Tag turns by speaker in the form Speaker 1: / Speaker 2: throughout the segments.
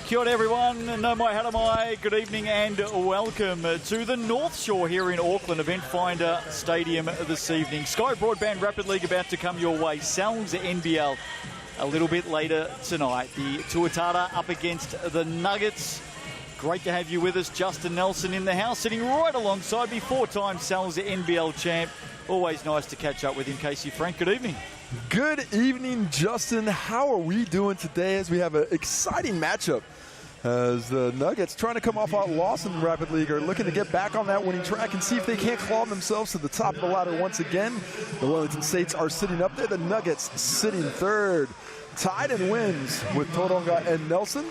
Speaker 1: Kia ora everyone, no mai hara mai, good evening and welcome to the North Shore here in Auckland, Eventfinda Stadium this evening. Sky Broadband Rapid League about to come your way. Sal's NBL a little bit later tonight. The Tuatara up against the Nuggets. Great to have you with us. Justin Nelson in the house, sitting right alongside me, four-time Sal's NBL champ. Always nice to catch up with him. Casey Frank, good evening.
Speaker 2: Good evening, Justin. How are we doing today as we have an exciting matchup? As the Nuggets, trying to come off a loss in the Rapid League, are looking to get back on that winning track and see if they can't claw themselves to the top of the ladder once again. The Wellington States are sitting up there. The Nuggets sitting third. Tied in wins with Toronga and Nelson.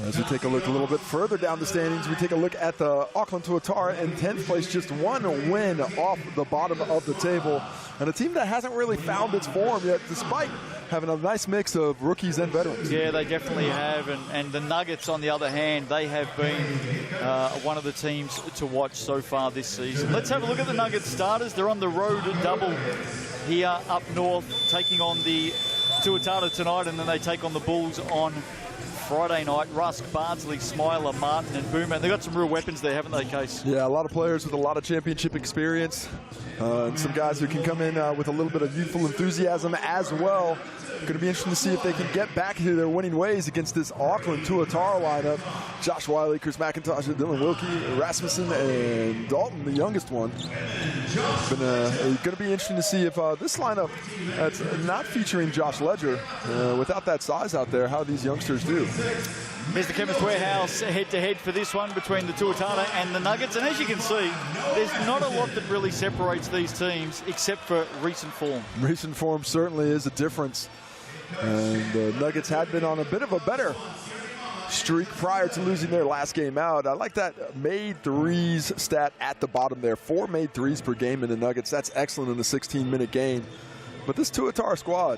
Speaker 2: As we take a look a little bit further down the standings, we take a look at the Auckland Tuatara in 10th place, just one win off the bottom of the table. And a team that hasn't really found its form yet, despite having a nice mix of rookies and veterans.
Speaker 1: Yeah, they definitely have. And the Nuggets, on the other hand, they have been one of the teams to watch so far this season. Let's have a look at the Nuggets starters. They're on the road double here up north, taking on the Tuatara tonight, and then they take on the Bulls on Friday night. Rusk, Bardsley, Smiler, Martin and Boomer. They've got some real weapons there, haven't they, Case?
Speaker 2: Yeah, a lot of players with a lot of championship experience. And some guys who can come in with a little bit of youthful enthusiasm as well. Going to be interesting to see if they can get back to their winning ways against this Auckland Tuatara lineup. Josh Wiley, Chris McIntosh, Dylan Wilkie, Rasmussen, and Dalton, the youngest one. Going to be interesting to see if this lineup that's not featuring Josh Ledger, without that size out there, how these youngsters do.
Speaker 1: Here's the Chemist Warehouse head-to-head for this one between the Tuatara and the Nuggets. And as you can see, there's not a lot that really separates these teams except for recent form. Recent
Speaker 2: form certainly is a difference. And the Nuggets had been on a bit of a better streak prior to losing their last game out. I like that made threes stat at the bottom there. 4 made threes per game in the Nuggets. That's excellent in a 16-minute game. But this Tuatara squad,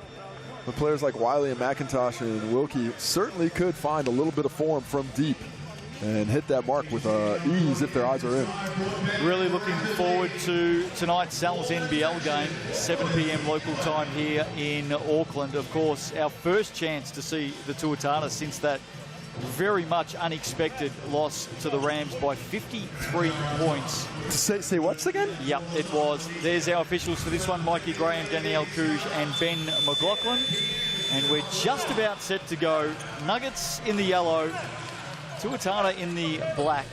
Speaker 2: with players like Wiley and McIntosh and Wilkie, certainly could find a little bit of form from deep and hit that mark with ease if their eyes are in.
Speaker 1: Really looking forward to tonight's Sal's NBL game, 7 p.m. local time here in Auckland. Of course, our first chance to see the Tuatara since that very much unexpected loss to the Rams by 53 points.
Speaker 2: Say what again?
Speaker 1: Yep, it was. There's our officials for this one, Mikey Graham, Danielle Couge and Ben McLaughlin. And we're just about set to go. Nuggets in the yellow, Tuatara in the black.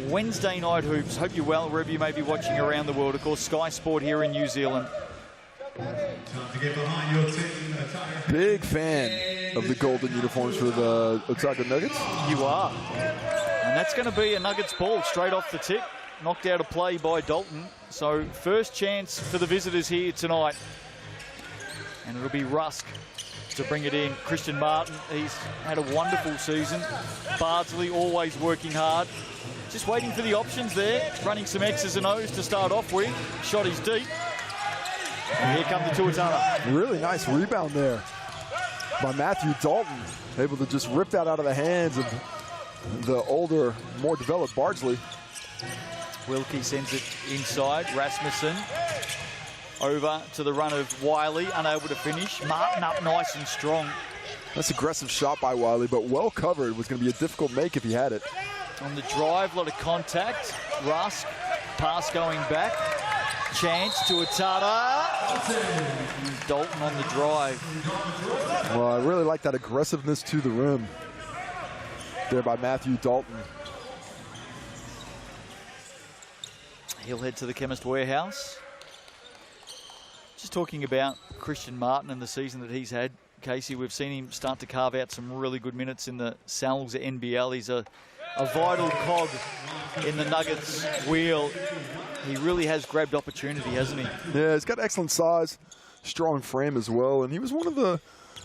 Speaker 1: Wednesday night hoops. Hope you're well wherever you may be watching around the world. Of course, Sky Sport here in New Zealand.
Speaker 2: Big fan of the golden uniforms for the Otago Nuggets.
Speaker 1: You are. And that's going to be a Nuggets ball straight off the tip. Knocked out of play by Dalton. So first chance for the visitors here tonight. And it'll be Rusk to bring it in. Christian Martin, he's had a wonderful season. Bardsley always working hard. Just waiting for the options there. Running some X's and O's to start off with. Shot is deep. And here come the Tuatara.
Speaker 2: Really nice rebound there by Matthew Dalton. Able to just rip that out of the hands of the older, more developed Bardsley.
Speaker 1: Wilkie sends it inside. Rasmussen over to the run of Wiley, unable to finish. Martin up nice and strong.
Speaker 2: That's aggressive shot by Wiley, but well covered. Was going to be a difficult make if he had it.
Speaker 1: On the drive, a lot of contact. Rusk, pass going back. Chance to Tuatara. Dalton on the drive.
Speaker 2: Well, I really like that aggressiveness to the rim there by Matthew Dalton.
Speaker 1: He'll head to the Chemist Warehouse. Just talking about Christian Martin and the season that he's had, Casey, we've seen him start to carve out some really good minutes in the Sal's NBL. He's a vital cog in the Nuggets wheel. He really has grabbed opportunity, hasn't he?
Speaker 2: Yeah, he's got excellent size, strong frame as well, and he was one of the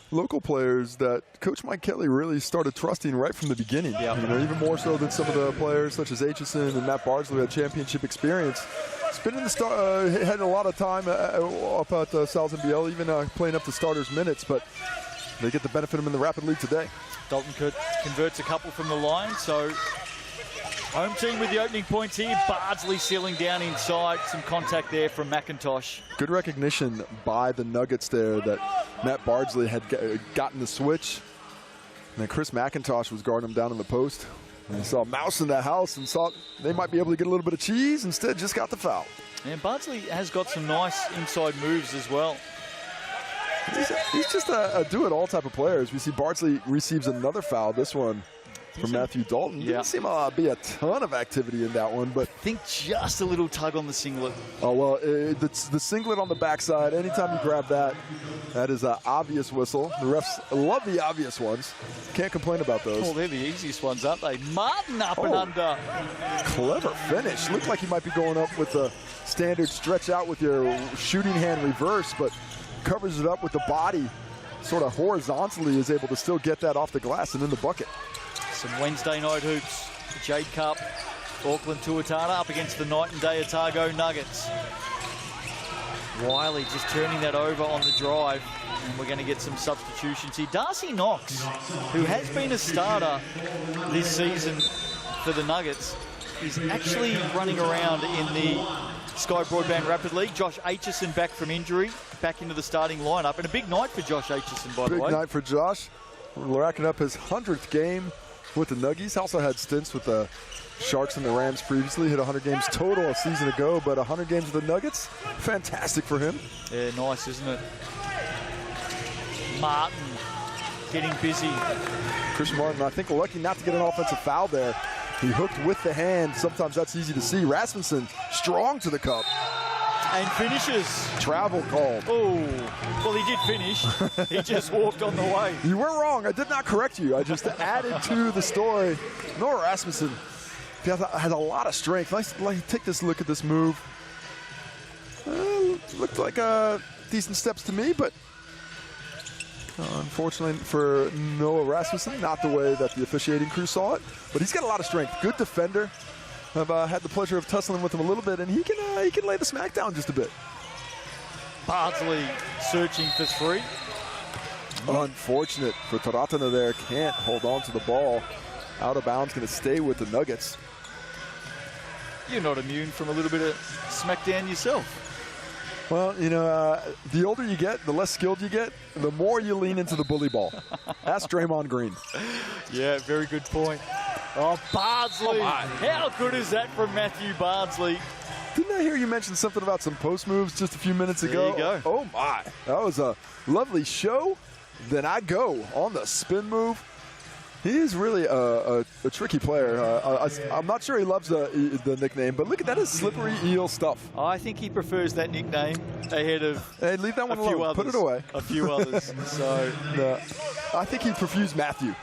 Speaker 2: local players that Coach Mike Kelly really started trusting right from the beginning.
Speaker 1: Yep.
Speaker 2: You know, even more so than some of the players such as Aitchison and Matt Bardsley who had championship experience. He's been in the had a lot of time up at Sal's NBL, even playing up the starters' minutes, but they get the benefit of him in the Rapid League today.
Speaker 1: Dalton converts a couple from the line, so Home team with the opening points here. Bardsley sealing down inside. Some contact there from McIntosh.
Speaker 2: Good recognition by the Nuggets there that Matt Bardsley had gotten the switch. And then Chris McIntosh was guarding him down in the post. And he saw a mouse in the house and thought they might be able to get a little bit of cheese. Instead, just got the foul.
Speaker 1: And Bardsley has got some nice inside moves as well.
Speaker 2: He's just a do-it-all type of player. As we see Bardsley receives another foul. This one from Matthew Dalton.
Speaker 1: Yeah.
Speaker 2: Didn't seem to be a ton of activity in that one, but
Speaker 1: I think just a little tug on the singlet.
Speaker 2: Oh, well, the singlet on the backside, anytime you grab that, that is an obvious whistle. The refs love the obvious ones. Can't complain about those.
Speaker 1: Oh, they're the easiest ones, aren't they? Martin up and under.
Speaker 2: Clever finish. Looked like he might be going up with a standard stretch out with your shooting hand reverse, but covers it up with the body, sort of horizontally, is able to still get that off the glass and in the bucket.
Speaker 1: Some Wednesday night hoops. The Jade Cup. Auckland Tuatara up against the Night and Day Otago Nuggets. Wiley just turning that over on the drive. And we're going to get some substitutions here. Darcy Knox, who has been a starter this season for the Nuggets, is actually running around in the Sky Broadband Rapid League. Josh Aitchison back from injury, back into the starting lineup. And a big night for Josh Aitchison, by the way.
Speaker 2: Big night for Josh. Racking up his 100th game with the Nuggies. Also had stints with the Sharks and the Rams previously. Hit 100 games total a season ago, but 100 games with the Nuggets. Fantastic for him.
Speaker 1: Yeah, nice, isn't it? Martin getting busy.
Speaker 2: Chris Martin, I think, lucky not to get an offensive foul there. He hooked with the hand. Sometimes that's easy to see. Rasmussen strong to the cup.
Speaker 1: And finishes.
Speaker 2: Travel called.
Speaker 1: Oh, well, he did finish. He just walked on the way.
Speaker 2: You were wrong. I did not correct you. I just added to the story. Noah Rasmussen has a lot of strength. Let's take this look at this move. Looked like decent steps to me, but unfortunately for Noah Rasmussen, not the way that the officiating crew saw it. But he's got a lot of strength. Good defender. I've had the pleasure of tussling with him a little bit, and he can lay the smack down just a bit.
Speaker 1: Bardsley searching for three.
Speaker 2: Unfortunate for Taratana there. Can't hold on to the ball. Out of bounds, going to stay with the Nuggets.
Speaker 1: You're not immune from a little bit of smackdown yourself.
Speaker 2: Well, you know, the older you get, the less skilled you get, the more you lean into the bully ball. Ask Draymond Green.
Speaker 1: Yeah, very good point. Oh, Bardsley. How good is that from Matthew Bardsley?
Speaker 2: Didn't I hear you mention something about some post moves just a few minutes ago?
Speaker 1: There you go.
Speaker 2: Oh, my. That was a lovely show. Then I go on the spin move. He is really a tricky player. I'm not sure he loves the nickname, but look at that, is slippery eel stuff.
Speaker 1: I think he prefers that nickname ahead of
Speaker 2: Hey, leave that one alone.
Speaker 1: others.
Speaker 2: Put it away.
Speaker 1: A few others. So
Speaker 2: No, I think he prefers Matthew.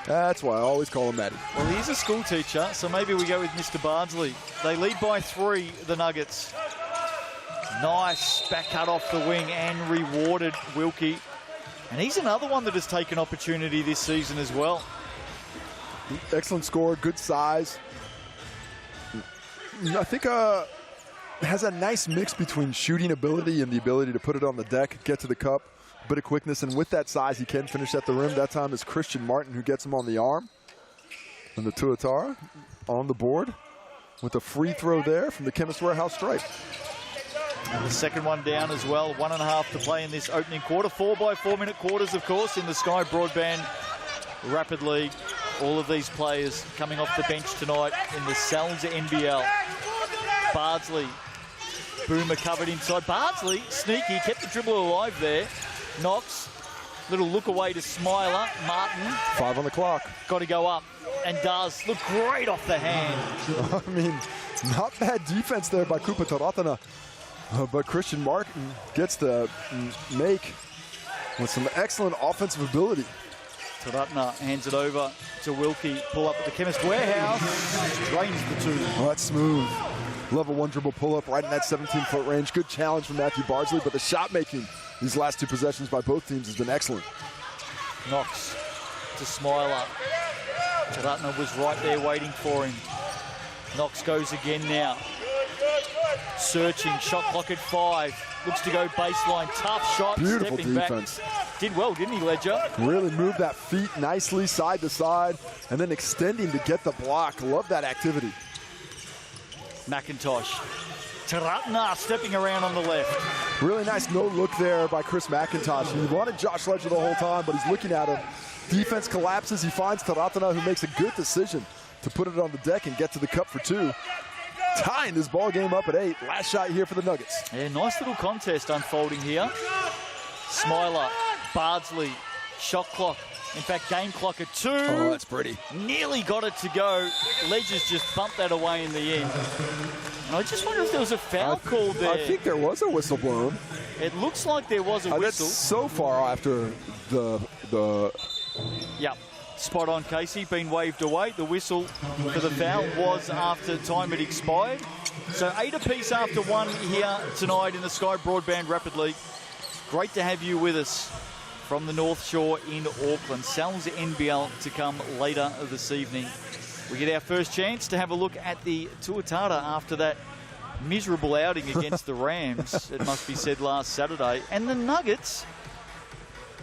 Speaker 2: That's why I always call him Matty.
Speaker 1: well, he's a school teacher, so maybe we go with Mr. Bardsley. They lead by 3, the Nuggets. Nice back cut off the wing and rewarded Wilkie. And he's another one that has taken opportunity this season as well.
Speaker 2: Excellent score, good size. I think has a nice mix between shooting ability and the ability to put it on the deck, get to the cup, a bit of quickness, and with that size, he can finish at the rim. That time is Christian Martin who gets him on the arm. And the Tuatara on the board with a free throw there from the Chemist Warehouse stripe.
Speaker 1: And the second one down as well. 1.5 to play in this opening quarter. 4x4 minute quarters, of course, in the Sky Broadband Rapid League. All of these players coming off the bench tonight in the Salza NBL. Bardsley, Boomer covered inside. Bardsley, sneaky, kept the dribble alive there. Knox, little look away to Smiler. Martin.
Speaker 2: 5 on the clock.
Speaker 1: Got to go up, and does. Look great off the hand.
Speaker 2: I mean, not bad defense there by Kupa Taratana. But Christian Martin gets the make with some excellent offensive ability.
Speaker 1: Taratana hands it over to Wilkie. Pull up at the Chemist Warehouse. Drains the 2.
Speaker 2: Oh, that's smooth. Level 1 dribble pull-up right in that 17-foot range. Good challenge from Matthew Bardsley, but the shot making these last 2 possessions by both teams has been excellent.
Speaker 1: Knox to Smiler. Taratana was right there waiting for him. Knox goes again now. Searching, shot clock at 5. Looks to go baseline, tough shot.
Speaker 2: Beautiful
Speaker 1: stepping
Speaker 2: defense.
Speaker 1: Back. Did well, didn't he, Ledger?
Speaker 2: Really moved that feet nicely side to side and then extending to get the block. Love that activity.
Speaker 1: McIntosh. Taratna stepping around on the left.
Speaker 2: Really nice no look there by Chris McIntosh. He wanted Josh Ledger the whole time, but he's looking at him. Defense collapses. He finds Taratna, who makes a good decision to put it on the deck and get to the cup for 2. Tying this ball game up at 8. Last shot here for the Nuggets.
Speaker 1: Yeah, nice little contest unfolding here. Smiler, Bardsley, shot clock. In fact, game clock at 2.
Speaker 2: Oh, that's pretty.
Speaker 1: Nearly got it to go. Ledger's just bumped that away in the end. And I just wonder if there was a foul call there.
Speaker 2: I think there was a whistle blown.
Speaker 1: It looks like there was a whistle.
Speaker 2: That's so far after the.
Speaker 1: Yep. Spot on, Casey. Been waved away. The whistle for the foul was after time had expired. So 8 apiece after 1 here tonight in the Sky Broadband Rapid League. Great to have you with us from the North Shore in Auckland. Sal's NBL to come later this evening. We get our first chance to have a look at the Tuatara after that miserable outing against the Rams, it must be said, last Saturday. And the Nuggets,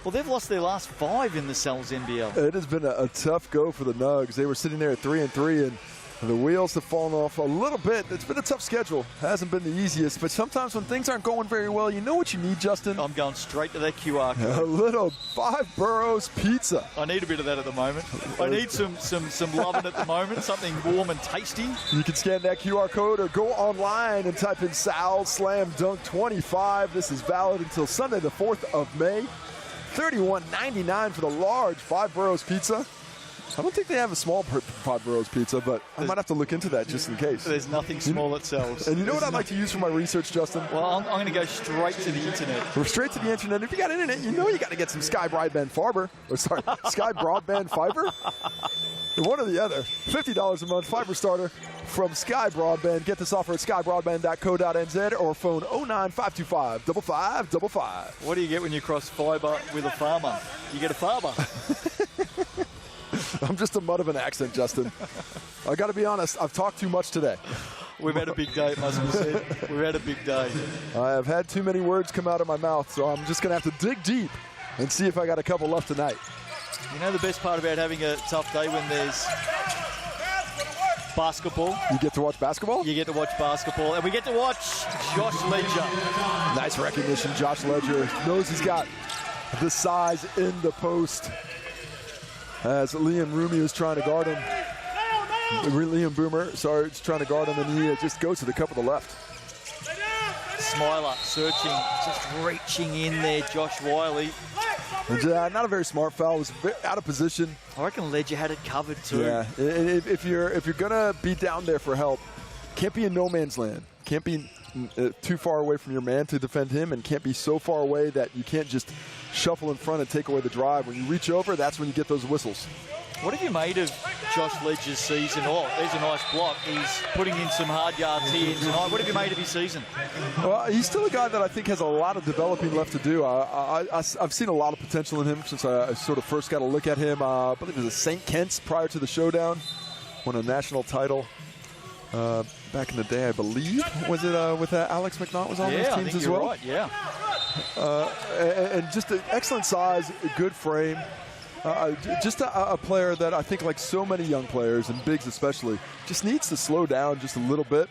Speaker 1: well, they've lost their last 5 in the Sal's NBL.
Speaker 2: It has been a tough go for the Nugs. They were sitting there at 3-3, and the wheels have fallen off a little bit. It's been a tough schedule. Hasn't been the easiest, but sometimes when things aren't going very well, you know what you need, Justin?
Speaker 1: I'm going straight to that QR code.
Speaker 2: A little 5 Boroughs pizza.
Speaker 1: I need a bit of that at the moment. I need some loving at the moment, something warm and tasty.
Speaker 2: You can scan that QR code or go online and type in Sal Slam Dunk 25. This is valid until Sunday, the 4th of May. $31.99 for the large 5 Boroughs pizza. I don't think they have a small 5 Boroughs pizza, but I might have to look into that just in case.
Speaker 1: There's nothing small that sells.
Speaker 2: And you know what I'd like to use for my research, Justin?
Speaker 1: Well, I'm going to go straight to the internet.
Speaker 2: We're straight to the internet. If you got internet, you know you got to get some Sky Broadband Fiber. Or sorry, Sky Broadband Fiber? One or the other. $50 a month, fiber starter from Sky Broadband. Get this offer at skybroadband.co.nz or phone 09525 5555.
Speaker 1: What do you get when you cross fibre with a farmer? You get a farmer.
Speaker 2: I'm just a mud of an accent, Justin. I got to be honest, I've talked too much today.
Speaker 1: We've had a big day, it must be said. We've had a big day.
Speaker 2: I have had too many words come out of my mouth, so I'm just going to have to dig deep and see if I got a couple left tonight.
Speaker 1: You know the best part about having a tough day when there's basketball?
Speaker 2: You get to watch basketball?
Speaker 1: You get to watch basketball, and we get to watch Josh Ledger.
Speaker 2: Nice recognition. Josh Ledger knows he's got the size in the post. As Liam Rumi is trying to guard him. Liam Boomer, sorry, is trying to guard him, and he just goes to the cup of the left.
Speaker 1: Smiler searching, just reaching in there, Josh Wiley.
Speaker 2: And, not a very smart foul. It was out of position.
Speaker 1: I reckon Ledger had it covered too.
Speaker 2: Yeah, if you're gonna be down there for help, can't be in no man's land. Can't be too far away from your man to defend him, and can't be so far away that you can't just shuffle in front and take away the drive. When you reach over, that's when you get those whistles.
Speaker 1: What have you made of Josh Ledger's season? Oh, there's a nice block. He's putting in some hard yards here tonight. What have you made of his season?
Speaker 2: Well, he's still a guy that I think has a lot of developing left to do. I've seen a lot of potential in him since I sort of first got a look at him. I believe it was a St. Kitts prior to the showdown. Won a national title back in the day, I believe. Was it with Alex McNaught was on those teams as well?
Speaker 1: Right, yeah.
Speaker 2: And just an excellent size, a good frame. Just a player that I think, like so many young players, and bigs especially, just needs to slow down just a little bit.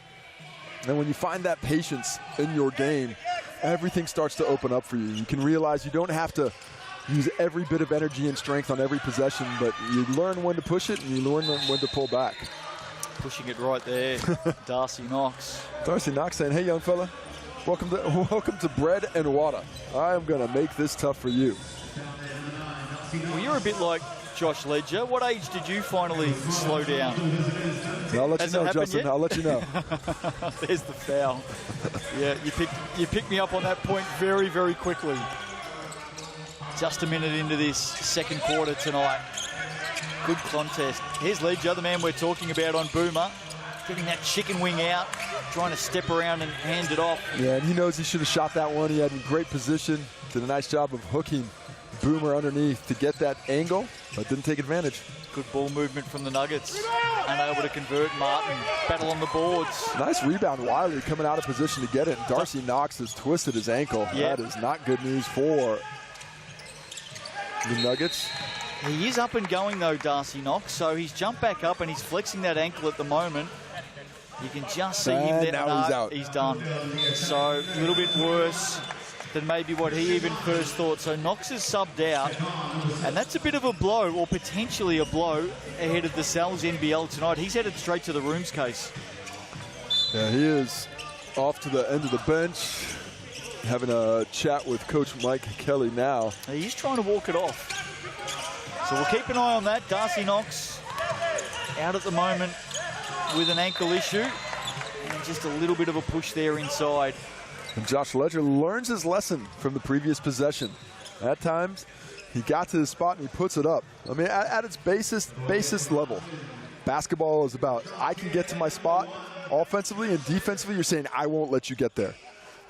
Speaker 2: And when you find that patience in your game, everything starts to open up for you. You can realize you don't have to use every bit of energy and strength on every possession, but you learn when to push it and you learn when to pull back.
Speaker 1: Pushing it right there, Darcy Knox.
Speaker 2: Darcy Knox saying, hey, young fella, welcome to bread and water. I am going to make this tough for you.
Speaker 1: Well, you're a bit like Josh Ledger. What age did you finally slow down?
Speaker 2: I'll let you know, Justin. I'll let you know.
Speaker 1: There's the foul. Yeah, you picked me up on that point very, very quickly. Just a minute into this second quarter tonight. Good contest. Here's Ledger, the man we're talking about on Boomer. Getting that chicken wing out, trying to step around and hand it off.
Speaker 2: Yeah, and he knows he should have shot that one. He had a great position. Did a nice job of hooking Boomer underneath to get that angle. but didn't take advantage.
Speaker 1: Good ball movement from the Nuggets. Unable to convert. Martin, battle on the boards.
Speaker 2: Nice rebound. Wiley coming out of position to get it. And Darcy Knox has twisted his ankle.
Speaker 1: Yeah.
Speaker 2: That is not good news for the Nuggets.
Speaker 1: He is up and going though, Darcy Knox, so he's jumped back up and he's flexing that ankle at the moment. You can just see him there.
Speaker 2: Now he's out.
Speaker 1: He's done. So a little bit worse than maybe what he even first thought. So Knox is subbed out, and that's a bit of a blow, or potentially a blow, ahead of the Sal's NBL tonight. He's headed straight to the rooms case.
Speaker 2: Yeah, he is off to the end of the bench, having a chat with Coach Mike Kelly now.
Speaker 1: He's trying to walk it off. So we'll keep an eye on that. Darcy Knox out at the moment with an ankle issue, and just a little bit of a push there inside.
Speaker 2: And Josh Ledger learns his lesson from the previous possession. At times, he got to the spot and he puts it up. I mean, at its basest level, basketball is about, I can get to my spot offensively, and defensively, you're saying, I won't let you get there.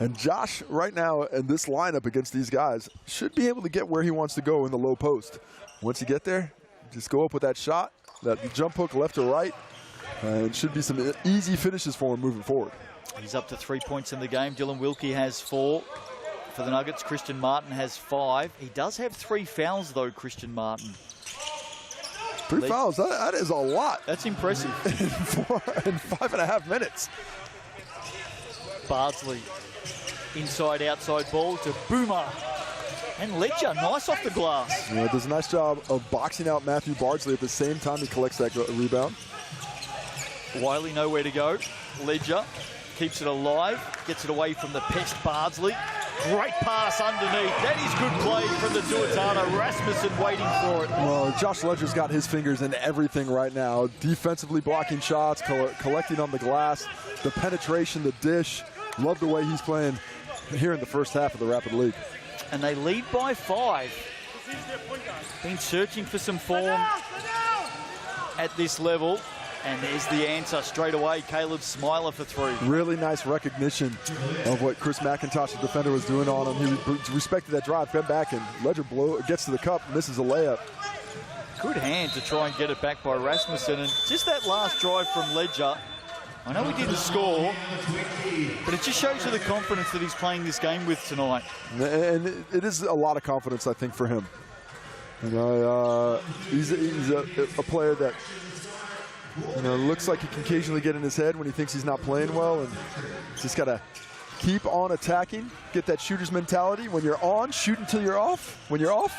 Speaker 2: And Josh, right now, in this lineup against these guys, should be able to get where he wants to go in the low post. Once you get there, just go up with that shot, that jump hook left or right, and it should be some easy finishes for him moving forward.
Speaker 1: He's up to 3 points in the game. Dylan Wilkie has 4 for the Nuggets. Christian Martin has 5. He does have 3 fouls, though, Christian Martin.
Speaker 2: 3 fouls, that is a lot.
Speaker 1: That's impressive.
Speaker 2: in 5.5 minutes.
Speaker 1: Bardsley, inside, outside ball to Boomer. And Ledger, nice off the glass.
Speaker 2: Yeah, does a nice job of boxing out Matthew Bardsley at the same time he collects that rebound.
Speaker 1: Wiley nowhere to go. Ledger keeps it alive, gets it away from the pest Bardsley. Great pass underneath. That is good play from the Tuatara. Rasmussen waiting for it.
Speaker 2: Well, Josh Ledger's got his fingers in everything right now. Defensively blocking shots, collecting on the glass, the penetration, the dish. Love the way he's playing here in the first half of the Rapid League.
Speaker 1: And they lead by 5. Been searching for some form at this level. And there's the answer straight away. Caleb Smiler for 3.
Speaker 2: Really nice recognition of what Chris McIntosh, the defender, was doing on him. He respected that drive, fed back, and Ledger gets to the cup, misses a layup.
Speaker 1: Good hand to try and get it back by Rasmussen. And just that last drive from Ledger, I know he didn't score, but it just shows you the confidence that he's playing this game with tonight.
Speaker 2: And it is a lot of confidence, I think, for him. You know, he's a player that, you know, looks like he can occasionally get in his head when he thinks he's not playing well, and just got to keep on attacking, get that shooter's mentality. When you're on, shoot until you're off. When you're off,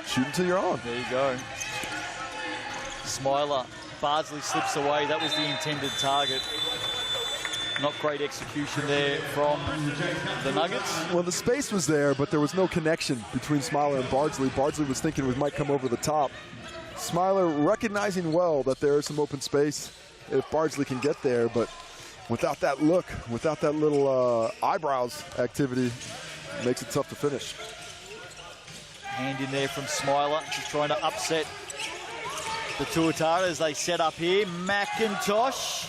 Speaker 2: shoot until you're on.
Speaker 1: There you go. Smiler, Bardsley slips away. That was the intended target. Not great execution there from the Nuggets.
Speaker 2: Well, the space was there, but there was no connection between Smiler and Bardsley. Bardsley was thinking it might come over the top. Smiler recognizing well that there is some open space if Bardsley can get there, but without that look, without that little eyebrows activity, it makes it tough to finish.
Speaker 1: Hand in there from Smiler. He's trying to upset the Tuatara as they set up here. McIntosh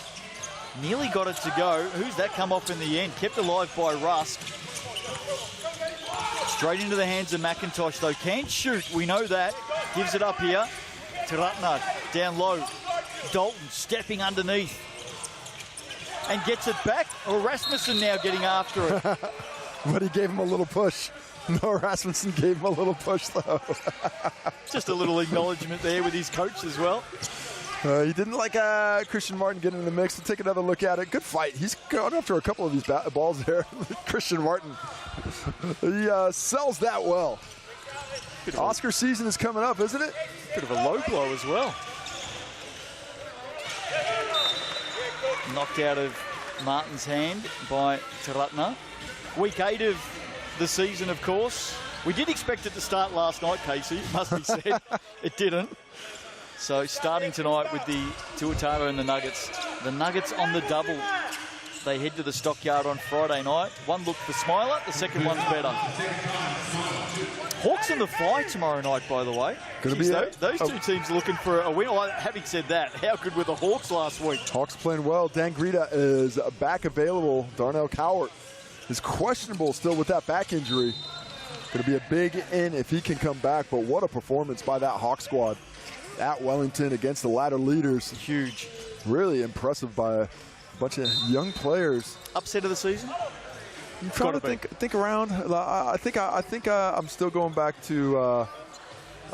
Speaker 1: nearly got it to go. Who's that come off in the end? Kept alive by Rusk. Straight into the hands of McIntosh, though. Can't shoot, we know that. Gives it up here. Taratna down low. Dalton stepping underneath. And gets it back. Oh, Rasmussen now getting after it.
Speaker 2: But he gave him a little push. No, Rasmussen gave him a little push, though.
Speaker 1: Just a little acknowledgement there with his coach as well.
Speaker 2: He didn't like Christian Martin getting in the mix. We'll take another look at it. Good fight. He's gone after a couple of these balls there. Christian Martin. He sells that well. Oscar season is coming up, isn't it?
Speaker 1: Bit of a low blow as well. Knocked out of Martin's hand by Taratna. Week 8 of the season, of course. We did expect it to start last night, Casey, must be said. It didn't. So starting tonight with the Tuatara and the Nuggets. The Nuggets on the double. They head to the Stockyard on Friday night. One look for Smiler, the second one's better. Hawks in the fly tomorrow night, by the way. Those two teams looking for a win. Well, having said that, how good were the Hawks last week?
Speaker 2: Hawks playing well. Dan Greta is back available. Darnell Cowart is questionable still with that back injury. Going to be a big in if he can come back, but what a performance by that Hawk squad at Wellington against the ladder leaders.
Speaker 1: Huge.
Speaker 2: Really impressive by a bunch of young players.
Speaker 1: Upset of the season?
Speaker 2: I'm trying to think around. I think I'm still going back to.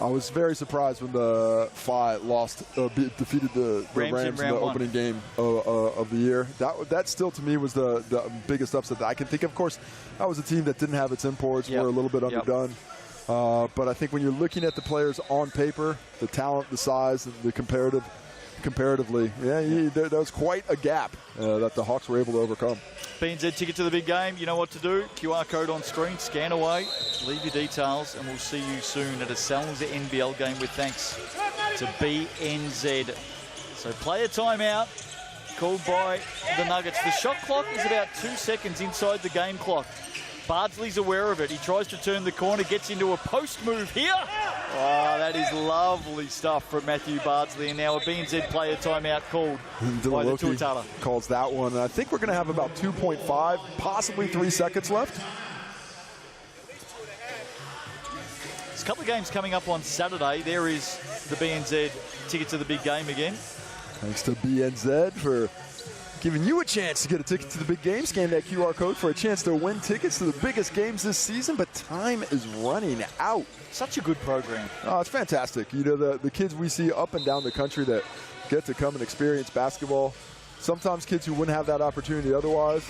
Speaker 2: I was very surprised when the Phi defeated the Rams in the opening game of the year. That still to me was the biggest upset that I can think of. Of course, that was a team that didn't have its imports, were a little bit underdone. But I think when you're looking at the players on paper, the talent, the size, and the comparatively, there was quite a gap that the Hawks were able to overcome.
Speaker 1: BNZ ticket to the big game. You know what to do. QR code on screen. Scan away. Leave your details, and we'll see you soon at a NZNBL game with thanks to BNZ. So player timeout called by the Nuggets. The shot clock is about 2 seconds inside the game clock. Bardsley's aware of it. He tries to turn the corner, gets into a post move here. Oh, that is lovely stuff from Matthew Bardsley. And now a BNZ player timeout called by the Tuatara.
Speaker 2: Calls that one. And I think we're going to have about 2.5, possibly 3 seconds left.
Speaker 1: There's a couple of games coming up on Saturday. There is the BNZ ticket to the big game again.
Speaker 2: Thanks to BNZ for giving you a chance to get a ticket to the big game. Scan that QR code for a chance to win tickets to the biggest games this season, but time is running out.
Speaker 1: Such a good program.
Speaker 2: Oh, it's fantastic. You know, the kids we see up and down the country that get to come and experience basketball, sometimes kids who wouldn't have that opportunity otherwise.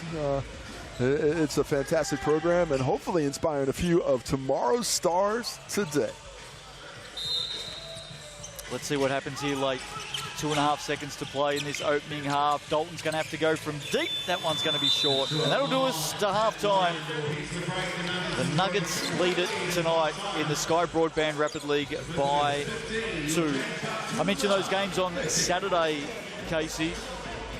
Speaker 2: It's a fantastic program and hopefully inspiring a few of tomorrow's stars today.
Speaker 1: Let's see what happens here late. 2.5 seconds to play in this opening half. Dalton's going to have to go from deep. That one's going to be short. And that'll do us to halftime. The Nuggets lead it tonight in the Sky Broadband Rapid League by 2. I mentioned those games on Saturday, Casey.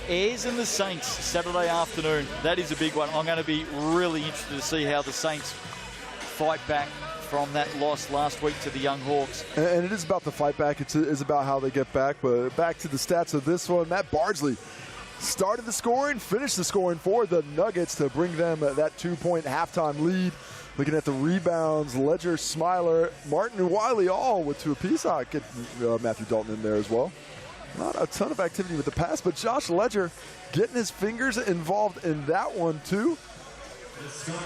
Speaker 1: Airs and the Saints, Saturday afternoon. That is a big one. I'm going to be really interested to see how the Saints fight back from that loss last week to the Young Hawks.
Speaker 2: And it is about the fight back. It's about how they get back. But back to the stats of this one. Matt Bardsley started the scoring, finished the scoring for the Nuggets to bring them that 2-point halftime lead. Looking at the rebounds, Ledger, Smiler, Martin, and Wiley all with 2 apiece. I get Matthew Dalton in there as well. Not a ton of activity with the pass, but Josh Ledger getting his fingers involved in that one too.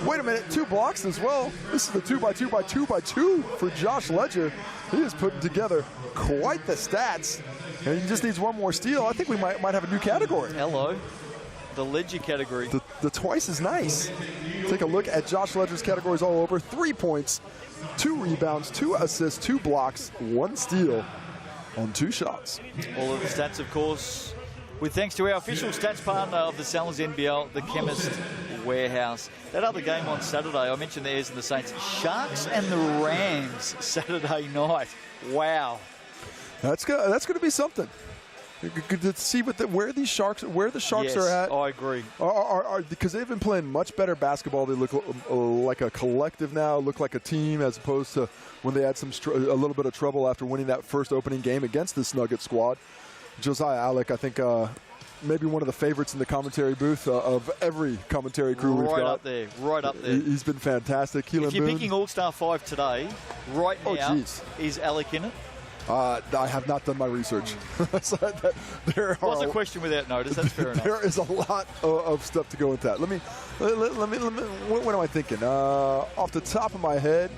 Speaker 2: Wait a minute, 2 blocks as well. This is the 2x2x2x2 for Josh Ledger. He is putting together quite the stats. And he just needs one more steal. I think we might have a new category.
Speaker 1: Hello. The Ledger category.
Speaker 2: The twice is nice. Take a look at Josh Ledger's categories all over. 3 points, 2 rebounds, 2 assists, 2 blocks, 1 steal on 2 shots.
Speaker 1: All of the stats, of course, with thanks to our official stats partner of the NZNBL, the Chemist Warehouse. That other game on Saturday, I mentioned the Airs and the Saints. Sharks and the Rams Saturday night. Wow.
Speaker 2: That's going to be something. Good to see where the Sharks are at.
Speaker 1: I agree.
Speaker 2: Because they've been playing much better basketball. They look like a collective now, look like a team, as opposed to when they had a little bit of trouble after winning that first opening game against this Nugget squad. Josiah Alec, I think maybe one of the favorites in the commentary booth of every commentary crew we've got.
Speaker 1: Right up there.
Speaker 2: He's been fantastic. Keelan
Speaker 1: if you're
Speaker 2: Boone,
Speaker 1: picking All-Star 5 today, right now, is Alec in it?
Speaker 2: I have not done my research. So there
Speaker 1: was a question without notice. That's fair enough.
Speaker 2: There is a lot of stuff to go into that. Let me. What am I thinking? Off the top of my head,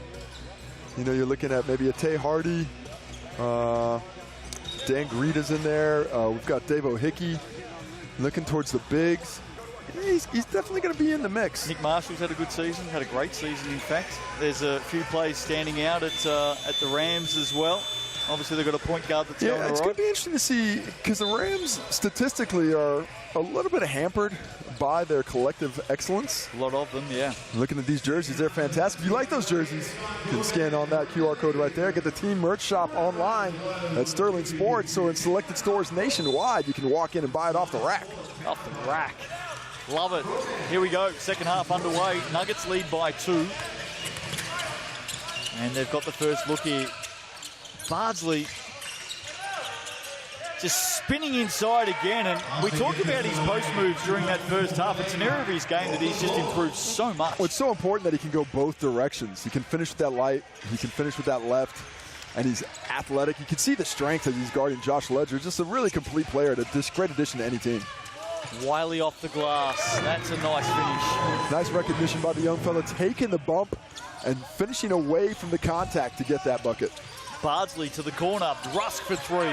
Speaker 2: you know, you're looking at maybe a Tay Hardy. Dan Greeta's in there. We've got Dave O'Hickey looking towards the bigs. He's definitely going to be in the mix.
Speaker 1: Nick Marshall's had a good season, had a great season, in fact. There's a few plays standing out at the Rams as well. Obviously, they've got a point guard that's going all right.
Speaker 2: It's going to be interesting to see, because the Rams statistically are a little bit hampered by their collective excellence.
Speaker 1: A lot of them, yeah.
Speaker 2: Looking at these jerseys, they're fantastic. If you like those jerseys, you can scan on that QR code right there. Get the team merch shop online at Sterling Sports, or in selected stores nationwide. You can walk in and buy it off the rack.
Speaker 1: Off the rack. Love it. Here we go. Second half underway. Nuggets lead by 2. And they've got the first look here. Bardsley just spinning inside again. And we talked about his post moves during that first half. It's an area of his game that he's just improved so much.
Speaker 2: Well, it's so important that he can go both directions. He can finish with that light. He can finish with that left. And he's athletic. You can see the strength as he's guarding Josh Ledger. Just a really complete player. Great addition to any team.
Speaker 1: Wiley off the glass. That's a nice finish.
Speaker 2: Nice recognition by the young fella, taking the bump and finishing away from the contact to get that bucket.
Speaker 1: Bardsley to the corner. Rusk for three.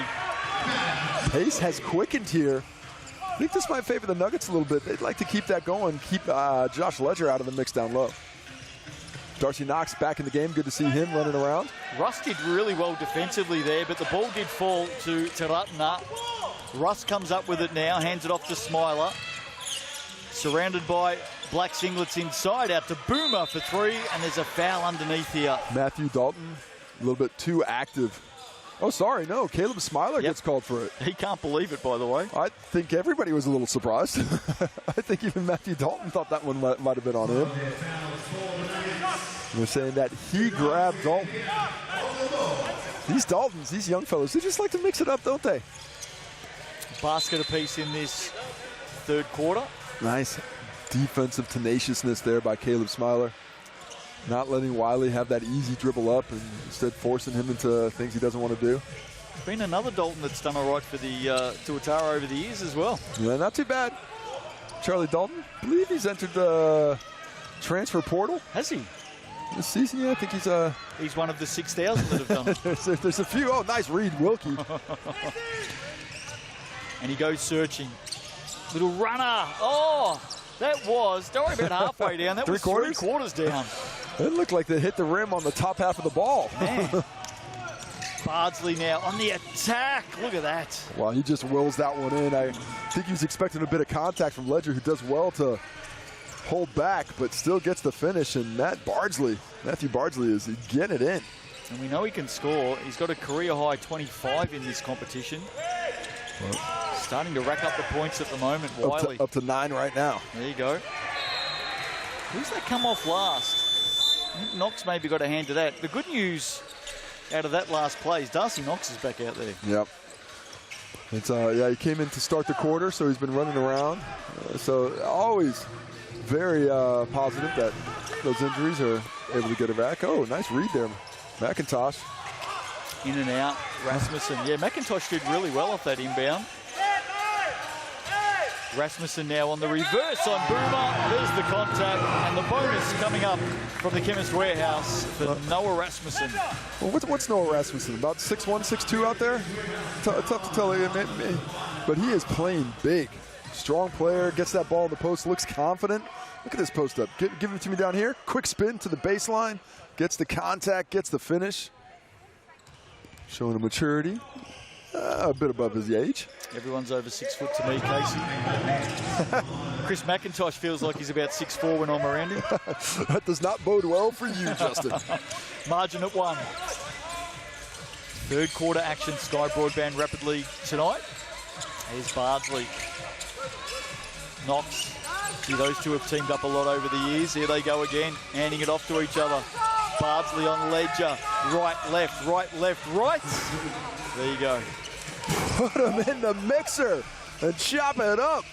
Speaker 2: Pace has quickened here. I think this might favor the Nuggets a little bit. They'd like to keep that going, keep Josh Ledger out of the mix down low. Darcy Knox back in the game. Good to see him running around.
Speaker 1: Rusk did really well defensively there, but the ball did fall to Taratana. Rusk comes up with it now, hands it off to Smiler. Surrounded by black singlets inside, out to Boomer for three, and there's a foul underneath here.
Speaker 2: Matthew Dalton, a little bit too active. Oh, sorry, no, Caleb Smiler gets called for it.
Speaker 1: He can't believe it, by the way.
Speaker 2: I think everybody was a little surprised. I think even Matthew Dalton thought that one might have been on him. They're saying that he grabbed Dalton. These Daltons, these young fellows, they just like to mix it up, don't they?
Speaker 1: Basket apiece in this third quarter.
Speaker 2: Nice defensive tenaciousness there by Caleb Smiler. Not letting Wiley have that easy dribble up and instead forcing him into things he doesn't want to do.
Speaker 1: Been another Dalton that's done all right for the Tuatara over the years as well.
Speaker 2: Yeah, not too bad. Charlie Dalton, I believe he's entered the transfer portal.
Speaker 1: Has he?
Speaker 2: This season, yeah, I think
Speaker 1: he's one of the 6,000 that have done it.
Speaker 2: there's a few. Oh, nice read, Wilkie.
Speaker 1: And he goes searching. Little runner. Oh, that was, don't worry about halfway down. That was three quarters down.
Speaker 2: It looked like they hit the rim on the top half of the ball.
Speaker 1: Man. Bardsley now on the attack. Look at that.
Speaker 2: Wow, he just wills that one in. I think he was expecting a bit of contact from Ledger, who does well to hold back, but still gets the finish. And Matthew Bardsley is getting it in.
Speaker 1: And we know he can score. He's got a career-high 25 in this competition. Well, starting to rack up the points at the moment, Wiley.
Speaker 2: Up to 9 right now.
Speaker 1: There you go. Who's that come off last? I think Knox maybe got a hand to that. The good news out of that last play is Darcy Knox is back out there.
Speaker 2: Yep. It's he came in to start the quarter, so he's been running around. So always very positive that those injuries are able to get it back. Oh, nice read there, McIntosh.
Speaker 1: In and out, Rasmussen. Yeah, McIntosh did really well off that inbound. Rasmussen now on the reverse on Boomer. There's the contact, and the bonus coming up from the Chemist Warehouse for Noah Rasmussen.
Speaker 2: Well, what's Noah Rasmussen? About 6'1", 6'2" out there? Tough to tell you, but he is playing big. Strong player, gets that ball in the post, looks confident. Look at this post up. Give it to me down here. Quick spin to the baseline. Gets the contact, gets the finish. Showing a maturity. A bit above his age.
Speaker 1: Everyone's over 6 foot to me, Casey. Chris McIntosh feels like he's about 6'4" when I'm around him.
Speaker 2: That does not bode well for you, Justin.
Speaker 1: Margin at 1. Third quarter action, Sky Broadband rapidly tonight. Here's Bardsley. Knox. See, those two have teamed up a lot over the years. Here they go again, handing it off to each other. Bardsley on Ledger. Right, left, right, left, right. There you go.
Speaker 2: Put him in the mixer and chop it up.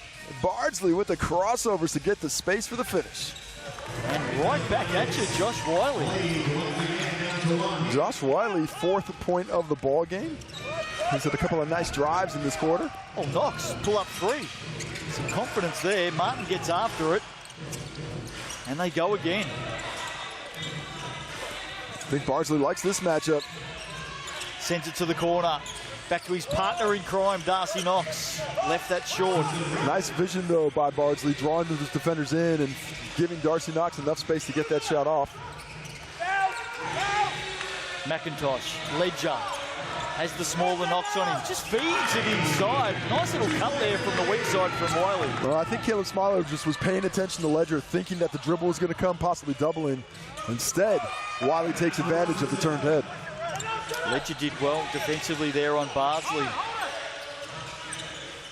Speaker 2: Bardsley with the crossovers to get the space for the finish.
Speaker 1: And right back at you, Josh Wiley.
Speaker 2: Josh Wiley, 4th point of the ball game. He's had a couple of nice drives in this quarter.
Speaker 1: Oh, Knox, pull up 3. Some confidence there. Martin gets after it. And they go again.
Speaker 2: I think Bardsley likes this matchup.
Speaker 1: Sends it to the corner. Back to his partner in crime, Darcy Knox. Left that short. Nice
Speaker 2: vision, though, by Bardsley, drawing those defenders in and giving Darcy Knox enough space to get that shot off.
Speaker 1: McIntosh, Ledger, has the smaller Knox on him. Just feeds it inside. Nice little cut there from the weak side from Wiley.
Speaker 2: Well, I think Caleb Smiler just was paying attention to Ledger, thinking that the dribble was going to come, possibly doubling. Instead, Wiley takes advantage of the turned head.
Speaker 1: Ledger did well defensively there on Bardsley.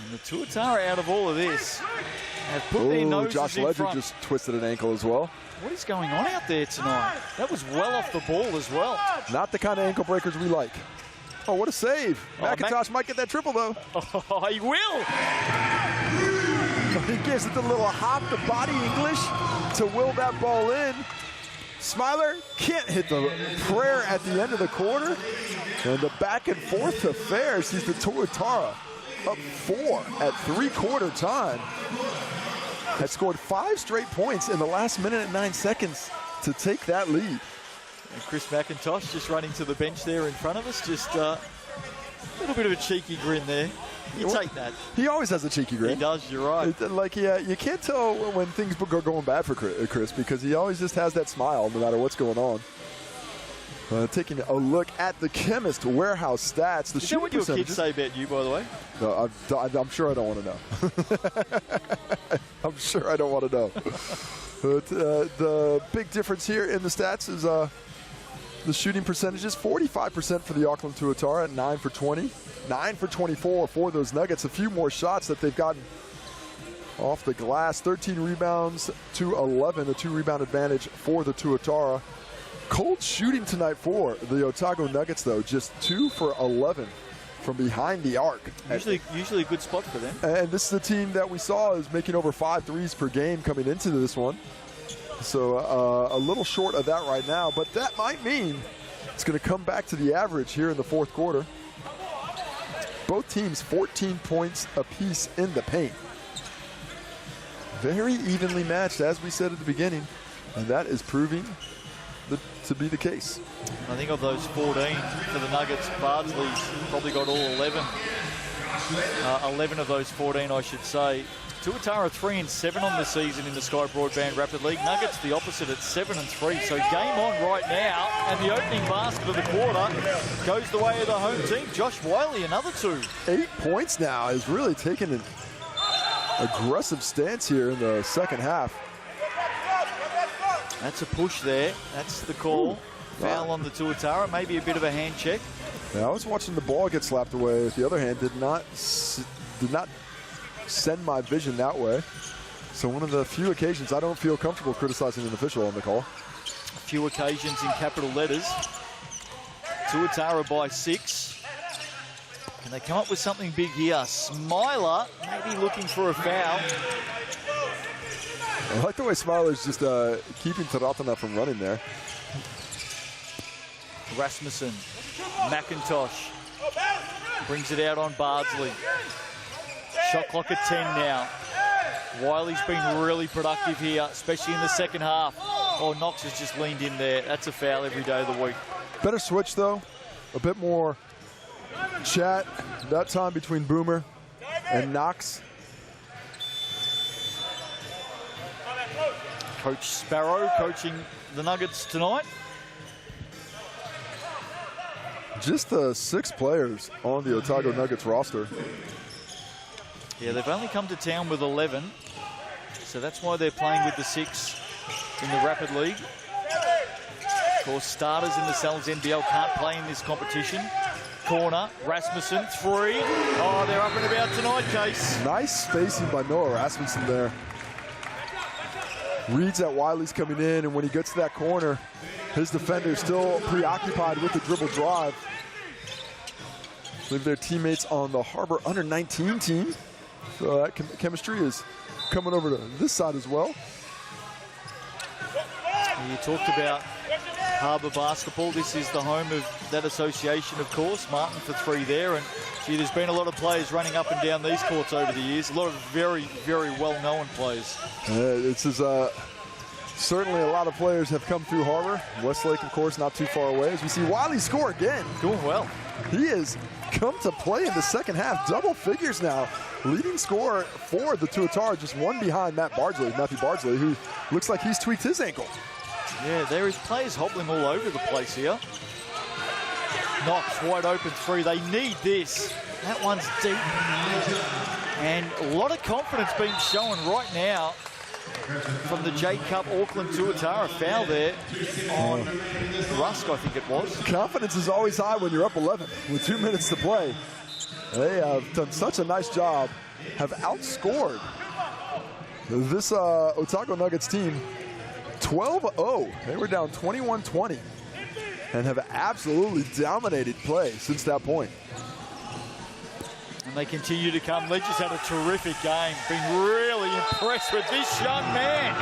Speaker 1: And the Tuatara, out of all of this, have put their noses
Speaker 2: Josh
Speaker 1: in
Speaker 2: Ledger
Speaker 1: front.
Speaker 2: just twisted an ankle as well.
Speaker 1: What is going on out there tonight? That was well off the ball as well.
Speaker 2: Not the kind of ankle breakers we like. Oh, what a save. McIntosh might get that triple, though.
Speaker 1: Oh, he will.
Speaker 2: He gives it the little hop, the body English to will that ball in. Smiler can't hit the prayer at the end of the quarter. And the back and forth affair sees the Tuatara up 4 at 3-quarter time. Had scored 5 straight points in the last minute and 9 seconds to take that lead.
Speaker 1: And Chris McIntosh just running to the bench there in front of us. Just a little bit of a cheeky grin there. You take that.
Speaker 2: He always has a cheeky grin.
Speaker 1: He does, you're right.
Speaker 2: Like, yeah, you can't tell when things are going bad for Chris because he always just has that smile no matter what's going on. Taking a look at the Chemist Warehouse stats.
Speaker 1: Is that what your kids say about you, by the way?
Speaker 2: No, I'm sure I don't want to know. I'm sure I don't want to know. But the big difference here in the stats is the shooting percentages. 45% for the Auckland Tuatara at 9 for 20. 9 for 24 for those Nuggets. A few more shots that they've gotten off the glass. 13 rebounds to 11. A 2-rebound advantage for the Tuatara. Cold shooting tonight for the Otago Nuggets, though. Just 2 for 11 from behind the arc.
Speaker 1: Usually a good spot for them.
Speaker 2: And this is a team that we saw is making over 5 threes per game coming into this one. So a little short of that right now, but that might mean it's going to come back to the average here in the fourth quarter. Both teams 14 points apiece in the paint. Very evenly matched, as we said at the beginning, and that is proving to be the case.
Speaker 1: I think of those 14 for the Nuggets, Bardsley's probably got all 11. 11 of those 14, I should say. Tuatara 3-7 on the season in the Sky Broadband Rapid League. Nuggets the opposite at 7-3. So game on right now, and the opening basket of the quarter goes the way of the home team. Josh Wiley, another 2.
Speaker 2: 8 points now, is really taking an aggressive stance here in the second half.
Speaker 1: That's a push there. That's the call. Ooh. Foul on the Tuatara. Maybe a bit of a hand check.
Speaker 2: Yeah, I was watching the ball get slapped away. With the other hand, did not send my vision that way. So one of the few occasions I don't feel comfortable criticizing an official on the call.
Speaker 1: A few occasions in capital letters. Tuatara by 6. Can they come up with something big here? Smiler maybe looking for a foul.
Speaker 2: I like the way Smiler's just keeping Taratana from running there.
Speaker 1: Rasmussen, McIntosh brings it out on Bardsley. Shot clock at 10 now. Wiley's been really productive here, especially in the second half. Oh, Knox has just leaned in there. That's a foul every day of the week.
Speaker 2: Better switch, though. A bit more chat that time between Boomer and Knox.
Speaker 1: Coach Sparrow coaching the Nuggets tonight.
Speaker 2: Just 6 players on the Otago Nuggets roster.
Speaker 1: Yeah, they've only come to town with 11. So that's why they're playing with the 6 in the Rapid League. Of course, starters in the NZNBL can't play in this competition. Corner, Rasmussen, 3. Oh, they're up and about tonight, Case.
Speaker 2: Nice spacing by Noah Rasmussen there. Reads that Wiley's coming in, and when he gets to that corner, his defender's still preoccupied with the dribble drive. I believe they're teammates on the Harbor Under-19 team. So that chemistry is coming over to this side as well.
Speaker 1: You talked about Harbour Basketball. This is the home of that association, of course. Martin for 3 there. And gee, there's been a lot of players running up and down these courts over the years. A lot of very, very well-known players.
Speaker 2: This is certainly a lot of players have come through Harbour. Westlake, of course, not too far away. As we see Wiley score again.
Speaker 1: Doing well.
Speaker 2: He has come to play in the second half. Double figures now. Leading scorer for the Tuatara, just 1 behind Matthew Bardsley, who looks like he's tweaked his ankle.
Speaker 1: Yeah, there is players hobbling all over the place here. Knox wide open 3. They need this. That one's deep. And a lot of confidence being shown right now from the J Cup Auckland Tuatara. Foul there on Rusk, I think it was.
Speaker 2: Confidence is always high when you're up 11 with 2 minutes to play. They have done such a nice job, have outscored this Otago Nuggets team 12-0. They were down 21-20 and have absolutely dominated play since that point.
Speaker 1: And they continue to come. Ledger's had a terrific game. Been really impressed with this young man.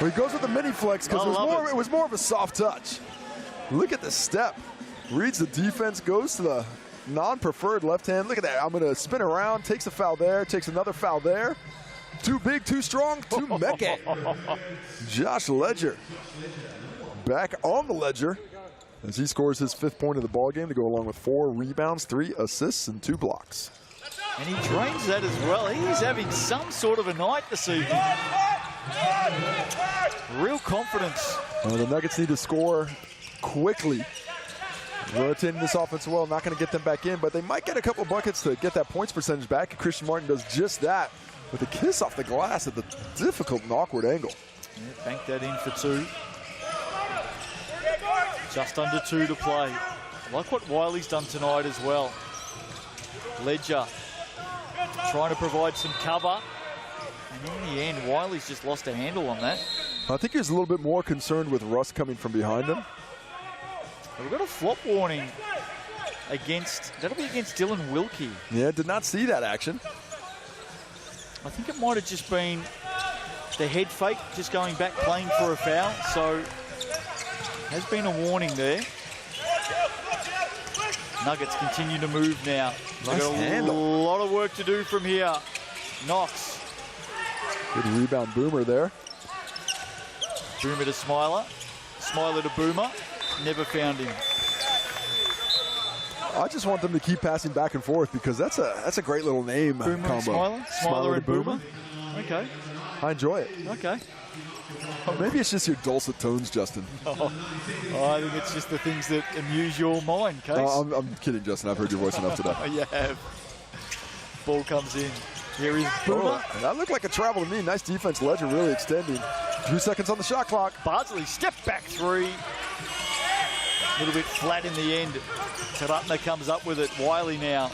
Speaker 2: Well, he goes with the mini flex because it was more of a soft touch. Look at the step. Reads the defense, goes to the non-preferred left hand. Look at that. I'm going to spin around, takes a foul there, takes another foul there. Too big, too strong, too meke. Josh Ledger back on the ledger as he scores his 5th point of the ball game to go along with 4 rebounds, 3 assists, and 2 blocks.
Speaker 1: And he drains that as well. He's having some sort of a night this evening. Real confidence.
Speaker 2: The Nuggets need to score quickly. Rotating this offense well, not going to get them back in, but they might get a couple buckets to get that points percentage back. And Christian Martin does just that with a kiss off the glass at the difficult and awkward angle.
Speaker 1: Yeah, bank that in for 2. Just under 2 to play. I like what Wiley's done tonight as well. Ledger trying to provide some cover. And in the end, Wiley's just lost a handle on that.
Speaker 2: I think he was a little bit more concerned with Russ coming from behind him.
Speaker 1: We've got a flop warning against, that'll be against Dylan Wilkie.
Speaker 2: Yeah, did not see that action.
Speaker 1: I think it might have just been the head fake, just going back playing for a foul. So has been a warning there. Nuggets continue to move now. They've got a lot of work to do from here. Knox.
Speaker 2: Good rebound, Boomer there.
Speaker 1: Boomer to Smiler. Smiler to Boomer. Never found him.
Speaker 2: I just want them to keep passing back and forth because that's a great little name
Speaker 1: Boomer
Speaker 2: combo.
Speaker 1: and Smiler? Smiler and Boomer? Okay.
Speaker 2: I enjoy it.
Speaker 1: Okay.
Speaker 2: Maybe it's just your dulcet tones, Justin.
Speaker 1: Oh, I think it's just the things that amuse your mind, Case.
Speaker 2: I'm kidding, Justin. I've heard your voice enough today.
Speaker 1: You have. Ball comes in. Here is Boomer.
Speaker 2: Oh, that looked like a travel to me. Nice defense. Ledger really extending. 2 seconds on the shot clock.
Speaker 1: Bardsley, step back 3. A little bit flat in the end. Taratna comes up with it. Wiley now.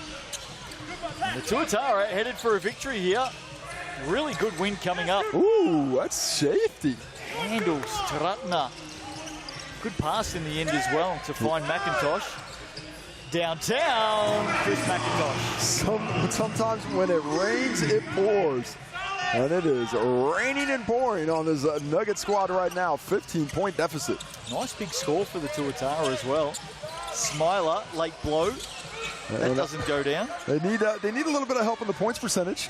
Speaker 1: And the Tuatara headed for a victory here. Really good win coming up.
Speaker 2: Ooh, that's safety.
Speaker 1: Handles Taratna. Good pass in the end as well to find McIntosh. Downtown, Chris McIntosh.
Speaker 2: Sometimes when it rains, it pours. And it is raining and pouring on this Nugget squad right now. 15-point deficit.
Speaker 1: Nice big score for the Tuatara as well. Smiler, late blow. That doesn't go down.
Speaker 2: They need a little bit of help in the points percentage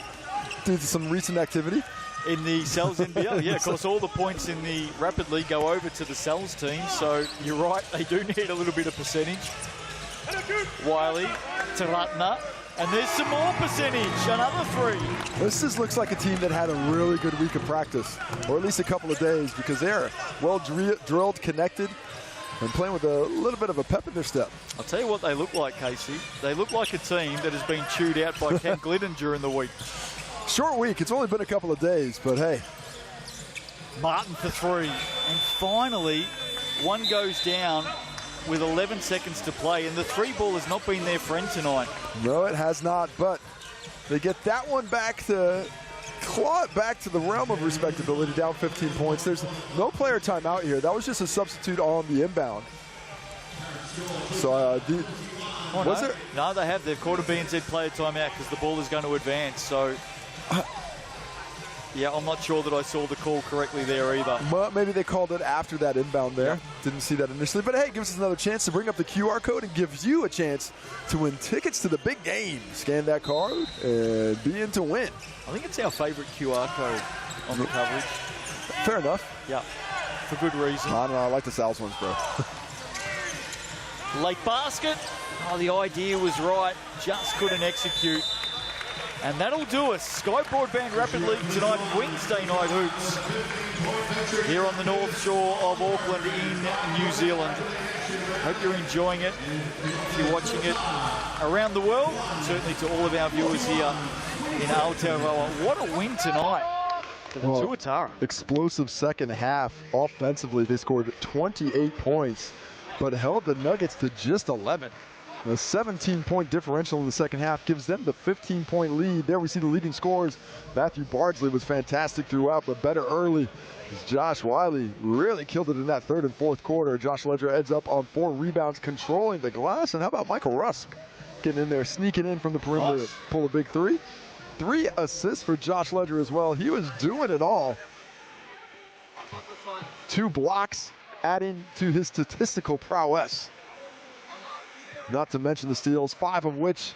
Speaker 2: due to some recent activity.
Speaker 1: In the Cells NBL, yeah, of course, all the points in the Rapid League go over to the Cells team. So you're right, they do need a little bit of percentage. Wiley, Taratna, and there's some more percentage, another 3.
Speaker 2: This just looks like a team that had a really good week of practice, or at least a couple of days, because they're well drilled, connected, and playing with a little bit of a pep in their step.
Speaker 1: I'll tell you what they look like, Casey. They look like a team that has been chewed out by Ken Glidden during the week.
Speaker 2: Short week, it's only been a couple of days, but hey.
Speaker 1: Martin for 3, and finally, one goes down with 11 seconds to play, and the 3 ball has not been their friend tonight.
Speaker 2: No, it has not, but they get that one back to claw it back to the realm of respectability, down 15 points. There's no player timeout here. That was just a substitute on the inbound. So, was there?
Speaker 1: No, they have. They've called a BNZ player timeout because the ball is going to advance. So, yeah, I'm not sure that I saw the call correctly there either.
Speaker 2: Well, maybe they called it after that inbound there.
Speaker 1: Yep.
Speaker 2: Didn't see that initially. But hey, it gives us another chance to bring up the QR code and gives you a chance to win tickets to the big game. Scan that card and be in to win.
Speaker 1: I think it's our favorite QR code on the coverage.
Speaker 2: Fair enough.
Speaker 1: Yeah, for good reason.
Speaker 2: I don't know. I like the Sal's ones, bro.
Speaker 1: Late basket. Oh, the idea was right. Just couldn't execute. And that'll do us. Sky Broadband Rapid League tonight, Wednesday night hoops. Here on the North Shore of Auckland in New Zealand. Hope you're enjoying it. If you're watching it around the world, and certainly to all of our viewers here in Aotearoa. What a win tonight for the Tuatara.
Speaker 2: Explosive second half. Offensively, they scored 28 points, but held the Nuggets to just 11. A 17-point differential in the second half gives them the 15-point lead. There we see the leading scorers. Matthew Bardsley was fantastic throughout, but better early. Josh Wiley really killed it in that third and fourth quarter. Josh Ledger ends up on 4 rebounds, controlling the glass. And how about Michael Rusk getting in there, sneaking in from the perimeter to pull a big 3. 3 assists for Josh Ledger as well. He was doing it all. 2 blocks, adding to his statistical prowess. Not to mention the steals, 5 of which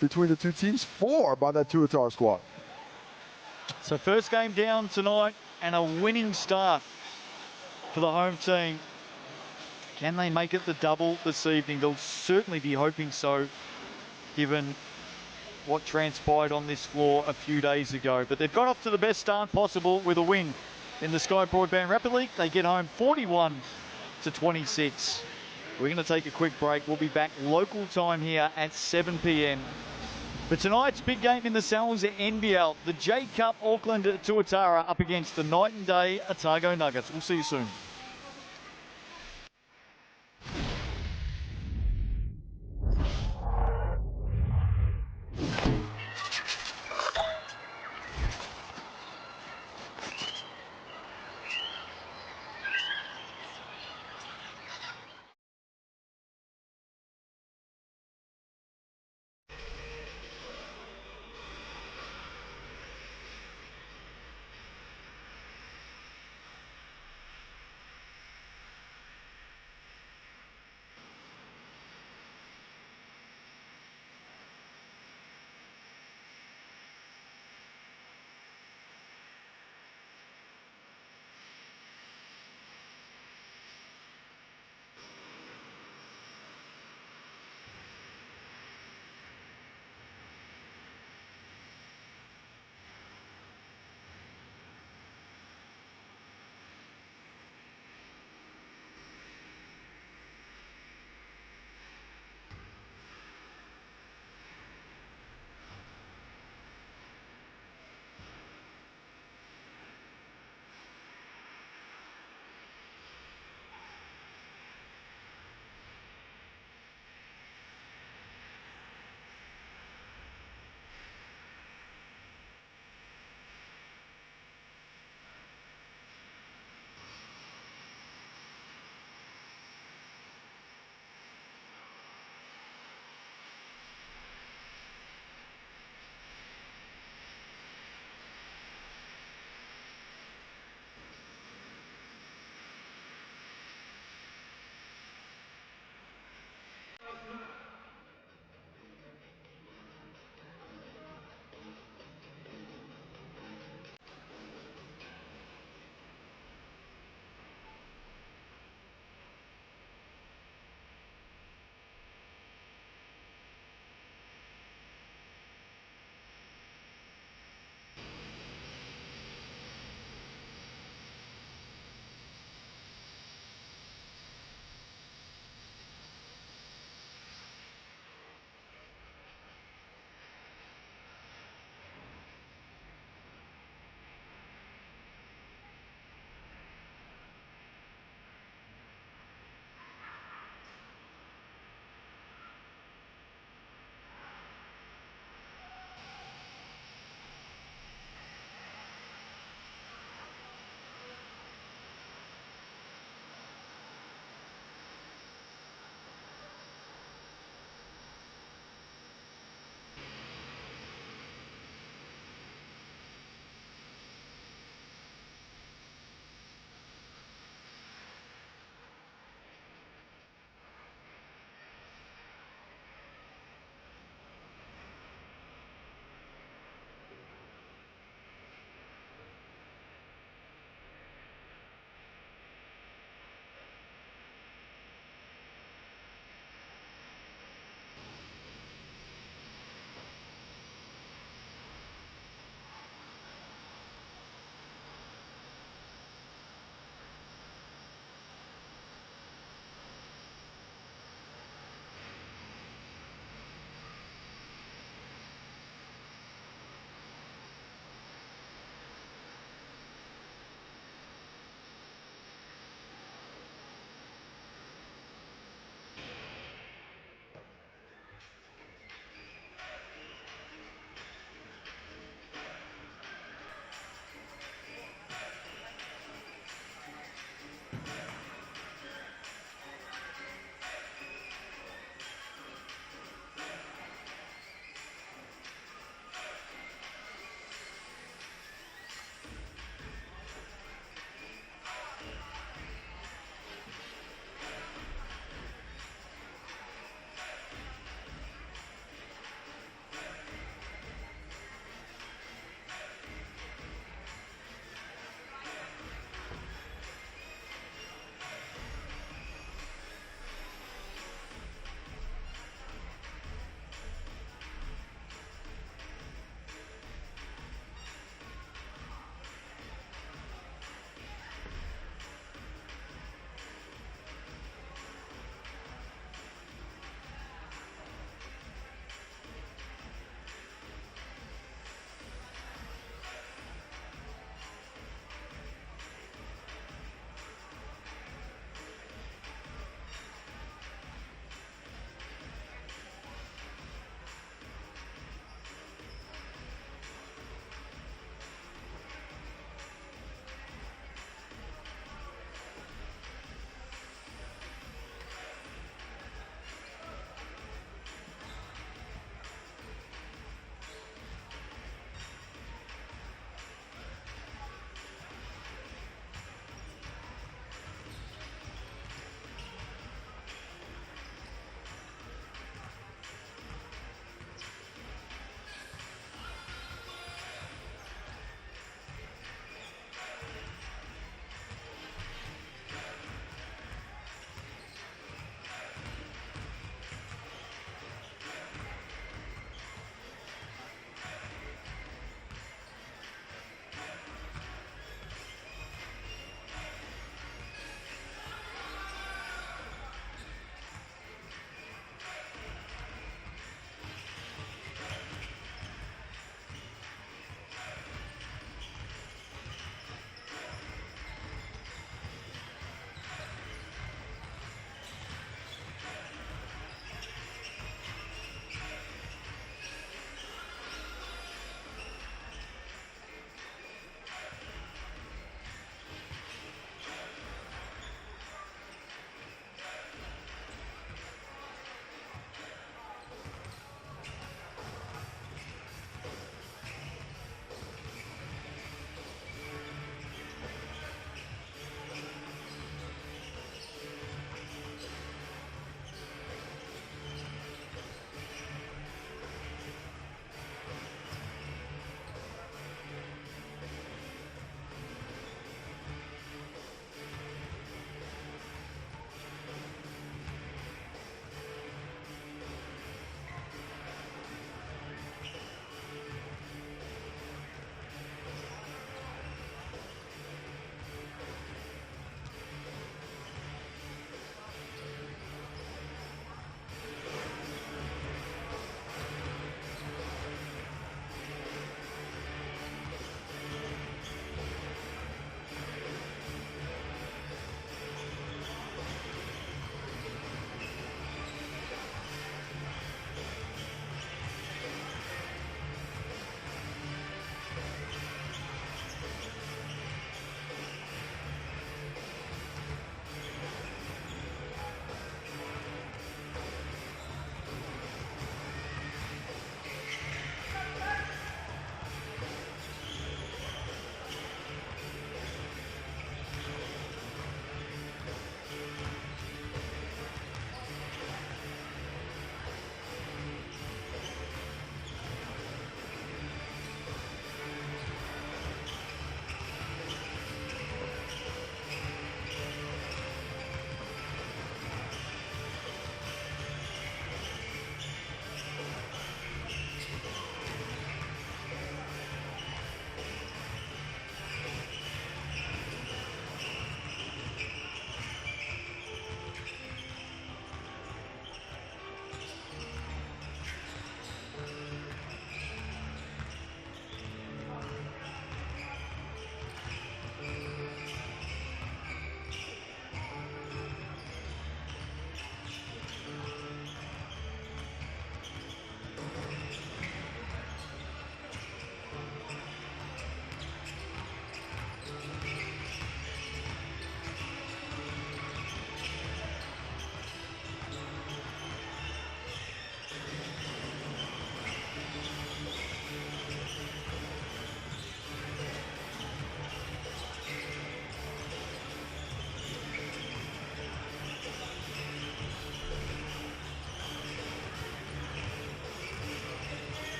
Speaker 2: between the two teams, 4 by that Tuatara squad.
Speaker 1: So first game down tonight and a winning start for the home team. Can they make it the double this evening? They'll certainly be hoping so, given what transpired on this floor a few days ago. But they've got off to the best start possible with a win in the Sky Broadband Rapid League. They get home 41-26. We're going to take a quick break. We'll be back local time here at 7 p.m. But tonight's big game in the Sal's NBL, the J Cup Auckland Tuatara up against the night and day Otago Nuggets. We'll see you soon.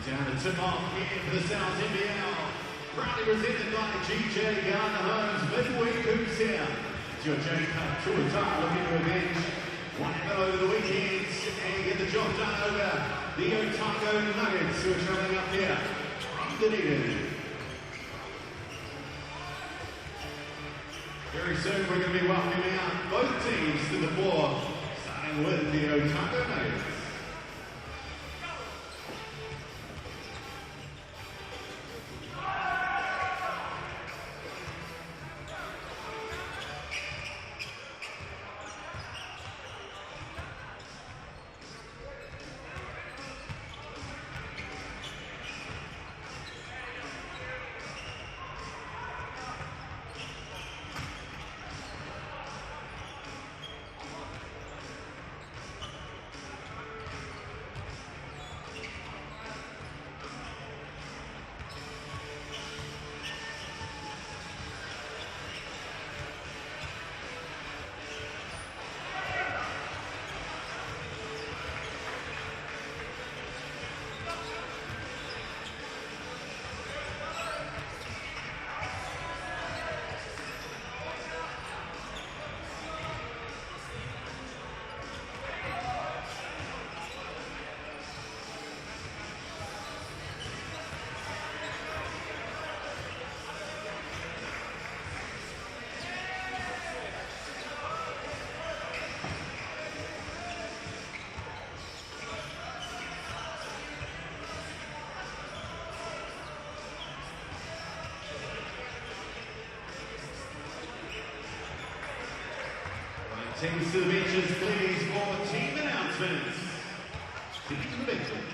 Speaker 3: Down to tip off here for the NZNBL. Proudly presented by GJ Gardner Homes. Midweek hoops here. It's your Auckland Tuatara looking to avenge one event over the weekend and get the job done over the Otago Nuggets, who are travelling up here from Dunedin. Very soon we're going to be welcoming out both teams to the floor, starting with the Otago Nuggets. Teams to the benches, please, for team announcements. Teams to the benches.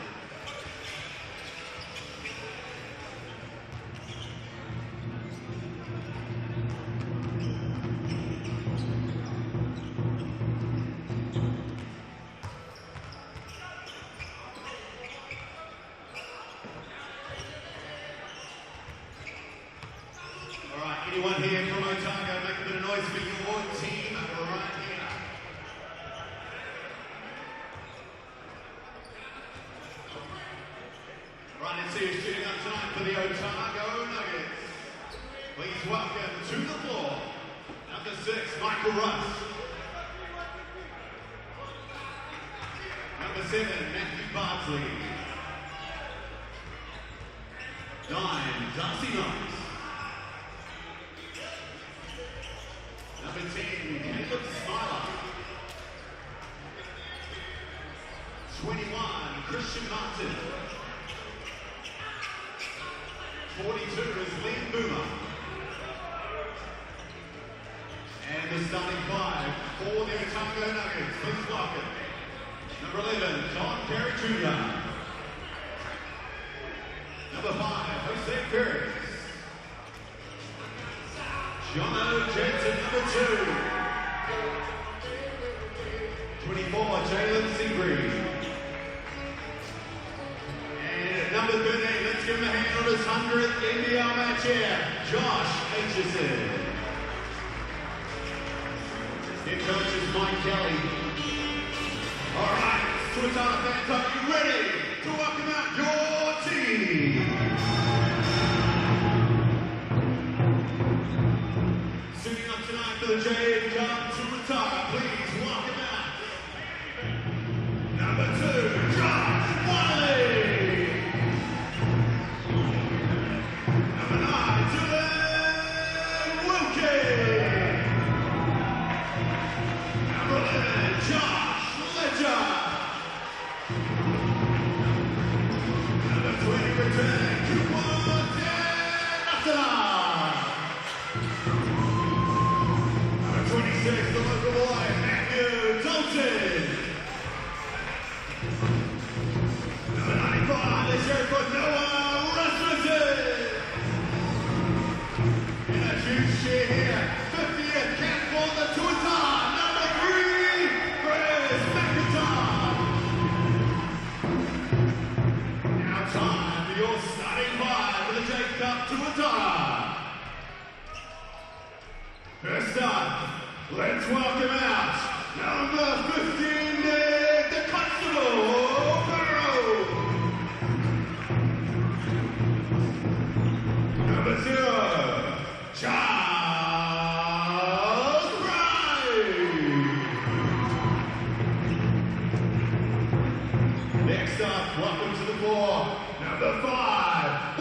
Speaker 3: All right, anyone here from Otago, make a bit of noise for your team right here. Right, let's see who's shooting up tonight for the Otago Nuggets. Please welcome to the floor, number 6, Michael Russ. Number 7, Matthew Bardsley. 9, Darcy Knox. Number 10, Caleb Smiler. 21, Christian Martin. 42 is Liam Boomer. And the starting 5 for the Otago Nuggets. Please welcome number 11, John Perry Jr. Number 5, Jose Perez. Jono Jensen, number 2. 24, Jalen Seagreen. And number 13, let's give him a hand on his 100th NBL match here, Josh Aitchison. Head coach is Mike Kelly. All right, Tuatara fans, are you ready to welcome out your team? Suiting up tonight for the J Cup Tuatara, please welcome out number 2, Josh Wiley. Number 9, Dylan Wilkie. Number 11, Josh Ledger. Number 20, returning Cooper Danata. Number 26, the local boy, Matthew Dalton. Number 95, the sheriff for Noah Rasmussen. And a huge cheer here, 50th cap for the Tuatara, number 3, Chris McIntyre. Now time for your starting 5 for the J Cup Tuatara. First up, let's welcome out number 15, Nick the Constable Barrow. Next up, welcome to the floor, number 5,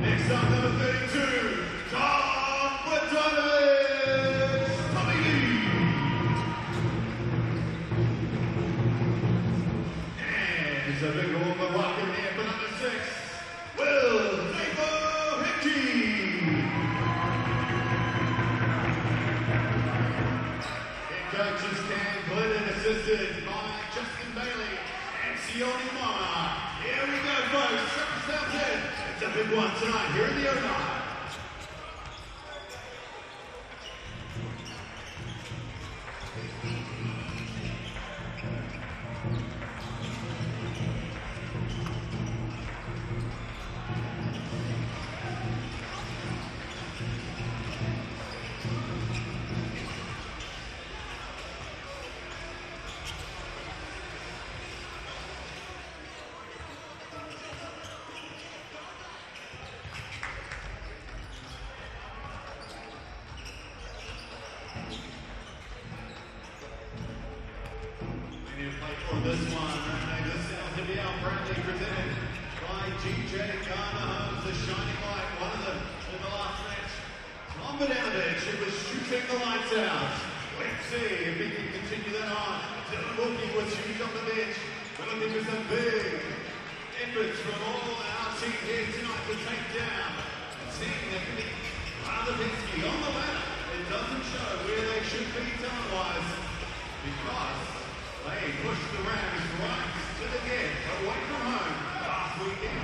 Speaker 3: Next up, number 32, and a big warm welcome here for number 6, Coaches Cam Glidden, assisted by Justin Bailey and Sione Mara. Here we go, folks. Sounds in. It's a big one tonight here in the Otago. For this one, the NZNBL proudly presented by GJ Garner, the shining light, one of them in the last match. Tom Badanovich, who was shooting the lights out. Let's see if he can continue that on. Dylan Wilkie with shoes on the bench. We're looking for some big efforts from all our team here tonight to take down. Seeing that Radovinsky on the ladder, it doesn't show where they should be talent-wise because they pushed the Rams right to the net, away from home last weekend.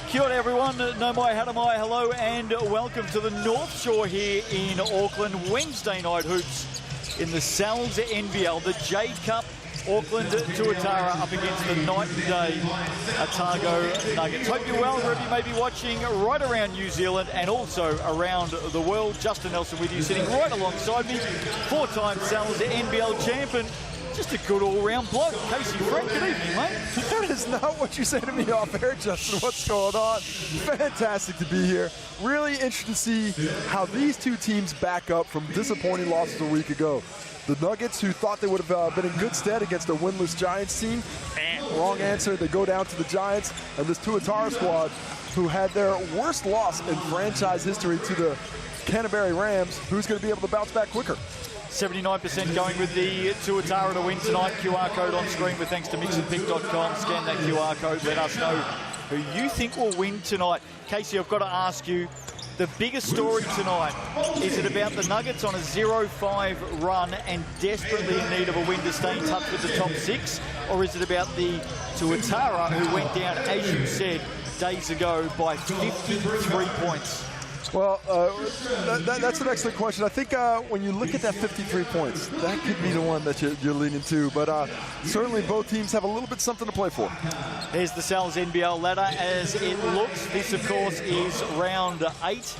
Speaker 1: Kia ora everyone, no mai, hata mai, hello and welcome to the North Shore here in Auckland. Wednesday night hoops in the Sal's NBL, the J Cup. Auckland Tuatara up against the night and day Otago Nuggets. Hope you're well wherever you may be watching right around New Zealand and also around the world. Justin Nelson with you, sitting right alongside me, 4-time Sal's NBL champion. Just a good all-round bloke. Casey Frank, good evening, mate.
Speaker 2: That is not what you say to me off air, Justin. What's going on? Fantastic to be here. Really interesting to see how these two teams back up from disappointing losses a week ago. The Nuggets, who thought they would have been in good stead against a winless Giants team, wrong answer. They go down to the Giants. And this Tuatara squad, who had their worst loss in franchise history to the Canterbury Rams, who's going to be able to bounce back quicker.
Speaker 1: 79% going with the Tuatara to win tonight. QR code on screen with thanks to mixandpick.com. Scan that QR code. Let us know who you think will win tonight. Casey, I've got to ask you, the biggest story tonight, is it about the Nuggets on a 0-5 run and desperately in need of a win to stay in touch with the top 6? Or is it about the Tuatara who went down, as you said, days ago by 53 points?
Speaker 2: Well, that's an excellent question. I think when you look at that 53 points, that could be the one that you're leaning to. But certainly both teams have a little bit something to play for.
Speaker 1: There's the Sal's NBL ladder as it looks. This, of course, is round 8.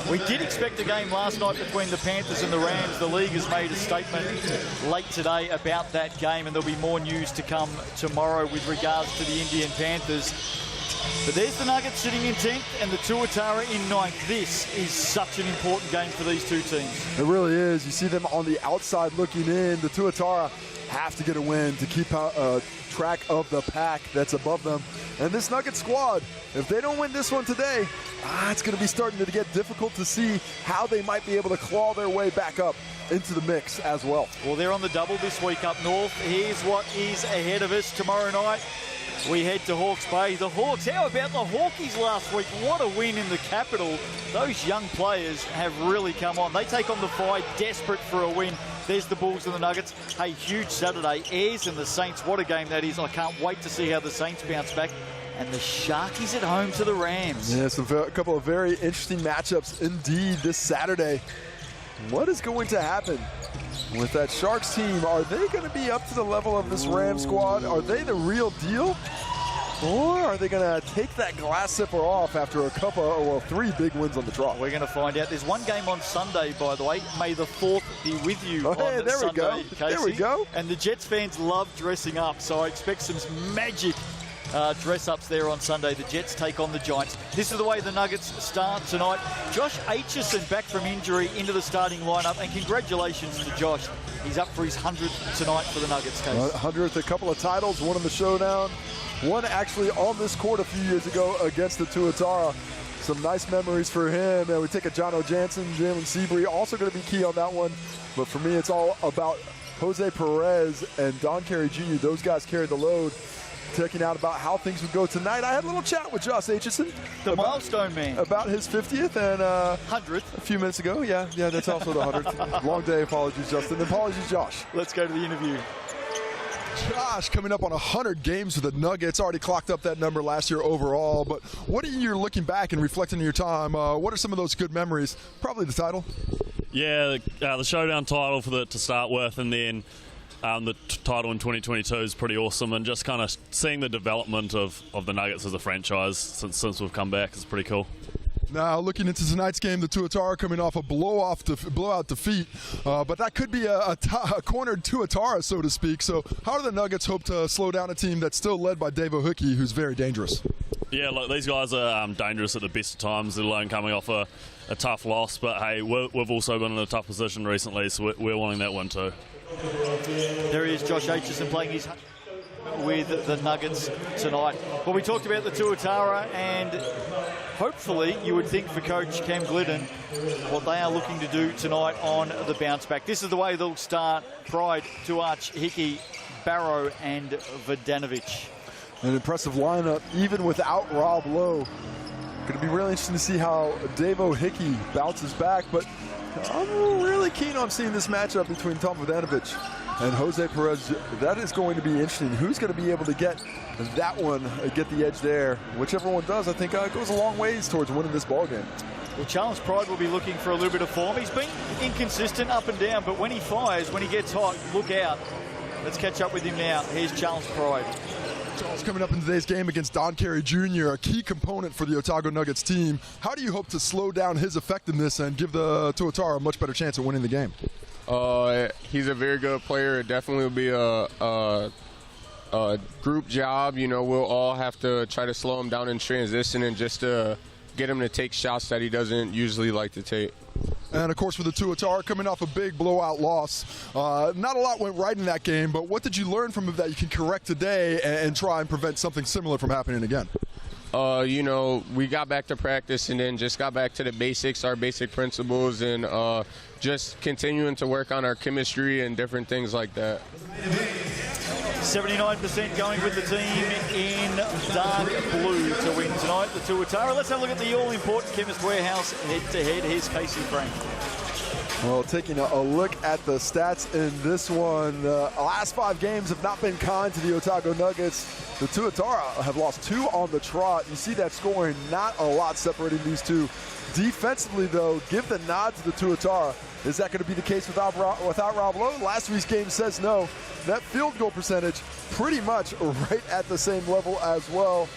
Speaker 1: We did expect a game last night between the Panthers and the Rams. The league has made a statement late today about that game, and there'll be more news to come tomorrow with regards to the Indian Panthers. But there's the Nuggets sitting in 10th and the Tuatara in 9th. This is such an important game for these two teams.
Speaker 2: It really is. You see them on the outside looking in. The Tuatara have to get a win to keep track of the pack that's above them. And this Nuggets squad, if they don't win this one today, it's going to be starting to get difficult to see how they might be able to claw their way back up into the mix as well.
Speaker 1: Well, they're on the double this week up north. Here's what is ahead of us tomorrow night. We head to Hawke's Bay. The Hawks, how about the Hawkies last week? What a win in the capital. Those young players have really come on. They take on the Fi, desperate for a win. There's the Bulls and the Nuggets. Hey, huge Saturday. Airs and the Saints. What a game that is. I can't wait to see how the Saints bounce back. And the Sharkies at home to the Rams.
Speaker 2: Yeah, a couple of very interesting matchups indeed this Saturday. What is going to happen with that Sharks team? Are they going to be up to the level of this Ram squad? Are they the real deal? Or are they going to take that glass zipper off after a couple, well, 3 big wins on the trot?
Speaker 1: We're going to find out. There's one game on Sunday, by the way. May the 4th be with you on
Speaker 2: there
Speaker 1: Sunday,
Speaker 2: we go.
Speaker 1: Casey.
Speaker 2: There we go.
Speaker 1: And the Jets fans love dressing up, so I expect some magic dress-ups there on Sunday. The Jets take on the Giants. This is the way the Nuggets start tonight. Josh Aitchison back from injury into the starting lineup, and congratulations to Josh. He's up for his 100th tonight for the Nuggets, Case.
Speaker 2: 100th, a couple of titles, one in the showdown, one actually on this court a few years ago against the Tuatara. Some nice memories for him. And we take a John O. Jansen, Jalen Seabury, also going to be key on that one. But for me, it's all about Jose Perez and Don Carey Jr. Those guys carried the load. Checking out about how things would go tonight. I had a little chat with Josh Aitchison.
Speaker 1: The milestone man.
Speaker 2: About his 50th and
Speaker 1: 100th.
Speaker 2: A few minutes ago. Yeah, that's also the 100th. Long day. Apologies, Justin. Apologies, Josh.
Speaker 1: Let's go to the interview.
Speaker 2: Josh coming up on 100 games with the Nuggets. Already clocked up that number last year overall. But what are you looking back and reflecting on your time? What are some of those good memories? Probably the title.
Speaker 4: Yeah, the showdown title to start with, and then the title in 2022 is pretty awesome, and just kind of seeing the development of the Nuggets as a franchise since we've come back is pretty cool.
Speaker 2: Now, looking into tonight's game, the Tuatara coming off a blowout defeat, but that could be a cornered Tuatara, so to speak. So how do the Nuggets hope to slow down a team that's still led by Dave O'Hickey, who's very dangerous?
Speaker 4: Yeah, look, these guys are dangerous at the best of times, let alone coming off a tough loss. But, hey, we've also been in a tough position recently, so we're wanting that win too.
Speaker 1: There he is, Josh Aitchison playing his with the Nuggets tonight. Well, we talked about the Tuatara, and hopefully you would think for Coach Cam Glidden what they are looking to do tonight on the bounce back. This is the way they'll start. Pride, Tuach, Hickey, Barrow and Vodanovic.
Speaker 2: An impressive lineup, even without Rob Lowe. Going to be really interesting to see how Dave O'Hickey bounces back, but I'm really keen on seeing this matchup between Tom Vodanovic and Jose Perez. That is going to be interesting. Who's going to be able to get that one, get the edge there? Whichever one does, I think goes a long ways towards winning this ball game.
Speaker 1: Well, Charles Pride will be looking for a little bit of form. He's been inconsistent up and down, but when he fires, when he gets hot, look out. Let's catch up with him now. Here's Charles Pride.
Speaker 2: Charles coming up in today's game against Don Carey Jr., a key component for the Otago Nuggets team. How do you hope to slow down his effectiveness and give the Tuatara a much better chance of winning the game?
Speaker 5: He's a very good player. It definitely will be a group job. You know, we'll all have to try to slow him down in transition and just get him to take shots that he doesn't usually like to take.
Speaker 2: And, of course, for the Tuatara, coming off a big blowout loss, not a lot went right in that game, but what did you learn from it that you can correct today and try and prevent something similar from happening again?
Speaker 5: You know, we got back to practice and then just got back to the basics, our basic principles, and just continuing to work on our chemistry and different things like that.
Speaker 1: 79% going with the team in dark blue to win tonight, the Tuatara. Let's have a look at the all-important Chemist Warehouse head-to-head. Here's Casey Frank.
Speaker 2: Well, taking a look at the stats in this one, the last 5 games have not been kind to the Otago Nuggets. The Tuatara have lost 2 on the trot. You see that scoring, not a lot separating these two. Defensively, though, give the nod to the Tuatara. Is that going to be the case without Rob Lowe? Last week's game says no. That field goal percentage pretty much right at the same level as well.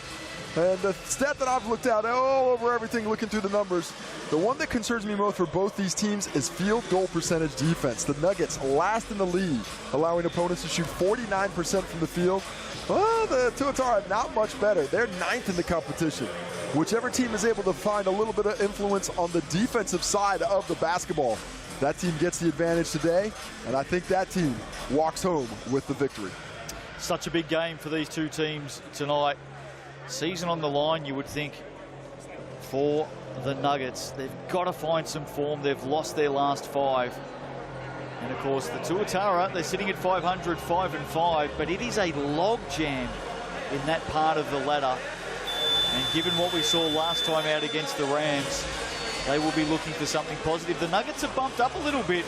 Speaker 2: And the stat that I've looked at all over everything, looking through the numbers, the one that concerns me most for both these teams is field goal percentage defense. The Nuggets last in the league, allowing opponents to shoot 49% from the field. Well, the Tuatara not much better. They're 9th in the competition. Whichever team is able to find a little bit of influence on the defensive side of the basketball, that team gets the advantage today, and I think that team walks home with the victory.
Speaker 1: Such a big game for these two teams tonight. Season on the line, you would think, for the Nuggets. They've got to find some form. They've lost their last 5. And, of course, the Tuatara, they're sitting at 500, 5-5, but it is a log jam in that part of the ladder. And given what we saw last time out against the Rams, they will be looking for something positive. The Nuggets have bumped up a little bit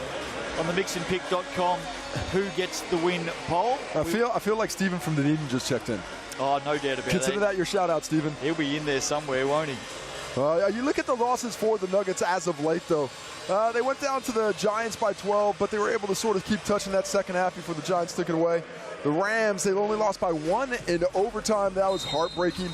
Speaker 1: on the mixandpick.com who gets the win poll.
Speaker 2: I feel like Stephen from Dunedin just checked in.
Speaker 1: Oh, no doubt about
Speaker 2: Consider that your shout out, Stephen.
Speaker 1: He'll be in there somewhere, won't he?
Speaker 2: You look at the losses for the Nuggets as of late, though. They went down to the Giants by 12, but they were able to sort of keep touching that second half before the Giants took it away. The Rams, they only lost by 1 in overtime. That was heartbreaking.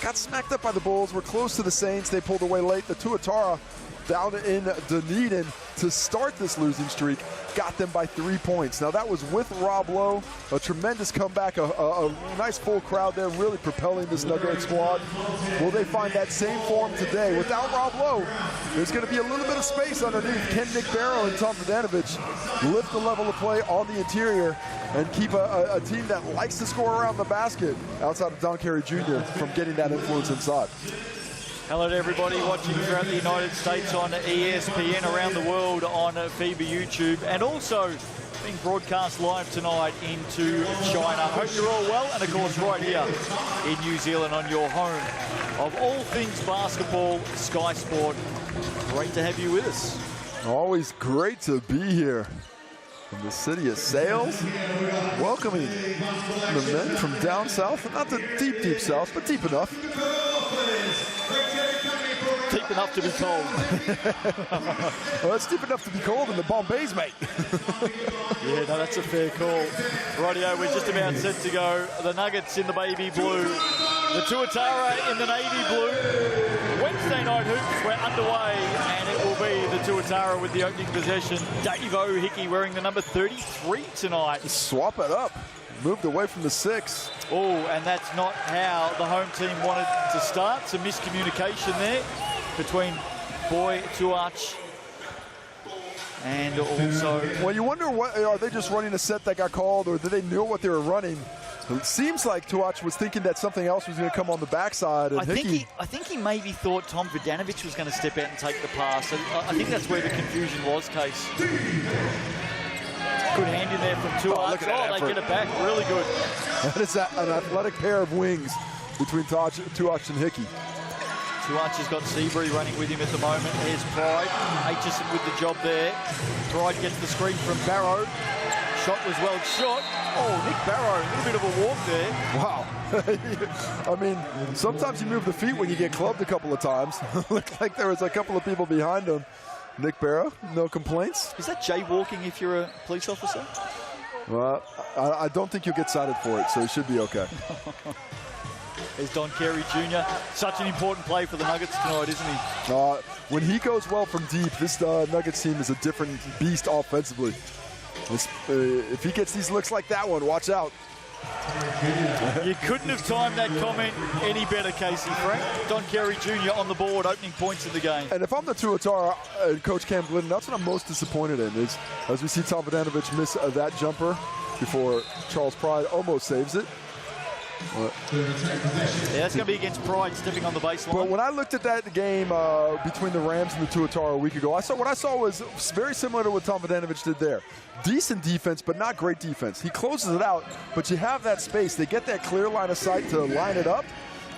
Speaker 2: Got smacked up by the Bulls. We're close to the Saints. They pulled away late. The Tuatara down in Dunedin to start this losing streak got them by 3 points. Now that was with Rob Lowe, a tremendous comeback, a nice full crowd there, really propelling this Nugget squad. Will they find that same form today? Without Rob Lowe, there's going to be a little bit of space underneath. Can Nick Barrow and Tom Vodanovich lift the level of play on the interior and keep a team that likes to score around the basket outside of Don Carey Jr. from getting that influence inside?
Speaker 1: Hello to everybody watching throughout the United States on ESPN, around the world on FIBA YouTube, and also being broadcast live tonight into China. Hope you're all well, and of course right here in New Zealand on your home of all things basketball, Sky Sport. Great to have you with us.
Speaker 2: Always great to be here in the city of Sales, welcoming the men from down south, not the deep, deep south, but deep enough.
Speaker 1: Deep enough to be cold.
Speaker 2: Well, it's deep enough to be cold in the Bombays, mate.
Speaker 1: Yeah, no, that's a fair call. Rightio, we're just about set to go. The Nuggets in the baby blue, the Tuatara in the navy blue. Wednesday night hoops, we're underway, and it will be the Tuatara with the opening possession. Dave Hickey wearing the number 33 tonight.
Speaker 2: Swap it up. Moved away from the 6.
Speaker 1: Oh, and that's not how the home team wanted to start. Some miscommunication there between Boy Tuach and also...
Speaker 2: Well, you wonder, what are they just running a set that got called, or did they know what they were running? It seems like Tuach was thinking that something else was going to come on the backside. And
Speaker 1: I think he maybe thought Tom Vodanovich was going to step out and take the pass. And I think that's where the confusion was, Case. Good hand in there from Tuach. Oh, they get it back. Really good.
Speaker 2: That is an athletic pair of wings between Tuach and Hickey.
Speaker 1: Tuach has got Seabury running with him at the moment. Here's Pride. Aitchison with the job there. Pride gets the screen from Barrow. Shot was well shot. Oh, Nick Barrow, a little bit of a walk there.
Speaker 2: Wow. I mean, sometimes you move the feet when you get clubbed a couple of times. Looked like there was a couple of people behind him. Nick Barrow, no complaints.
Speaker 1: Is that jaywalking if you're a police officer?
Speaker 2: Well, I don't think you'll get cited for it, so it should be okay.
Speaker 1: There's Don Carey Jr. Such an important play for the Nuggets tonight, isn't he?
Speaker 2: When he goes well from deep, this Nuggets team is a different beast offensively. If he gets these looks like that one, watch out.
Speaker 1: You couldn't have timed that comment any better, Casey Frank. Don Carey Jr. on the board, opening points in the game.
Speaker 2: And if I'm the Tuatara and Coach Cam Glidden, that's what I'm most disappointed in, is as we see Tom Vodanovich miss that jumper before Charles Pride almost saves it.
Speaker 1: Yeah, that's going to be against Pride stepping on the baseline.
Speaker 2: But when I looked at that game between the Rams and the Tuatara a week ago, what I saw was very similar to what Tom Vodanovich did there. Decent defense, but not great defense. He closes it out, but you have that space. They get that clear line of sight to line it up.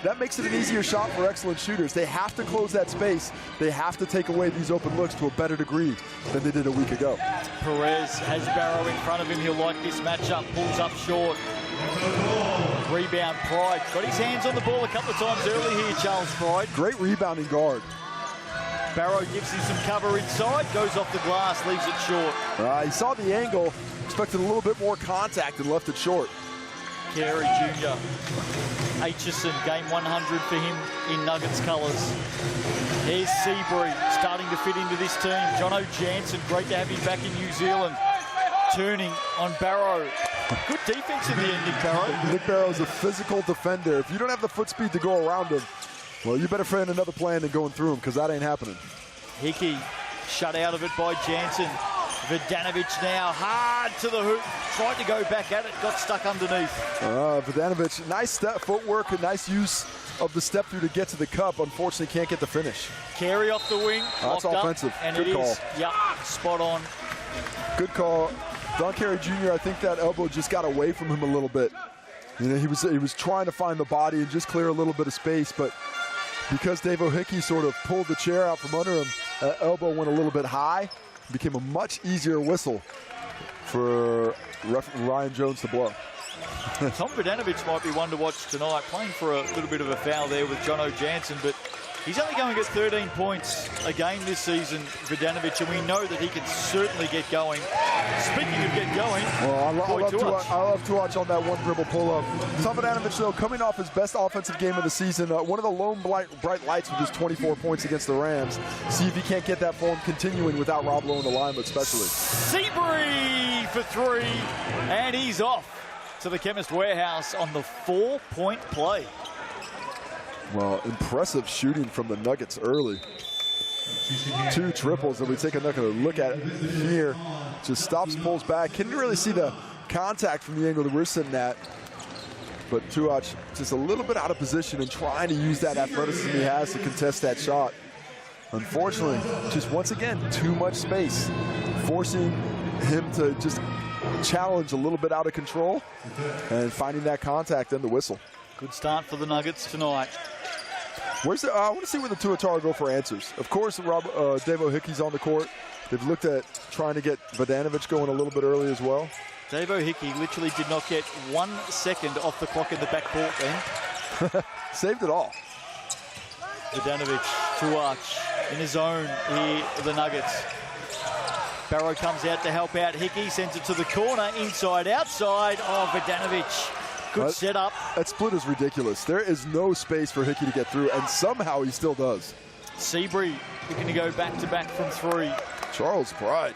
Speaker 2: That makes it an easier shot for excellent shooters. They have to close that space. They have to take away these open looks to a better degree than they did a week ago.
Speaker 1: Perez has Barrow in front of him. He'll like this matchup. Pulls up short. Rebound, Pride. Got his hands on the ball a couple of times early here, Charles Pride.
Speaker 2: Great rebounding guard.
Speaker 1: Barrow gives him some cover inside. Goes off the glass, leaves it short.
Speaker 2: He saw the angle, expected a little bit more contact and left it short.
Speaker 1: Carey Jr. Aitchison, game 100 for him in Nuggets colours. Here's Seabury starting to fit into this team. Jono Jansen, great to have him back in New Zealand. Turning on Barrow. Good defense in the end, Nick Barrow.
Speaker 2: Nick Barrow's a physical defender. If you don't have the foot speed to go around him, well, you better find another plan than going through him, because that ain't happening.
Speaker 1: Hickey shut out of it by Jansen. Vodanovich now hard to the hoop, tried to go back at it, got stuck underneath.
Speaker 2: Vodanovich, nice step footwork, a nice use of the step through to get to the cup. Unfortunately, can't get the finish.
Speaker 1: Carey off the wing.
Speaker 2: That's offensive.
Speaker 1: Up, and
Speaker 2: good call.
Speaker 1: Yep, spot on.
Speaker 2: Good call. Don Carey Jr., I think that elbow just got away from him a little bit. You know, he was trying to find the body and just clear a little bit of space, but because Dave Hickey sort of pulled the chair out from under him, that elbow went a little bit high. became a much easier whistle for Ryan Jones to blow.
Speaker 1: Tom Vidanovic might be one to watch tonight, playing for a little bit of a foul there with Jono Jansen, but he's only going to get 13 points a game this season, Vidanovic, and we know that he can certainly get going. Speaking of get going,
Speaker 2: well, I love to watch on that one dribble pull-up. Tom Vidanovic, though, coming off his best offensive game of the season, one of the lone bright lights with his 24 points against the Rams. See if he can't get that form continuing without Rob Lowe in the line, especially.
Speaker 1: Seabury for three, and he's off to the Chemist Warehouse on the 4-point play.
Speaker 2: Well, impressive shooting from the Nuggets early. 2 triples, and we take another look at it here. Just stops, pulls back. Couldn't really see the contact from the angle that we're sitting at. But Tuatara just a little bit out of position and trying to use that athleticism he has to contest that shot. Unfortunately, just once again, too much space, forcing him to just challenge a little bit out of control and finding that contact and the whistle.
Speaker 1: Good start for the Nuggets tonight.
Speaker 2: I want to see where the Tuatara go for answers. Of course, Davo Hickey's on the court. They've looked at trying to get Vidanovic going a little bit early as well.
Speaker 1: Davo Hickey literally did not get 1 second off the clock in the backcourt then.
Speaker 2: Saved it all.
Speaker 1: Vidanovic, Tuatara in his zone here for the Nuggets. Barrow comes out to help out Hickey, sends it to the corner, inside, outside. Oh, Vidanovic. Good setup.
Speaker 2: That split is ridiculous. There is no space for Hickey to get through, and somehow he still does.
Speaker 1: Seabury looking to go back-to-back from 3.
Speaker 2: Charles Pride.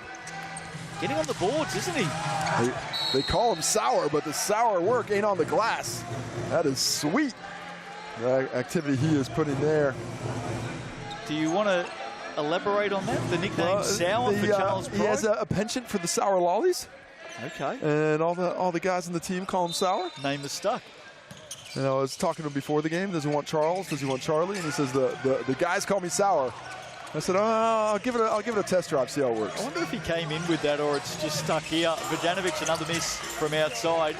Speaker 1: Getting on the boards, isn't he?
Speaker 2: They call him sour, but the sour work ain't on the glass. That is sweet. The activity he is putting there.
Speaker 1: Do you want to elaborate on that? The nickname Sour for Charles Pride?
Speaker 2: He has a penchant for the sour lollies.
Speaker 1: Okay.
Speaker 2: And all the guys in the team call him Sour.
Speaker 1: Name is stuck.
Speaker 2: You know, I was talking to him before the game. Does he want Charles? Does he want Charlie? And he says the guys call me Sour. I said, I'll give it a test drive, see how it works.
Speaker 1: I wonder if he came in with that or it's just stuck here. Vidanovic, another miss from outside.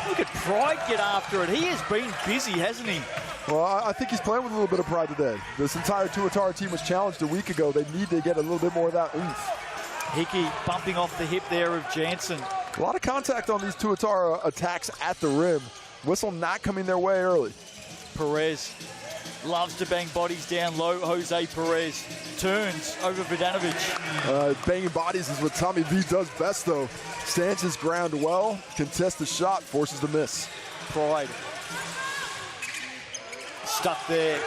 Speaker 1: Look at Pride get after it. He has been busy, hasn't he?
Speaker 2: Well, I think he's playing with a little bit of pride today. This entire Tuatara team was challenged a week ago. They need to get a little bit more of that oomph.
Speaker 1: Hickey bumping off the hip there of Jansen.
Speaker 2: A lot of contact on these Tuatara attacks at the rim. Whistle not coming their way early.
Speaker 1: Perez loves to bang bodies down low. Jose Perez turns over Vidanovic.
Speaker 2: Banging bodies is what Tommy V does best, though. Stands his ground well, contests the shot, forces the miss.
Speaker 1: Pride stuck there.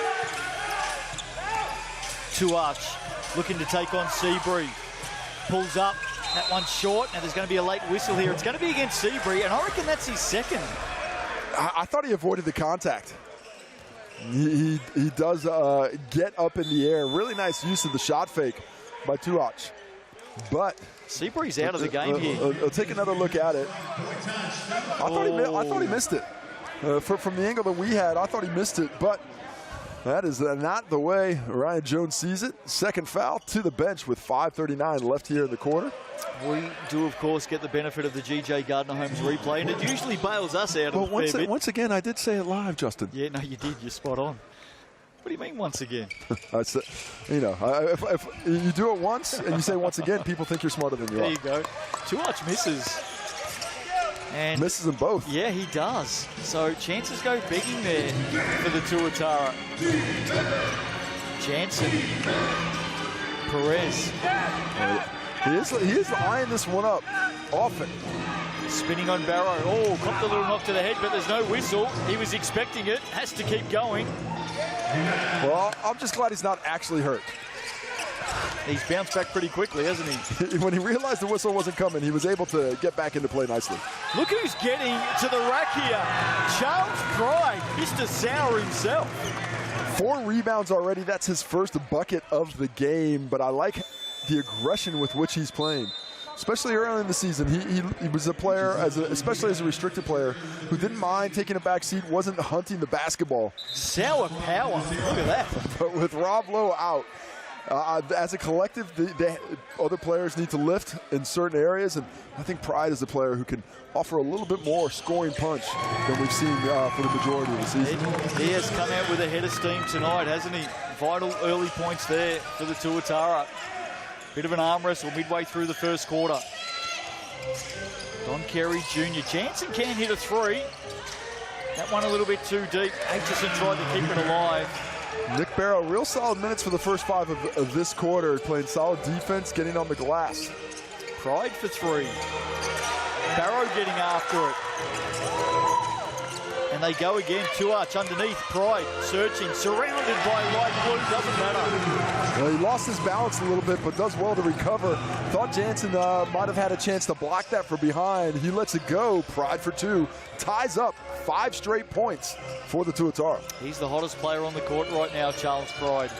Speaker 1: Tuatara looking to take on Seabury. Pulls up. That one's short. Now there's going to be a late whistle here. It's going to be against Seabury, and I reckon that's his second.
Speaker 2: I thought he avoided the contact. He does get up in the air. Really nice use of the shot fake by Tuatara. But
Speaker 1: Seabury's out of the game here.
Speaker 2: I'll take another look at it. I thought he missed it. From the angle that we had, I thought he missed it, but that is not the way Ryan Jones sees it. Second foul to the bench with 5:39 left here in the quarter.
Speaker 1: We do, of course, get the benefit of the GJ Gardner-Holmes replay, and it usually bails us out of a fair bit.
Speaker 2: Once again, I did say it live, Justin.
Speaker 1: Yeah, no, you did. You're spot on. What do you mean once again?
Speaker 2: I said, you know, if you do it once and you say once again, people think you're smarter than you are.
Speaker 1: There you go. Tuatara misses. And
Speaker 2: misses them both.
Speaker 1: Yeah, he does. So chances go begging there for the Tuatara. Jansen. Perez.
Speaker 2: He is eyeing this one up often.
Speaker 1: Spinning on Barrow. Oh, copped a little knock to the head, but there's no whistle. He was expecting it. Has to keep going.
Speaker 2: Well, I'm just glad he's not actually hurt.
Speaker 1: He's bounced back pretty quickly, hasn't he?
Speaker 2: When he realized the whistle wasn't coming, he was able to get back into play nicely.
Speaker 1: Look who's getting to the rack here. Charles Pride, Mr. Sour himself.
Speaker 2: 4 rebounds already. That's his first bucket of the game, but I like the aggression with which he's playing. Especially early in the season, he was a player, especially as a restricted player, who didn't mind taking a back seat, wasn't hunting the basketball.
Speaker 1: Sour power, look at that.
Speaker 2: But with Rob Lowe out, as a collective, the other players need to lift in certain areas, and I think Pride is a player who can offer a little bit more scoring punch than we've seen for the majority of the season.
Speaker 1: He has come out with a head of steam tonight, hasn't he? Vital early points there for the Tuatara. Bit of an arm wrestle midway through the first quarter. Don Carey Jr. Jansen can hit a three. That one a little bit too deep. Aitchison tried to keep it alive.
Speaker 2: Nick Barrow, real solid minutes for the first 5 of this quarter, playing solid defense, getting on the glass.
Speaker 1: Pride for three. Barrow getting after it. And they go again. Tuatara underneath. Pride searching, surrounded by light blue. Doesn't matter.
Speaker 2: Well, he lost his balance a little bit, but does well to recover. Thought Jansen might have had a chance to block that from behind. He lets it go. Pride for 2. Ties up 5 straight points for the Tuatara.
Speaker 1: He's the hottest player on the court right now, Charles Pride.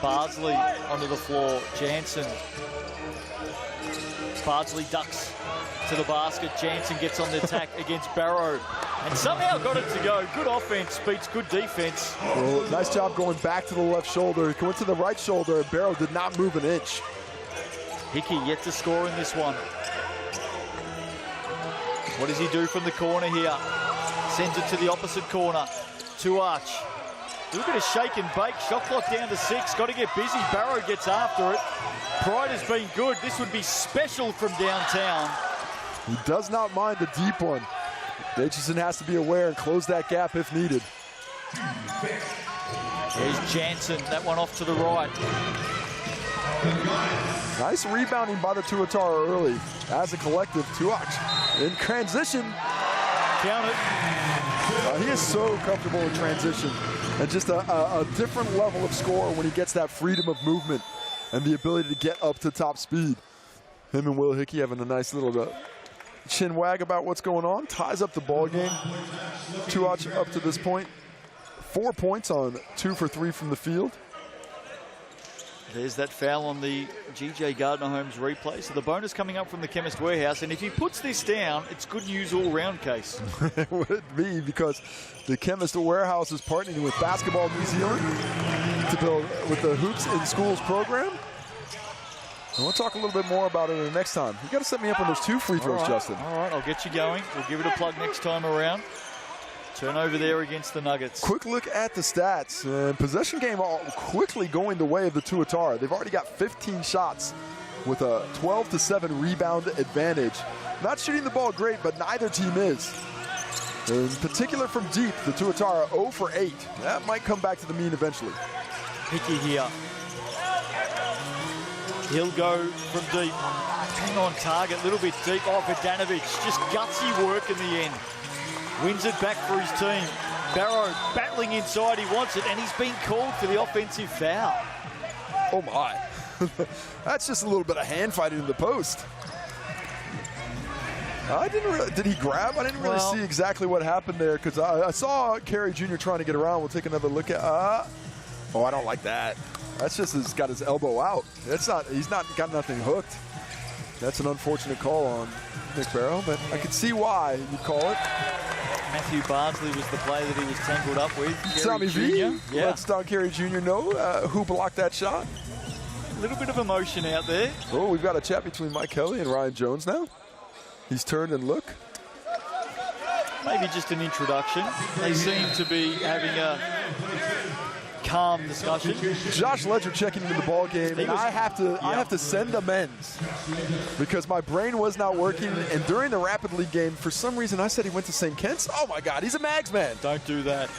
Speaker 1: Bardsley onto the floor. Jansen. Bardsley ducks to the basket. Jansen gets on the attack against Barrow and somehow got it to go. Good offense beats good defense.
Speaker 2: Well, nice job going back to the left shoulder. He went to the right shoulder. Barrow did not move an inch.
Speaker 1: Hickey yet to score in this one. What does he do from the corner here? Sends it to the opposite corner. Tuatara. A little bit of shake and bake. Shot clock down to 6. Got to get busy. Barrow gets after it. Pride has been good. This would be special from downtown.
Speaker 2: He does not mind the deep one. Aitchison has to be aware and close that gap if needed.
Speaker 1: There's Jansen. That one off to the right.
Speaker 2: Nice rebounding by the Tuatara early. As a collective, Tuatara in transition.
Speaker 1: Count it.
Speaker 2: He is so comfortable in transition. And just a different level of score when he gets that freedom of movement and the ability to get up to top speed. Him and Will Hickey having a nice little chin wag about what's going on. Ties up the ball game. Tuatara up to this point. 4 points on 2 for 3 from the field.
Speaker 1: There's that foul on the GJ Gardner-Holmes replay. So the bonus coming up from the Chemist Warehouse. And if he puts this down, it's good news all round, Case.
Speaker 2: It would be, because the Chemist Warehouse is partnering with Basketball New Zealand to build with the Hoops in Schools program. And we'll talk a little bit more about it next time. You got to set me up on those 2 free throws, Justin.
Speaker 1: All right, I'll get you going. We'll give it a plug next time around. Turnover there against the Nuggets.
Speaker 2: Quick look at the stats. Possession game all quickly going the way of the Tuatara. They've already got 15 shots with a 12-7 rebound advantage. Not shooting the ball great, but neither team is. In particular from deep, the Tuatara 0 for 8. That might come back to the mean eventually.
Speaker 1: Hickey here. He'll go from deep. Hang on target, a little bit deep. Oh, Bogdanovic, just gutsy work in the end. Wins it back for his team. Barrow battling inside, he wants it, and he's been called for the offensive foul.
Speaker 2: Oh my. That's just a little bit of hand fighting in the post. Did he grab? I didn't really see exactly what happened there, because I saw Carey Jr. trying to get around. We'll take another look at, oh, I don't like that. That's just got his elbow out. He's not got nothing hooked. That's an unfortunate call on Nick Barrow, but I can see why you call it.
Speaker 1: Matthew Bardsley was the player that he was tangled up with.
Speaker 2: Tommy V.
Speaker 1: Yeah.
Speaker 2: Let's Don Carey Jr. know who blocked that shot.
Speaker 1: A little bit of emotion out there.
Speaker 2: Oh, we've got a chat between Mike Kelly and Ryan Jones now. He's turned and looked.
Speaker 1: Maybe just an introduction. They seem to be having a calm discussion.
Speaker 2: Josh Ledger checking into the ball game, and I have to send amends because my brain was not working. And during the Rapid League game, for some reason, I said he went to St. Kitts. Oh my God, he's a Mags man.
Speaker 1: Don't do that.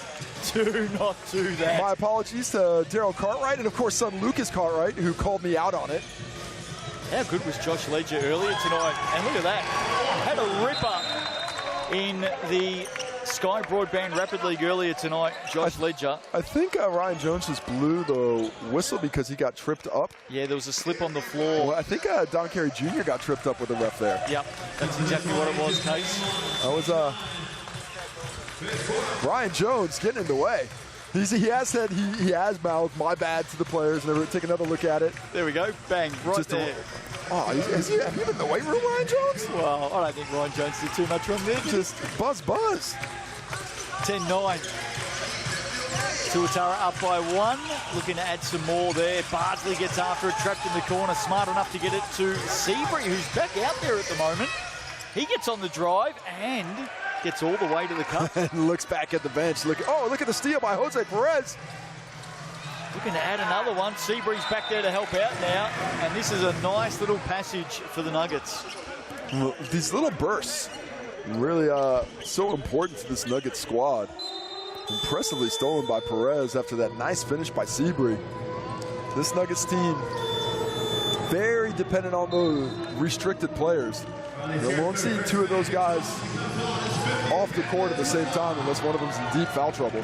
Speaker 1: Do not do that.
Speaker 2: My apologies to Daryl Cartwright and of course son Lucas Cartwright, who called me out on it.
Speaker 1: How good was Josh Ledger earlier tonight? And look at that. Had a ripper in the Sky Broadband Rapid League earlier tonight, Josh Ledger.
Speaker 2: I think Ryan Jones just blew the whistle because he got tripped up.
Speaker 1: Yeah, there was a slip on the floor.
Speaker 2: Well, I think Don Carey Jr. got tripped up with the ref there.
Speaker 1: Yep, that's exactly what it was, Case.
Speaker 2: That was Ryan Jones getting in the way. He has said he has mouthed "my bad" to the players, and take another look at it.
Speaker 1: There we go, bang, right just there.
Speaker 2: Have you been in the weight room, Ryan Jones?
Speaker 1: Well, I don't think Ryan Jones did too much wrong there.
Speaker 2: Just buzz.
Speaker 1: 10-9. Tuatara up by 1, looking to add some more there. Bardsley gets after it, trapped in the corner, smart enough to get it to Seabury, who's back out there at the moment. He gets on the drive and gets all the way to the cup.
Speaker 2: And looks back at the bench. Look at the steal by Jose Perez.
Speaker 1: Looking to add another one. Seabury's back there to help out now. And this is a nice little passage for the Nuggets.
Speaker 2: Well, these little bursts really so important to this Nuggets squad. Impressively stolen by Perez after that nice finish by Seabury. This Nuggets team, very dependent on the restricted players. We won't see two of those guys off the court at the same time unless one of them's in deep foul trouble.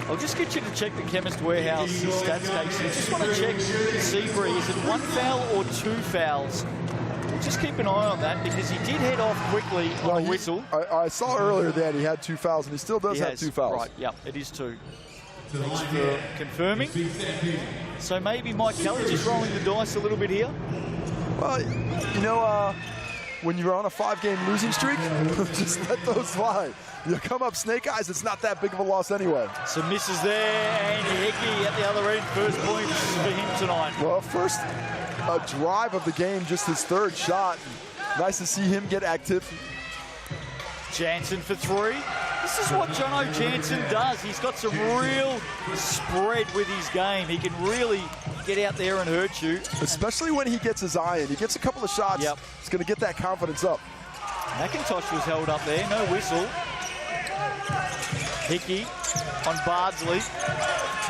Speaker 1: I'll just get you to check the Chemist Warehouse stats, Casey. I just want to check Seabury. Is it 1 foul or 2 fouls? We'll just keep an eye on that because he did head off quickly on a whistle.
Speaker 2: I saw earlier that he had 2 fouls, and he still does have 2 fouls.
Speaker 1: Right, yeah, it is 2. Thanks for confirming. So maybe Mike Kelly just rolling the dice a little bit here.
Speaker 2: Well, you know, when you're on a 5-game losing streak, just let those fly. You come up snake eyes, it's not that big of a loss anyway.
Speaker 1: Some misses there, and Hickey at the other end. First points for him tonight.
Speaker 2: Well, first drive of the game, just his 3rd shot. Nice to see him get active.
Speaker 1: Jansen for 3. This is what Jono Jansen does. He's got some real spread with his game. He can really get out there and hurt you.
Speaker 2: Especially when he gets his eye in. He gets a couple of shots.
Speaker 1: Yep.
Speaker 2: It's going to get that confidence up.
Speaker 1: McIntosh was held up there, no whistle. Hickey on Bardsley.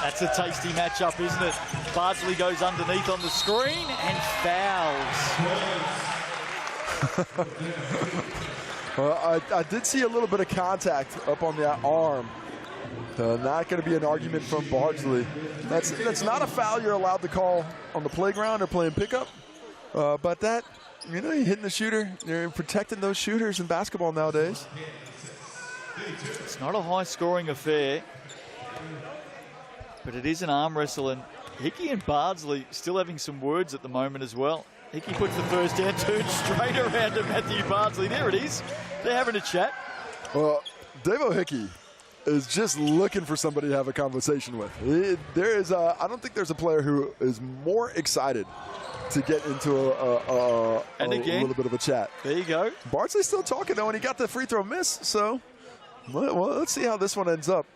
Speaker 1: That's a tasty matchup, isn't it? Bardsley goes underneath on the screen and fouls.
Speaker 2: Well, I did see a little bit of contact up on the arm. Not going to be an argument from Bardsley. That's not a foul you're allowed to call on the playground or playing pickup. But that, you know, you're hitting the shooter. You're protecting those shooters in basketball nowadays.
Speaker 1: It's not a high-scoring affair, but it is an arm wrestle, and Hickey and Bardsley still having some words at the moment as well. Hickey puts the first down, turns straight around to Matthew Bardsley. There it is. They're having a chat.
Speaker 2: Well, Davo Hickey is just looking for somebody to have a conversation with. I don't think there's a player who is more excited to get into a little bit of a chat.
Speaker 1: There you go.
Speaker 2: Bardsley's still talking, though, and he got the free throw miss, so well, let's see how this one ends up.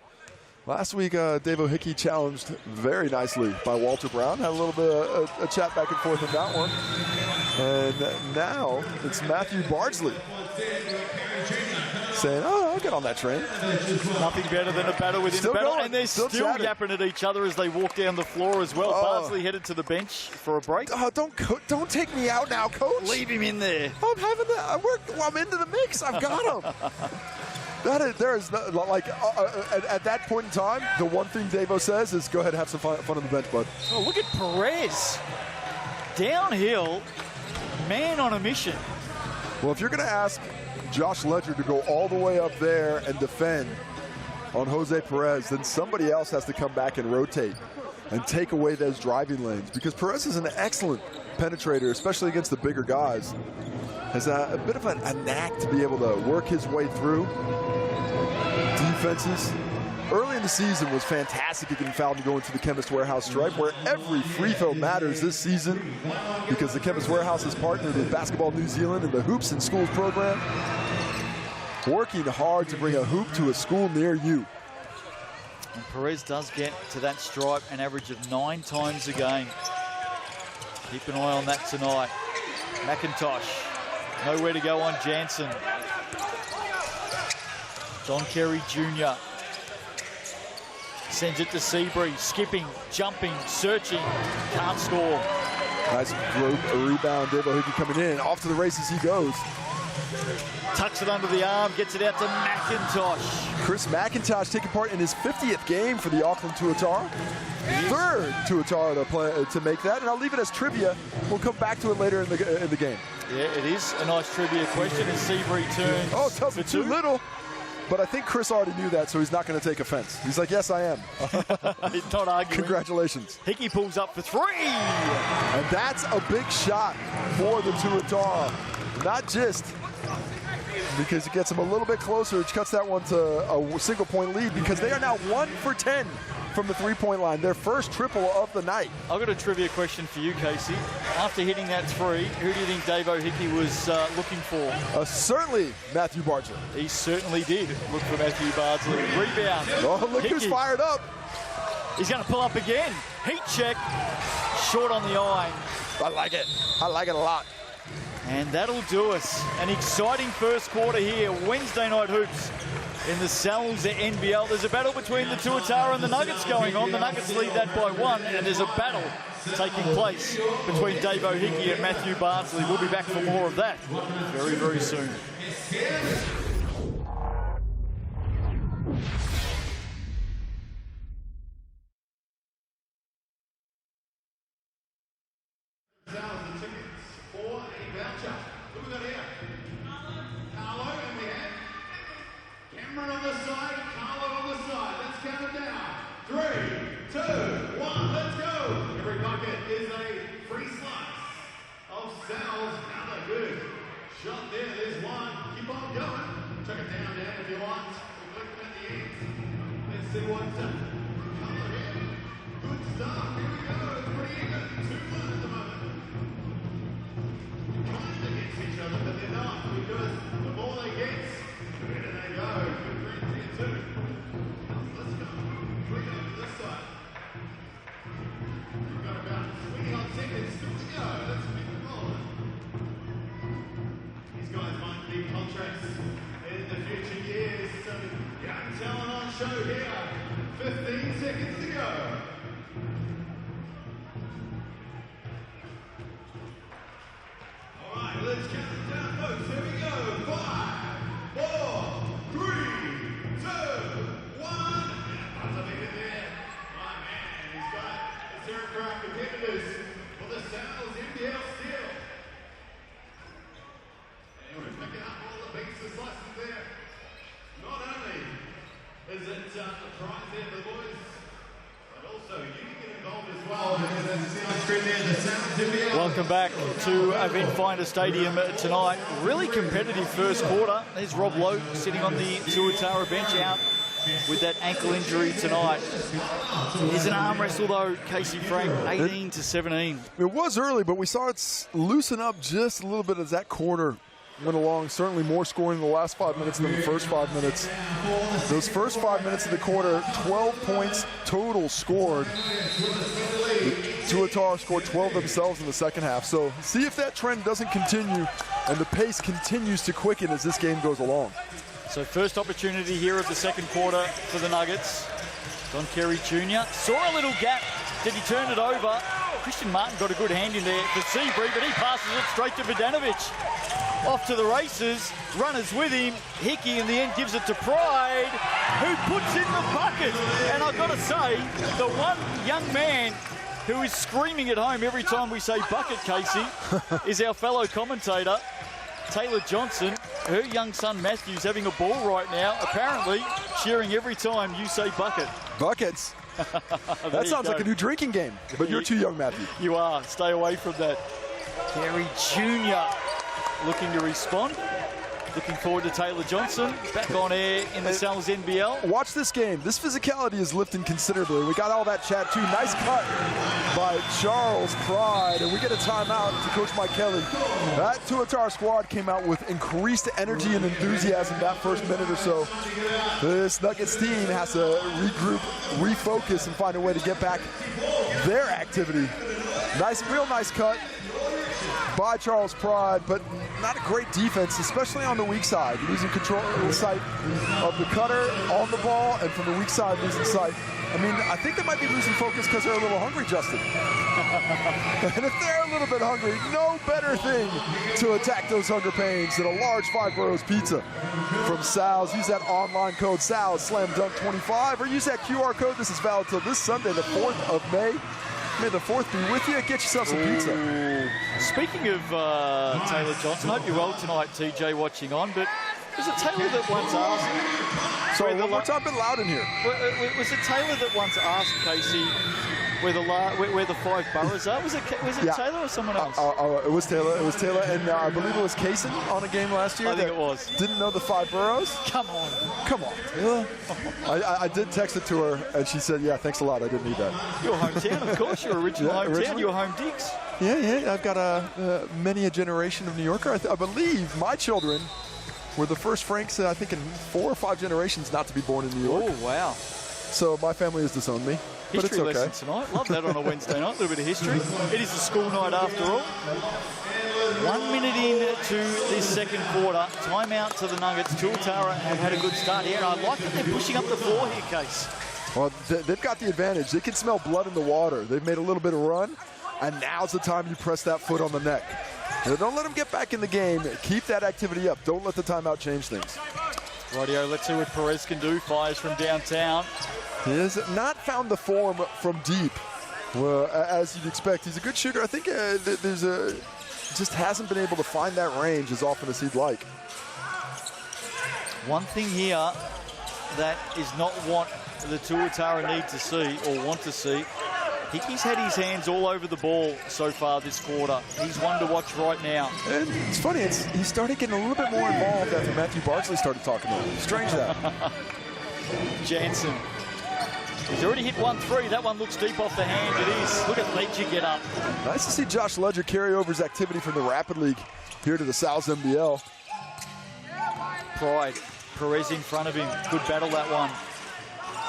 Speaker 2: Last week, Davo Hickey challenged very nicely by Walter Brown. Had a little bit of a chat back and forth in that one. And now it's Matthew Bardsley saying, oh, I'll get on that train.
Speaker 1: Nothing better than a battle within a battle.
Speaker 2: Going.
Speaker 1: And they're still yapping at each other as they walk down the floor as well. Bardsley headed to the bench for a break.
Speaker 2: Don't take me out now, coach.
Speaker 1: Leave him in there.
Speaker 2: I'm having that. I'm into the mix. I've got him. At that point in time, the one thing Davo says is, go ahead and have some fun on the bench, bud.
Speaker 1: Oh, look at Perez. Downhill, man on a mission.
Speaker 2: Well, if you're going to ask Josh Ledger to go all the way up there and defend on Jose Perez, then somebody else has to come back and rotate and take away those driving lanes, because Perez is an excellent penetrator, especially against the bigger guys. Has a bit of a knack to be able to work his way through defenses. Early in the season was fantastic at getting fouled and going to the Chemist Warehouse stripe, where every free throw matters this season because the Chemist Warehouse has partnered with Basketball New Zealand and the Hoops in Schools program, working hard to bring a hoop to a school near you.
Speaker 1: And Perez does get to that stripe an average of 9 times a game. Keep an eye on that tonight. McIntosh. Nowhere to go on Jansen. Don Kerry Jr. Sends it to Seabury. Skipping, jumping, searching. Can't score.
Speaker 2: Nice rebound. Davo Hickey coming in. Off to the races he goes.
Speaker 1: Tucks it under the arm. Gets it out to McIntosh.
Speaker 2: Chris McIntosh taking part in his 50th game for the Auckland Tuatara. 3rd Tuatara to make that. And I'll leave it as trivia. We'll come back to it later in the game.
Speaker 1: Yeah, it is a nice trivia question as Seabury turns.
Speaker 2: Oh, tells me too little. But I think Chris already knew that, so he's not going to take offense. He's like, yes, I am.
Speaker 1: He's not arguing.
Speaker 2: Congratulations.
Speaker 1: Hickey pulls up for 3.
Speaker 2: And that's a big shot for the Tuatara. Not just because it gets him a little bit closer, which cuts that one to a single-point lead, because they are now 1 for 10 from the three-point line. Their first triple of the night.
Speaker 1: I've got a trivia question for you, Casey. After hitting that 3, who do you think Davo Hickey was looking for?
Speaker 2: Certainly Matthew Bardsley.
Speaker 1: He certainly did look for Matthew Bardsley. Rebound.
Speaker 2: Oh, look
Speaker 1: Hickey.
Speaker 2: who's fired up.
Speaker 1: He's going to pull up again. Heat check. Short on the eye.
Speaker 2: I like it. I like it a lot.
Speaker 1: And that'll do us. An exciting first quarter here. Wednesday night hoops in the Sal's NBL. There's a battle between the Tuatara and the Nuggets going on. The Nuggets lead that by 1, and there's a battle taking place between Dave O'Hickey and Matthew Bardsley. We'll be back for more of that very, very soon. Welcome back to Eventfinda Stadium tonight. Really competitive first quarter. There's Rob Lowe sitting on the Tuatara bench out with that ankle injury tonight. There's an arm wrestle though, Casey Frank, 18-17.
Speaker 2: It was early, but we saw it loosen up just a little bit as that quarter went along. Certainly more scoring in the last 5 minutes than the first 5 minutes. Those first 5 minutes of the quarter, 12 points total scored. Tuatara scored 12 themselves in the second half. So see if that trend doesn't continue and the pace continues to quicken as this game goes along.
Speaker 1: So first opportunity here of the second quarter for the Nuggets. Don Kerry Jr. saw a little gap. Did he turn it over? Christian Martin got a good hand in there for Seabury, but he passes it straight to Vodanovic. Off to the races, runners with him. Hickey in the end gives it to Pride, who puts in the bucket. And I've got to say, the one young man who is screaming at home every time we say bucket, Casey, is our fellow commentator, Taylor Johnson. Her young son Matthew's having a ball right now, apparently cheering every time you say bucket.
Speaker 2: Buckets. That sounds like a new drinking game, but you're too young, Matthew.
Speaker 1: You are. Stay away from that. Kerry Jr. looking to respond. Looking forward to Taylor Johnson back on air in the Sal's NBL.
Speaker 2: Watch this game. This physicality is lifting considerably. We got all that chat too. Nice cut by Charles Pride, and we get a timeout to Coach Mike Kelly. That Tuatara squad came out with increased energy and enthusiasm that first minute or so. This Nuggets team has to regroup, refocus, and find a way to get back their activity. Nice, real nice cut by Charles Pride, but not a great defense, especially on the weak side. Losing control sight of the cutter on the ball, and from the weak side losing sight. I mean, I think they might be losing focus because they're a little hungry, Justin. And if they're a little bit hungry, no better thing to attack those hunger pains than a large 5 Boroughs pizza from Sal's. Use that online code Sal's Slam Dunk 25, or use that QR code. This is valid till this Sunday, the 4th of May. May the 4th be with you. Get yourself some pizza.
Speaker 1: Speaking of Taylor Johnson, I hope you're well tonight, TJ, watching on, but was it Taylor that once asked...
Speaker 2: Sorry, one more time, a bit loud in here.
Speaker 1: Was it Taylor that once asked Casey where the 5 boroughs are? Was it
Speaker 2: Yeah.
Speaker 1: Taylor or someone else?
Speaker 2: It was Taylor. It was Taylor, and I believe it was Kaysen on a game last year.
Speaker 1: I think it was.
Speaker 2: Didn't know the 5 boroughs.
Speaker 1: Come on.
Speaker 2: Come on, Taylor. I did text it to her, and she said, "Yeah, thanks a lot. I didn't need that."
Speaker 1: Your hometown, of course. Your original hometown.
Speaker 2: Originally.
Speaker 1: Your home digs.
Speaker 2: Yeah. I've got many a generation of New Yorker. I believe my children were the first Franks, I think, in 4 or 5 generations not to be born in New York.
Speaker 1: Oh, wow.
Speaker 2: So my family has disowned me. but it's
Speaker 1: History
Speaker 2: okay.
Speaker 1: lesson tonight. Love that on a Wednesday night. A little bit of history. It is a school night after all. 1 minute into this second quarter. Timeout to the Nuggets. Tuatara have had a good start here. I like that they're pushing up the floor here, Case.
Speaker 2: Well, they've got the advantage. They can smell blood in the water. They've made a little bit of run, and now's the time you press that foot on the neck. Now, don't let them get back in the game. Keep that activity up. Don't let the timeout change things.
Speaker 1: Rightio, let's see what Perez can do. Fires from downtown.
Speaker 2: He has not found the form from deep, well, as you'd expect. He's a good shooter. I think just hasn't been able to find that range as often as he'd like.
Speaker 1: One thing here that is not what the Tuatara need to see or want to see. Hickey's had his hands all over the ball so far this quarter. He's one to watch right now.
Speaker 2: And it's funny, he started getting a little bit more involved after Matthew Barkley started talking to him. Strange that.
Speaker 1: Jansen. He's already hit 1-3. That one looks deep off the hand. It is. Look at Ledger get up.
Speaker 2: Nice to see Josh Ledger carry over his activity from the Rapid League here to the South NBL.
Speaker 1: Pride. Perez in front of him. Good battle, that one.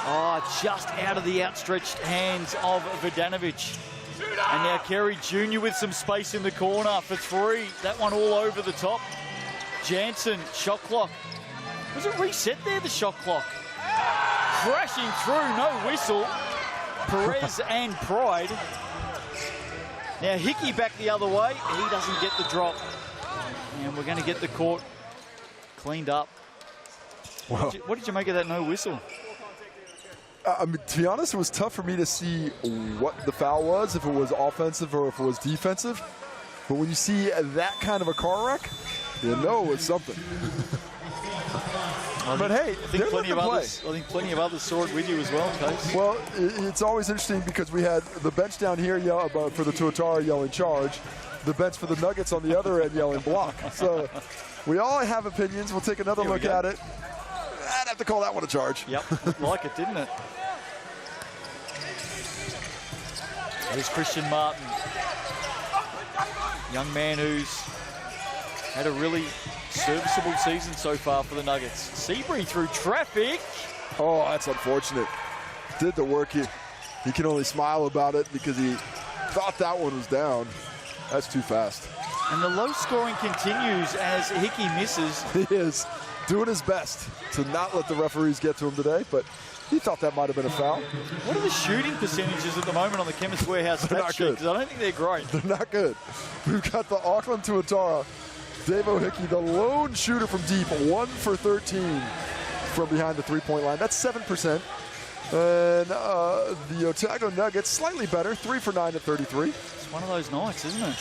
Speaker 1: Oh, just out of the outstretched hands of Vodanovic. And now Kerry Jr. with some space in the corner for three. That one all over the top. Jansen, shot clock. Was it reset there, the shot clock? Crashing through, no whistle. Perez and Pride. Now Hickey back the other way. He doesn't get the drop. And we're going to get the court cleaned up.
Speaker 2: Wow.
Speaker 1: What did you make of that no whistle?
Speaker 2: I mean, to be honest, it was tough for me to see what the foul was, if it was offensive or if it was defensive. But when you see that kind of a car wreck, you know it's something. But hey,
Speaker 1: I think plenty of others saw it with you as well, Case.
Speaker 2: Well, it's always interesting because we had the bench down here for the Tuatara yelling charge, the bench for the Nuggets on the other end yelling block. So we all have opinions. We'll take another look at it. I'd have to call that one a charge.
Speaker 1: Yep, looked like it, didn't it? There's Christian Martin. Young man who's had a really serviceable season so far for the Nuggets. Seabury through traffic.
Speaker 2: Oh, that's unfortunate. Did the work. He can only smile about it because he thought that one was down. That's too fast.
Speaker 1: And the low scoring continues as Hickey misses.
Speaker 2: He is doing his best to not let the referees get to him today, but he thought that might have been a foul.
Speaker 1: What are the shooting percentages at the moment on the Chemist Warehouse stat sheet? Because I don't think they're great.
Speaker 2: They're not good. We've got the Auckland Tuatara, Davo Hickey, the lone shooter from deep, 1 for 13 from behind the three-point line. That's 7%. And the Otago Nuggets, slightly better, 3 for 9 at 33.
Speaker 1: It's one of those nights, isn't it?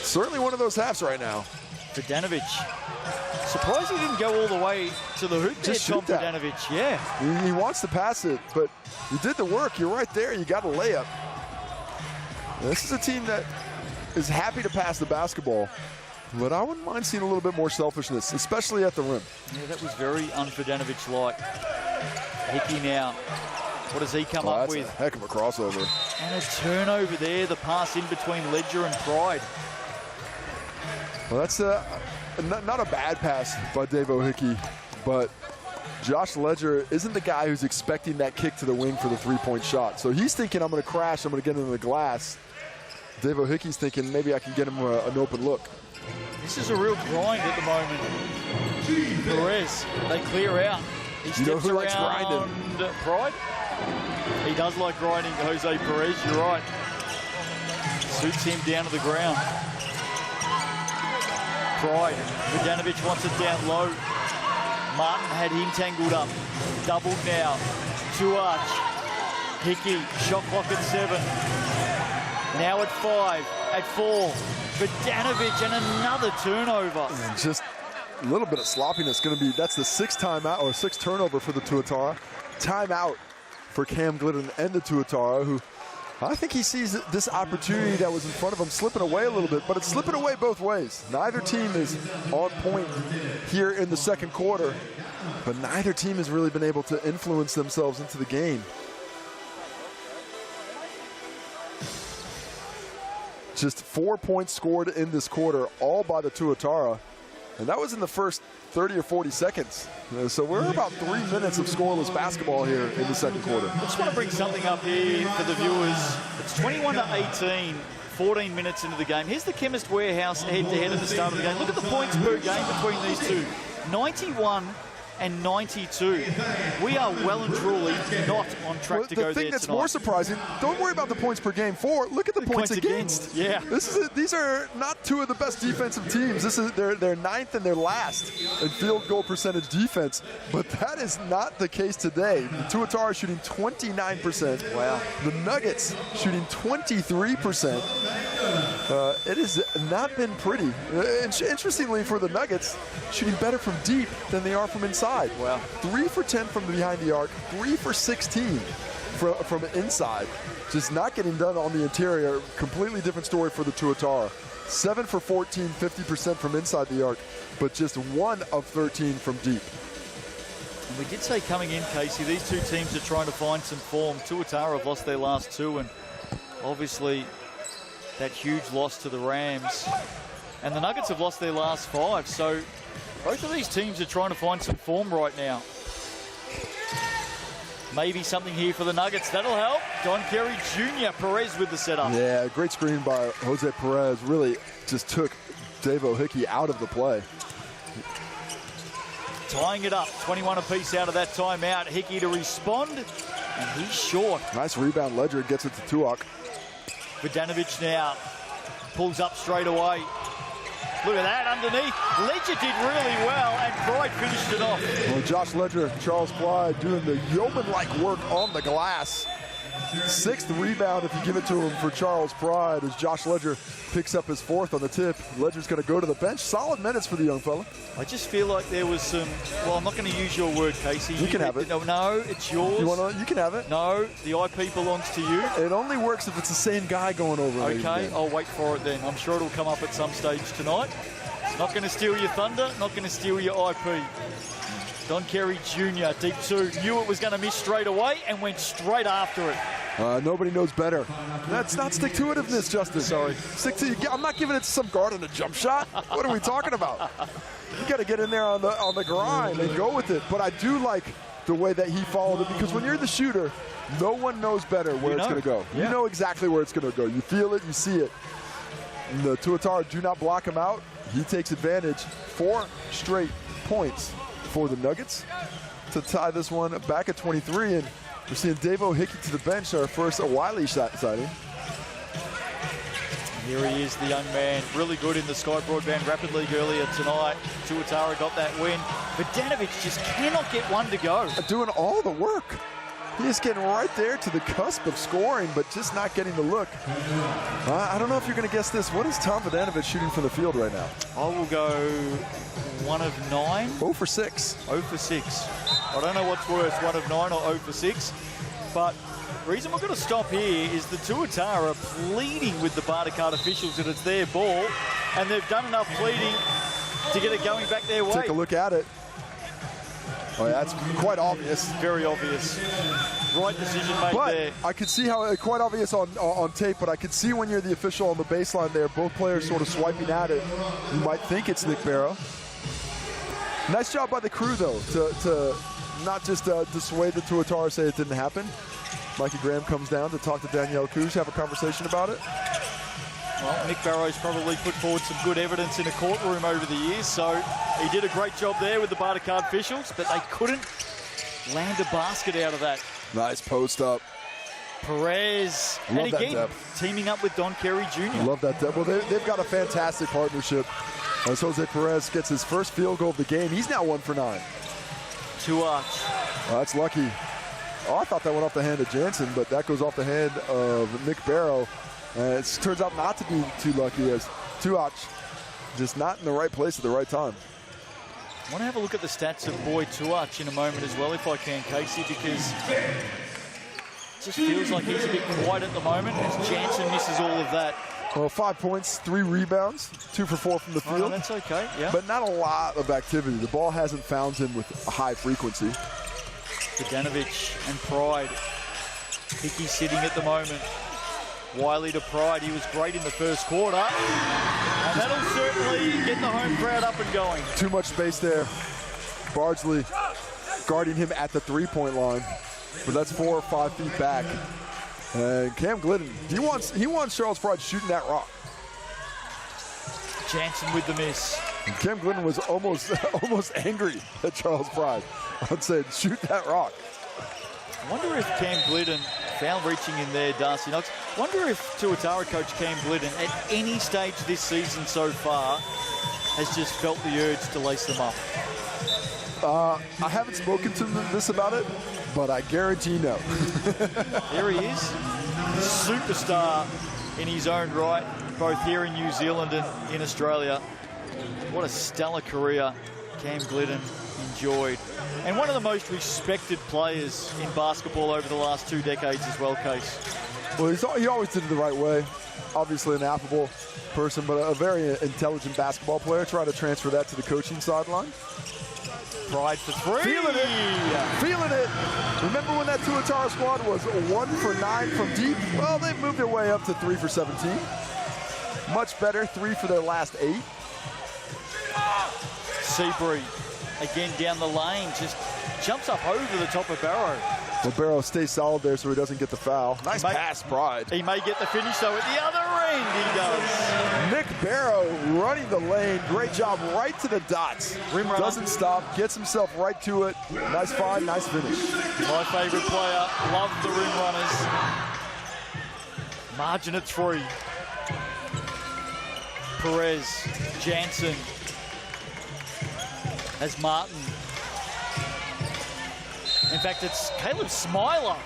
Speaker 2: Certainly one of those halves right now.
Speaker 1: Vodanovic. Surprised he didn't go all the way to the hoop.
Speaker 2: Just
Speaker 1: Tom
Speaker 2: shoot that.
Speaker 1: Vodanovic, yeah.
Speaker 2: He wants to pass it, but you did the work. You're right there. You got a layup. This is a team that is happy to pass the basketball, but I wouldn't mind seeing a little bit more selfishness, especially at the rim.
Speaker 1: Yeah, that was very un-Vodanovic-like. Hickey now. What does he come up with?
Speaker 2: That's a heck of a crossover.
Speaker 1: And a turnover there, the pass in between Ledger and Pride.
Speaker 2: Well, that's not a bad pass by Davo Hickey, but Josh Ledger isn't the guy who's expecting that kick to the wing for the three-point shot. So he's thinking, I'm going to crash, I'm going to get into the glass. Davo Hickey's thinking, maybe I can get him an open look.
Speaker 1: This is a real grind at the moment. Perez, they clear out. He steps
Speaker 2: who
Speaker 1: around
Speaker 2: likes grinding?
Speaker 1: Pride. He does like grinding, Jose Perez, you're right. Suits him down to the ground. Pride. Vodanovic wants it down low. Martin had him tangled up. Doubled now. Tuach. Hickey. Shot clock at 7. Now at 5. At 4. Vodanovic and another turnover.
Speaker 2: And just a little bit of sloppiness. That's the 6th timeout or 6th turnover for the Tuatara. Timeout for Cam Glidden and the Tuatara, who I think he sees this opportunity that was in front of him slipping away a little bit, but it's slipping away both ways. Neither team is on point here in the second quarter, but neither team has really been able to influence themselves into the game. Just 4 points scored in this quarter, all by the Tuatara. And that was in the first 30 or 40 seconds. So we're about 3 minutes of scoreless basketball here in the second quarter.
Speaker 1: I just want to bring something up here for the viewers. It's 21-18, 14 minutes into the game. Here's the Chemist Warehouse head-to-head at the start of the game. Look at the points per game between these two. 91 and 92. We are well and truly not on track to go there tonight.
Speaker 2: The thing that's more surprising, don't worry about the points per game for. Look at the points against.
Speaker 1: Yeah.
Speaker 2: These are not two of the best defensive teams. This is they're ninth and they're last in field goal percentage defense. But that is not the case today. The Tuatara shooting 29%.
Speaker 1: Wow.
Speaker 2: The Nuggets shooting 23%. It has not been pretty. Interestingly for the Nuggets, shooting better from deep than they are from inside.
Speaker 1: Wow.
Speaker 2: 3 for 10 from behind the arc, 3 for 16 from inside. Just not getting done on the interior. Completely different story for the Tuatara. 7 for 14, 50% from inside the arc, but just 1 of 13 from deep.
Speaker 1: And we did say coming in, Casey, these two teams are trying to find some form. Tuatara have lost their last 2, and obviously that huge loss to the Rams. And the Nuggets have lost their last 5, so both of these teams are trying to find some form right now. Maybe something here for the Nuggets. That'll help. Don Kerry Jr. Perez with the setup.
Speaker 2: Yeah, great screen by Jose Perez. Really just took Devo Hickey out of the play.
Speaker 1: Tying it up. 21 apiece out of that timeout. Hickey to respond, and he's short.
Speaker 2: Nice rebound. Ledger gets it to Tuak.
Speaker 1: Vidanovic now pulls up straight away. Look at that underneath. Ledger did really well, and Pride finished it off.
Speaker 2: Well, Josh Ledger, Charles Pride doing the yeoman-like work on the glass. 6th rebound if you give it to him for Charles Pride as Josh Ledger picks up his 4th on the tip. Ledger's going to go to the bench. Solid minutes for the young fella.
Speaker 1: I just feel like there was some, well, I'm not going to use your word, Casey.
Speaker 2: You can have it.
Speaker 1: No, it's yours.
Speaker 2: You can have it.
Speaker 1: No, the IP belongs to you.
Speaker 2: It only works if it's the same guy going over.
Speaker 1: Okay, I'll wait for it then. I'm sure it'll come up at some stage tonight. Not going to steal your thunder, not going to steal your IP. Don Kerry Jr., deep 2, knew it was going to miss straight away and went straight after it.
Speaker 2: Nobody knows better. That's not stick-to-itiveness, Justin.
Speaker 1: Sorry.
Speaker 2: I'm not giving it to some guard on a jump shot. What are we talking about? You got to get in there on the grind and go with it. But I do like the way that he followed it, because when you're the shooter, no one knows better where it's going to go.
Speaker 1: Yeah.
Speaker 2: You know exactly where it's going to go. You feel it, you see it. And the Tuatara do not block him out. He takes advantage. 4 straight points for the Nuggets to tie this one back at 23, and we're seeing Devo Hickey to the bench, our first Wiley sighting.
Speaker 1: Here he is, the young man, really good in the Sky Broadband Rapid League earlier tonight. Tuatara got that win, but Vidanovic just cannot get one to go.
Speaker 2: Doing all the work. He is getting right there to the cusp of scoring, but just not getting the look. I don't know if you're going to guess this. What is Tom Vidanovic shooting from the field right now?
Speaker 1: I will go 1 of 9.
Speaker 2: 0 for 6.
Speaker 1: 0 for 6. I don't know what's worse, 1 of 9 or 0 for 6. But the reason we're going to stop here is the Tuatara pleading with the Barter Card officials that it's their ball, and they've done enough pleading to get it going back their way.
Speaker 2: Take a look at it. Oh, yeah, that's quite obvious.
Speaker 1: Very obvious. Right decision made there.
Speaker 2: I could see how it's quite obvious on tape, but I could see when you're the official on the baseline there, both players sort of swiping at it. You might think it's Nick Barrow. Nice job by the crew, though, to not just dissuade the Tuatara, say it didn't happen. Mikey Graham comes down to talk to Danielle Kuz, have a conversation about it.
Speaker 1: Well, Nick Barrow's probably put forward some good evidence in a courtroom over the years, so he did a great job there with the Barter Card officials, but they couldn't land a basket out of that.
Speaker 2: Nice post up.
Speaker 1: Perez,
Speaker 2: Love
Speaker 1: and
Speaker 2: that
Speaker 1: again,
Speaker 2: depth.
Speaker 1: teaming up with Don Kerry Jr.
Speaker 2: Love that depth. Well, they've got a fantastic partnership. As Jose Perez gets his first field goal of the game, he's now 1 for 9.
Speaker 1: Tuatara.
Speaker 2: That's lucky. Oh, I thought that went off the hand of Jansen, but that goes off the hand of Nick Barrow. It turns out not to be too lucky, as Tuach just not in the right place at the right time.
Speaker 1: I want to have a look at the stats of Boy Tuach in a moment as well, if I can, Casey, because it just feels like he's a bit quiet at the moment as Jansen misses all of that.
Speaker 2: Well, 5 points, 3 rebounds, 2 for 4 from the field.
Speaker 1: Oh, that's okay, yeah.
Speaker 2: But not a lot of activity. The ball hasn't found him with a high frequency.
Speaker 1: Vidanovic and Pride. Hickey sitting at the moment. Wiley to Pride. He was great in the first quarter. And that'll certainly get the home crowd up and going.
Speaker 2: Too much space there. Bardsley guarding him at the three-point line. But that's 4 or 5 feet back. And Cam Glidden, he wants Charles Pride shooting that rock.
Speaker 1: Jansen with the miss.
Speaker 2: And Cam Glidden was almost angry at Charles Pride. I'd say, shoot that rock.
Speaker 1: I wonder if Cam Glidden found reaching in there, Darcy Knox. Wonder if Tuatara coach Cam Glidden at any stage this season so far has just felt the urge to lace them up.
Speaker 2: I haven't spoken to this about it, but I guarantee no.
Speaker 1: There he is, superstar in his own right, both here in New Zealand and in Australia. What a stellar career Cam Glidden enjoyed. And one of the most respected players in basketball over the last 2 decades as well, Case.
Speaker 2: Well, he always did it the right way. Obviously an affable person, but a very intelligent basketball player. Try to transfer that to the coaching sideline.
Speaker 1: Pride for 3.
Speaker 2: Feeling it. Feeling it. Remember when that Tuatara squad was 1 for 9 from deep? Well, they've moved their way up to 3 for 17. Much better, 3 for their last 8.
Speaker 1: Seabury again down the lane, just jumps up over the top of Barrow.
Speaker 2: Well, Barrow stays solid there so he doesn't get the foul. Nice pass, Pride.
Speaker 1: He may get the finish though at the other end, he does.
Speaker 2: Nick Barrow running the lane. Great job right to the dots.
Speaker 1: Rim runner.
Speaker 2: Doesn't stop, gets himself right to it. Nice find, nice finish.
Speaker 1: My favorite player, love the rim runners. Margin at 3. Perez, Jansen, as Martin. In fact, it's Caleb Smiler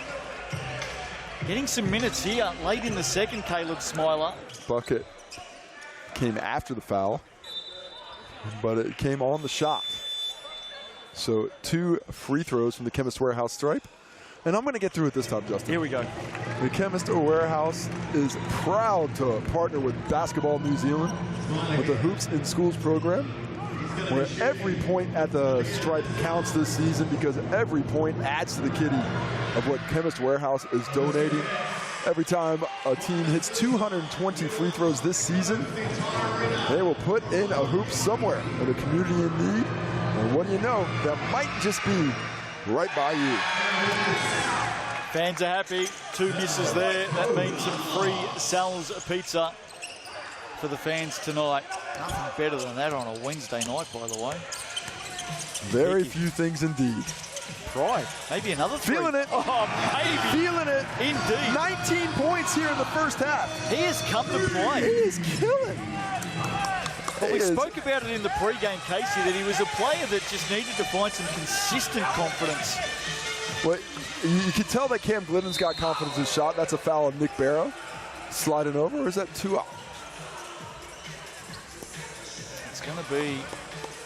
Speaker 1: getting some minutes here late in the second. Caleb Smiler.
Speaker 2: Bucket came after the foul, but it came on the shot. So 2 free throws from the Chemist Warehouse stripe. And I'm going to get through it this time, Justin.
Speaker 1: Here we go.
Speaker 2: The Chemist Warehouse is proud to partner with Basketball New Zealand with the Hoops in Schools program, where every point at the stripe counts this season because every point adds to the kitty of what Chemist Warehouse is donating. Every time a team hits 220 free throws this season, they will put in a hoop somewhere in a community in need. And what do you know, that might just be right by you.
Speaker 1: Fans are happy. 2 misses there. That means some free Sal's pizza for the fans tonight. Nothing better than that on a Wednesday night, by the way.
Speaker 2: Very few things indeed.
Speaker 1: Pride. Maybe another 3.
Speaker 2: Feeling it.
Speaker 1: Oh, maybe.
Speaker 2: Feeling it.
Speaker 1: Indeed.
Speaker 2: 19 points here in the first half.
Speaker 1: He has come to play.
Speaker 2: He is killing.
Speaker 1: Well, we spoke about it in the pre-game, Casey, that he was a player that just needed to find some consistent confidence.
Speaker 2: Well, you can tell that Cam Glidden's got confidence in his shot. That's a foul on Nick Barrow. Sliding over, or is that 2 out?
Speaker 1: It's going to be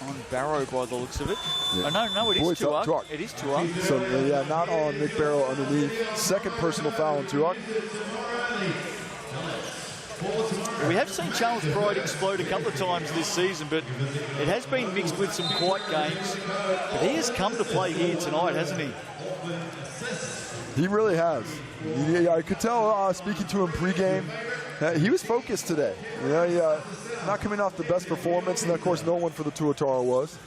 Speaker 1: on Barrow by the looks of it.
Speaker 2: Yeah.
Speaker 1: Oh, no, it is 2 up. It is 2 up.
Speaker 2: So, yeah, not on Nick Barrow underneath. Second personal foul on Tuak.
Speaker 1: We have seen Charles Pride explode a couple of times this season, but it has been mixed with some quiet games. But he has come to play here tonight, hasn't he?
Speaker 2: He really has. I could tell speaking to him pregame, he was focused today. You know, not coming off the best performance, and of course no one for the Tuatara was.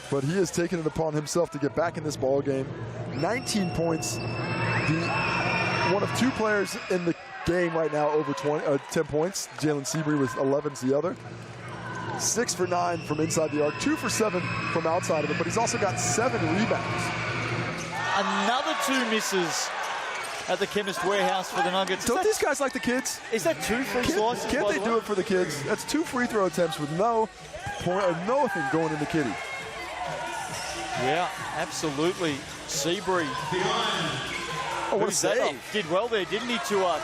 Speaker 2: But he has taken it upon himself to get back in this ball game. 19 points. One of 2 players in the game right now over 10 points. Jalen Seabury with 11's the other. 6 for 9 from inside the arc, 2 for 7 from outside of it, but he's also got 7 rebounds.
Speaker 1: Another 2 misses at the Chemist Warehouse for the Nuggets.
Speaker 2: Don't these guys like the kids?
Speaker 1: Is that 2 free slices?
Speaker 2: Can't they do it for the kids? That's 2 free throw attempts with no point or nothing going in the kitty.
Speaker 1: Yeah, absolutely. Seabury.
Speaker 2: Oh, what a save.
Speaker 1: Did well there, didn't he, Tuach?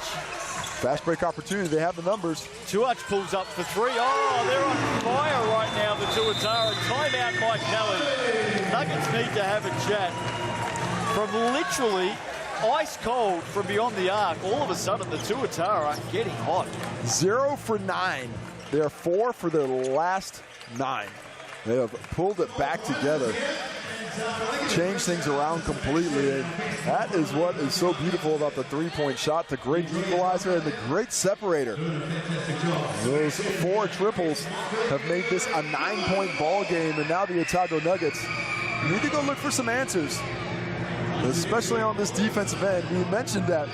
Speaker 2: Fast break opportunity. They have the numbers.
Speaker 1: Tuach pulls up for 3. Oh, they're on fire right now, the Tuatara. Timeout, Mike Kelly. Nuggets need to have a chat. From literally ice cold from beyond the arc, all of a sudden the Tuatara are getting hot.
Speaker 2: 0 for 9. They are 4 for their last 9. They have pulled it back together. change things around completely. And that is what is so beautiful about the three-point shot, the great equalizer and the great separator. Those 4 triples have made this a 9-point ball game, and now the Otago Nuggets need to go look for some answers, especially on this defensive end. We mentioned that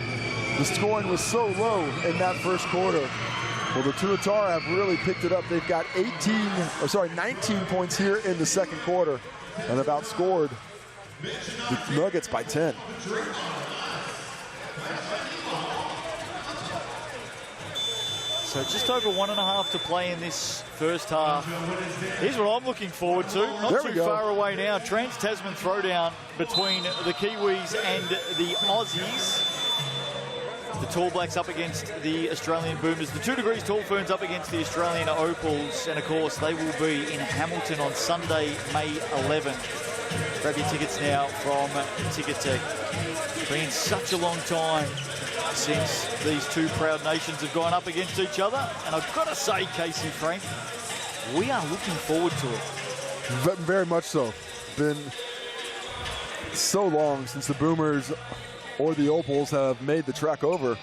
Speaker 2: the scoring was so low in that first quarter. Well, the Tuatara have really picked it up. They've got 19 points here in the second quarter and have outscored the Nuggets by 10.
Speaker 1: So just over 1.5 to play in this first half. Here's what I'm looking forward to. Not too far away now. Trans-Tasman throwdown between the Kiwis and the Aussies. The Tall Blacks up against the Australian Boomers. The 2 Degrees Tall Ferns up against the Australian Opals. And of course, they will be in Hamilton on Sunday, May 11th. Grab your tickets now from Ticketek. It's been such a long time since these two proud nations have gone up against each other. And I've got to say, Casey Frank, we are looking forward to it.
Speaker 2: Very much so. Been so long since the Boomers or the Opals have made the trek over.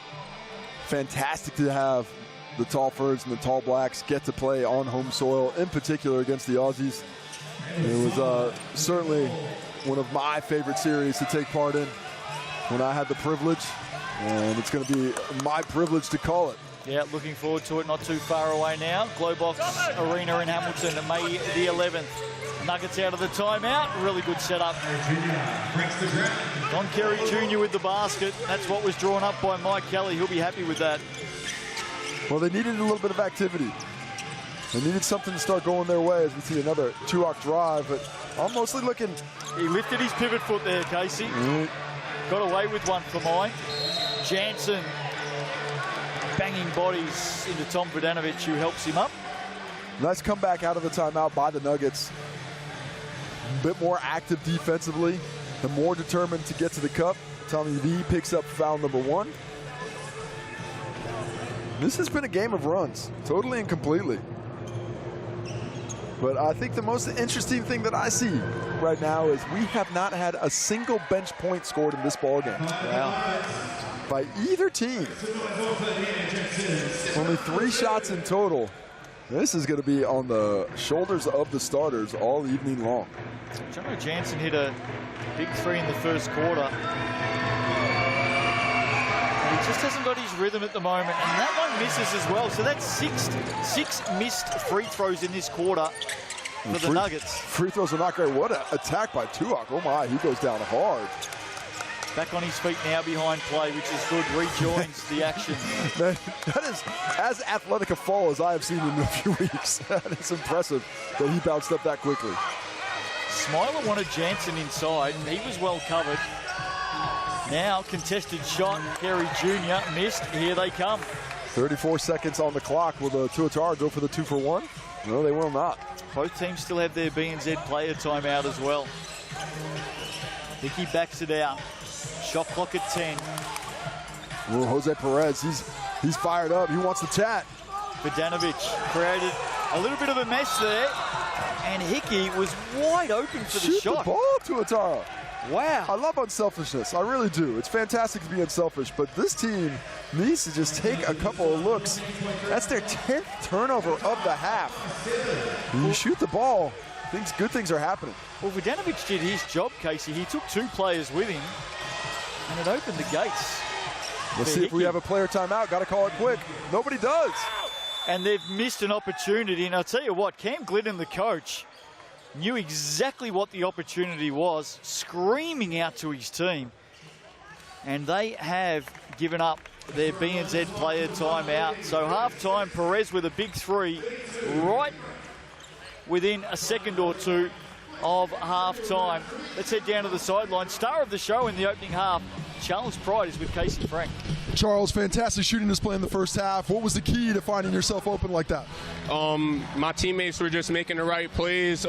Speaker 2: Fantastic to have the Tall Ferns and the Tall Blacks get to play on home soil, in particular against the Aussies. It was certainly one of my favorite series to take part in when I had the privilege, and it's going to be my privilege to call it.
Speaker 1: Yeah, looking forward to it. Not too far away now. Glowbox Arena in Hamilton, May the 11th. Nuggets out of the timeout. Really good setup. Don Kerry Jr. with the basket. That's what was drawn up by Mike Kelly. He'll be happy with that.
Speaker 2: Well, they needed a little bit of activity. They needed something to start going their way as we see another Tuak drive, but I'm mostly looking.
Speaker 1: He lifted his pivot foot there, Casey. Got away with one for mine. Jansen banging bodies into Tom Vodanovic, who helps him up.
Speaker 2: Nice comeback out of the timeout by the Nuggets. A bit more active defensively and more determined to get to the cup. Tommy V picks up foul number 1. This has been a game of runs, totally and completely. But I think the most interesting thing that I see right now is we have not had a single bench point scored in this ballgame.
Speaker 1: Wow.
Speaker 2: By either team. Only 3 shots in total. This is going to be on the shoulders of the starters all evening long.
Speaker 1: Jono Jansen hit a big 3 in the first quarter. And he just hasn't got his rhythm at the moment, and that one misses as well. So that's six missed free throws in this quarter for the Nuggets.
Speaker 2: Free throws are not great. What an attack by Tuak. Oh my, he goes down hard.
Speaker 1: Back on his feet now behind play, which is good. Rejoins the action.
Speaker 2: Man, that is as athletic a fall as I have seen in a few weeks. That is impressive that he bounced up that quickly.
Speaker 1: Smiler wanted Jansen inside, and he was well covered. Now, contested shot. Kerry Jr. missed. Here they come.
Speaker 2: 34 seconds on the clock. Will the Tuatara go for the 2 for 1? No, they will not.
Speaker 1: Both teams still have their BNZ player timeout as well. Hickey backs it out. Shot clock at 10.
Speaker 2: Well, Jose Perez, he's fired up. He wants to chat.
Speaker 1: Vodanovic created a little bit of a mess there, and Hickey was wide open for the shot.
Speaker 2: Shoot the ball, Tuatara.
Speaker 1: Wow.
Speaker 2: I love unselfishness. I really do. It's fantastic to be unselfish, but this team needs to just take a couple of looks. That's their 10th turnover of the half. When you shoot the ball, good things are happening.
Speaker 1: Well, Vodanovic did his job, Casey. He took 2 players with him, and it opened the gates.
Speaker 2: Let's see if we have a player timeout. Got to call it quick. Nobody does.
Speaker 1: And they've missed an opportunity. And I'll tell you what, Cam Glidden, the coach, knew exactly what the opportunity was, screaming out to his team. And they have given up their BNZ player timeout. So half-time, Perez with a big 3 right within a second or two of half-time. Let's head down to the sideline. Star of the show in the opening half, Charles Pride, is with Casey Frank.
Speaker 6: Charles, fantastic shooting display in the first half. What was the key to finding yourself open like that?
Speaker 5: My teammates were just making the right plays.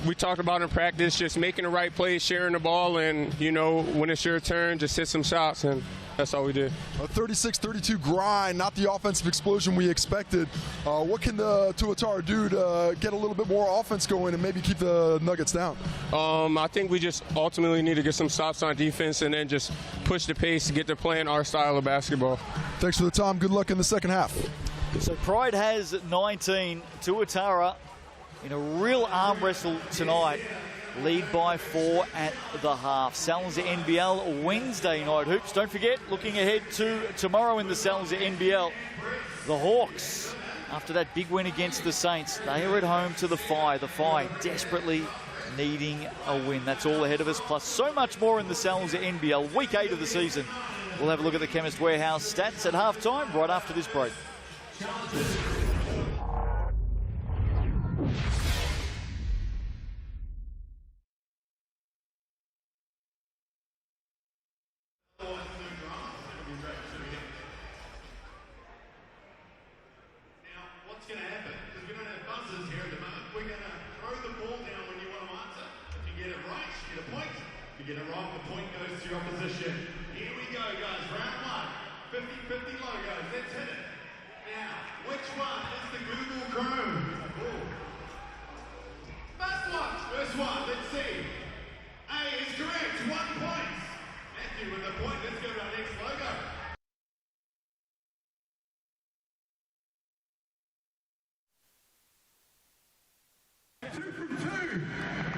Speaker 5: we talked about in practice, just making the right plays, sharing the ball, and, you know, when it's your turn, just hit some shots, and that's all we did.
Speaker 6: A 36-32 grind, not the offensive explosion we expected. What can the Tuatara do to get a little bit more offense going and maybe keep the Nuggets down?
Speaker 5: I think we just ultimately need to get some stops on defense and then just push the pace to get to playing our style of basketball.
Speaker 6: Thanks for the time. Good luck in the second half.
Speaker 1: So Pride has 19. Tuatara in a real arm wrestle tonight. Lead by 4 at the half. Salza NBL Wednesday night hoops. Don't forget, looking ahead to tomorrow in the Salza NBL, the Hawks, after that big win against the Saints, they are at home to the Fi. The Fi desperately needing a win. That's all ahead of us, plus so much more in the Salza NBL. Week 8 of the season. We'll have a look at the Chemist Warehouse stats at halftime right after this break.
Speaker 3: Get it wrong, the point goes to your opposition. Here we go, guys. Round 1. 50-50 logos. Let's hit it. Now, which one is the Google Chrome? First one. Let's see. A is correct. 1 point. Matthew with the point. Let's go to our next logo. Two from 2.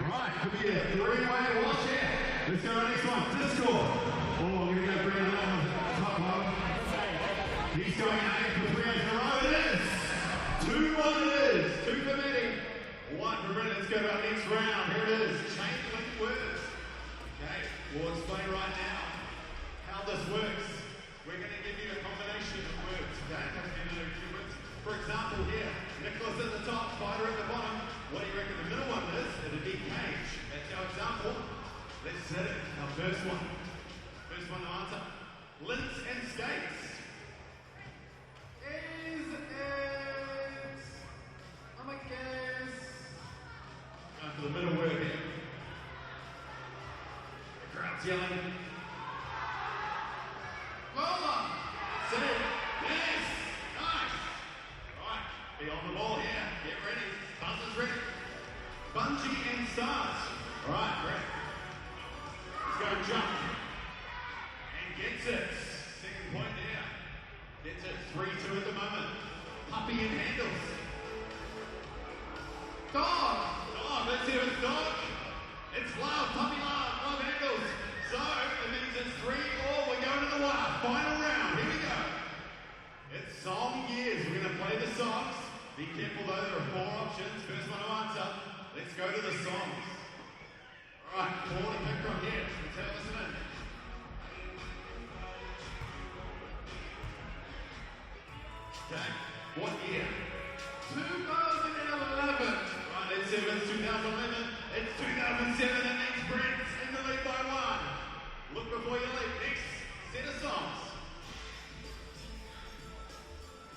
Speaker 3: Right, could be a 3-way watch it. Let's go to the next one. Discord. Oh, here we go. Brandon on the top low. He's going out for 3 in a row. It is. 2-1 it is. 2 for Matty. 1 for Brandon. Let's go to our next round. Here it is. Change link words. Okay, we'll explain right now how this works. We're going to give you a combination of words. Okay, keywords. For example, here, Nicholas at the top, Spider at the bottom. What do you reckon the middle one is? It'll be cage. That's our example. Let's hit it. Our first one. First one to answer. Links and skates. I'm a guess. Going for the middle word here. The crowd's yelling. Bola. Sit it. Yes. Nice. Right. Be on the ball here. Get ready. Buzzer's ready. Bungee and stars. All right, great. Go jump and gets it. Second point there. Gets it 3-2 at the moment. Puppy and handles. Dog. Let's hear it's dog. It's loud. Puppy loud. Love handles. So it means it's 3-all. We're going to the wire. Final round. Here we go. It's song years. We're going to play the songs. Be careful though. There are 4 options. First one to answer. Let's go to the songs. All right, 4 to pick from here. Let's have a listen in. Okay, what year? 2011. Right, let's see if it's 2011. It's 2007. That makes Brent's in the lead by 1. Look before you leap. Next set of songs.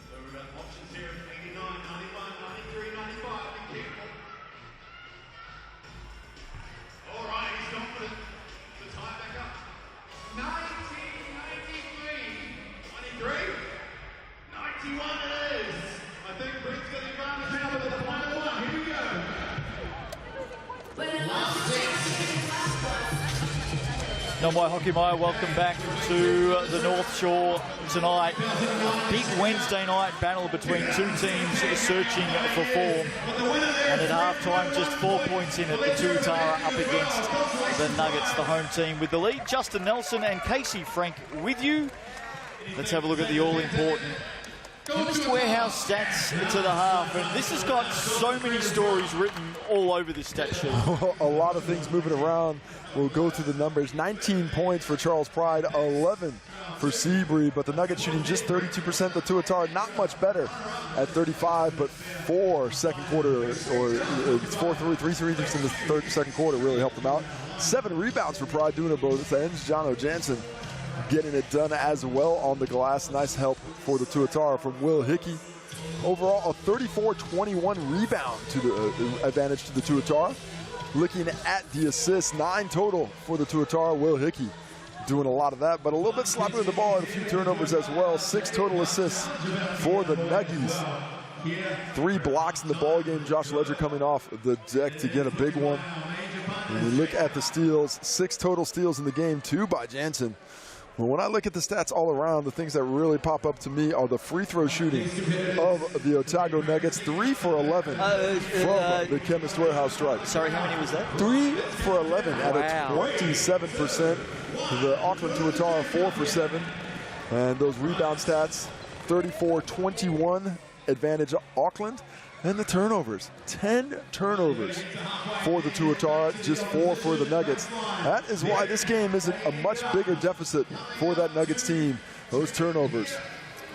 Speaker 3: So we've got options here of 89, 91, 93, 95. Be careful. All right, he's confident. The time back up. 1993. 93? 91 it is. I think Brent's got the advantage now with the final one. Here we go.
Speaker 1: Nomai Hockey Maya, welcome back to the North Shore tonight. Big Wednesday night battle between 2 teams searching for form. And at halftime, just 4 points in it, the Tuatara up against the Nuggets, the home team with the lead. Justin Nelson and Casey Frank with you. Let's have a look at the all-important Chemist Warehouse stats to the half, and this has got so many stories written all over this stat sheet.
Speaker 2: A lot of things moving around. We'll go through the numbers. 19 points for Charles Pride, 11 for Seabury, but the Nuggets shooting just 32%. The Tuatara not much better at 35, but 4 second quarter, or it's 3 threes in the second quarter really helped them out. 7 rebounds for Pride doing it both ends. Jono Jansen getting it done as well on the glass. Nice help for the Tuatara from Will Hickey. Overall, a 34-21 rebound to the advantage to the Tuatara. Looking at the assists, 9 total for the Tuatara. Will Hickey doing a lot of that, but a little bit sloppy with the ball and a few turnovers as well. 6 total assists for the Nuggies. 3 blocks in the ball game. Josh Ledger coming off the deck to get a big one. When we look at the steals, 6 total steals in the game, 2 by Jansen. Well, when I look at the stats all around, the things that really pop up to me are the free throw shooting of the Otago Nuggets. 3 for 11 from the Chemist Warehouse Strike.
Speaker 1: Sorry, how many was that?
Speaker 2: 3 for 11 at a 27%. The Auckland Tuatara 4 for 7. And those rebound stats, 34-21 advantage Auckland. And the turnovers, 10 turnovers for the Tuatara, just 4 for the Nuggets. That is why this game isn't a much bigger deficit for that Nuggets team. Those turnovers,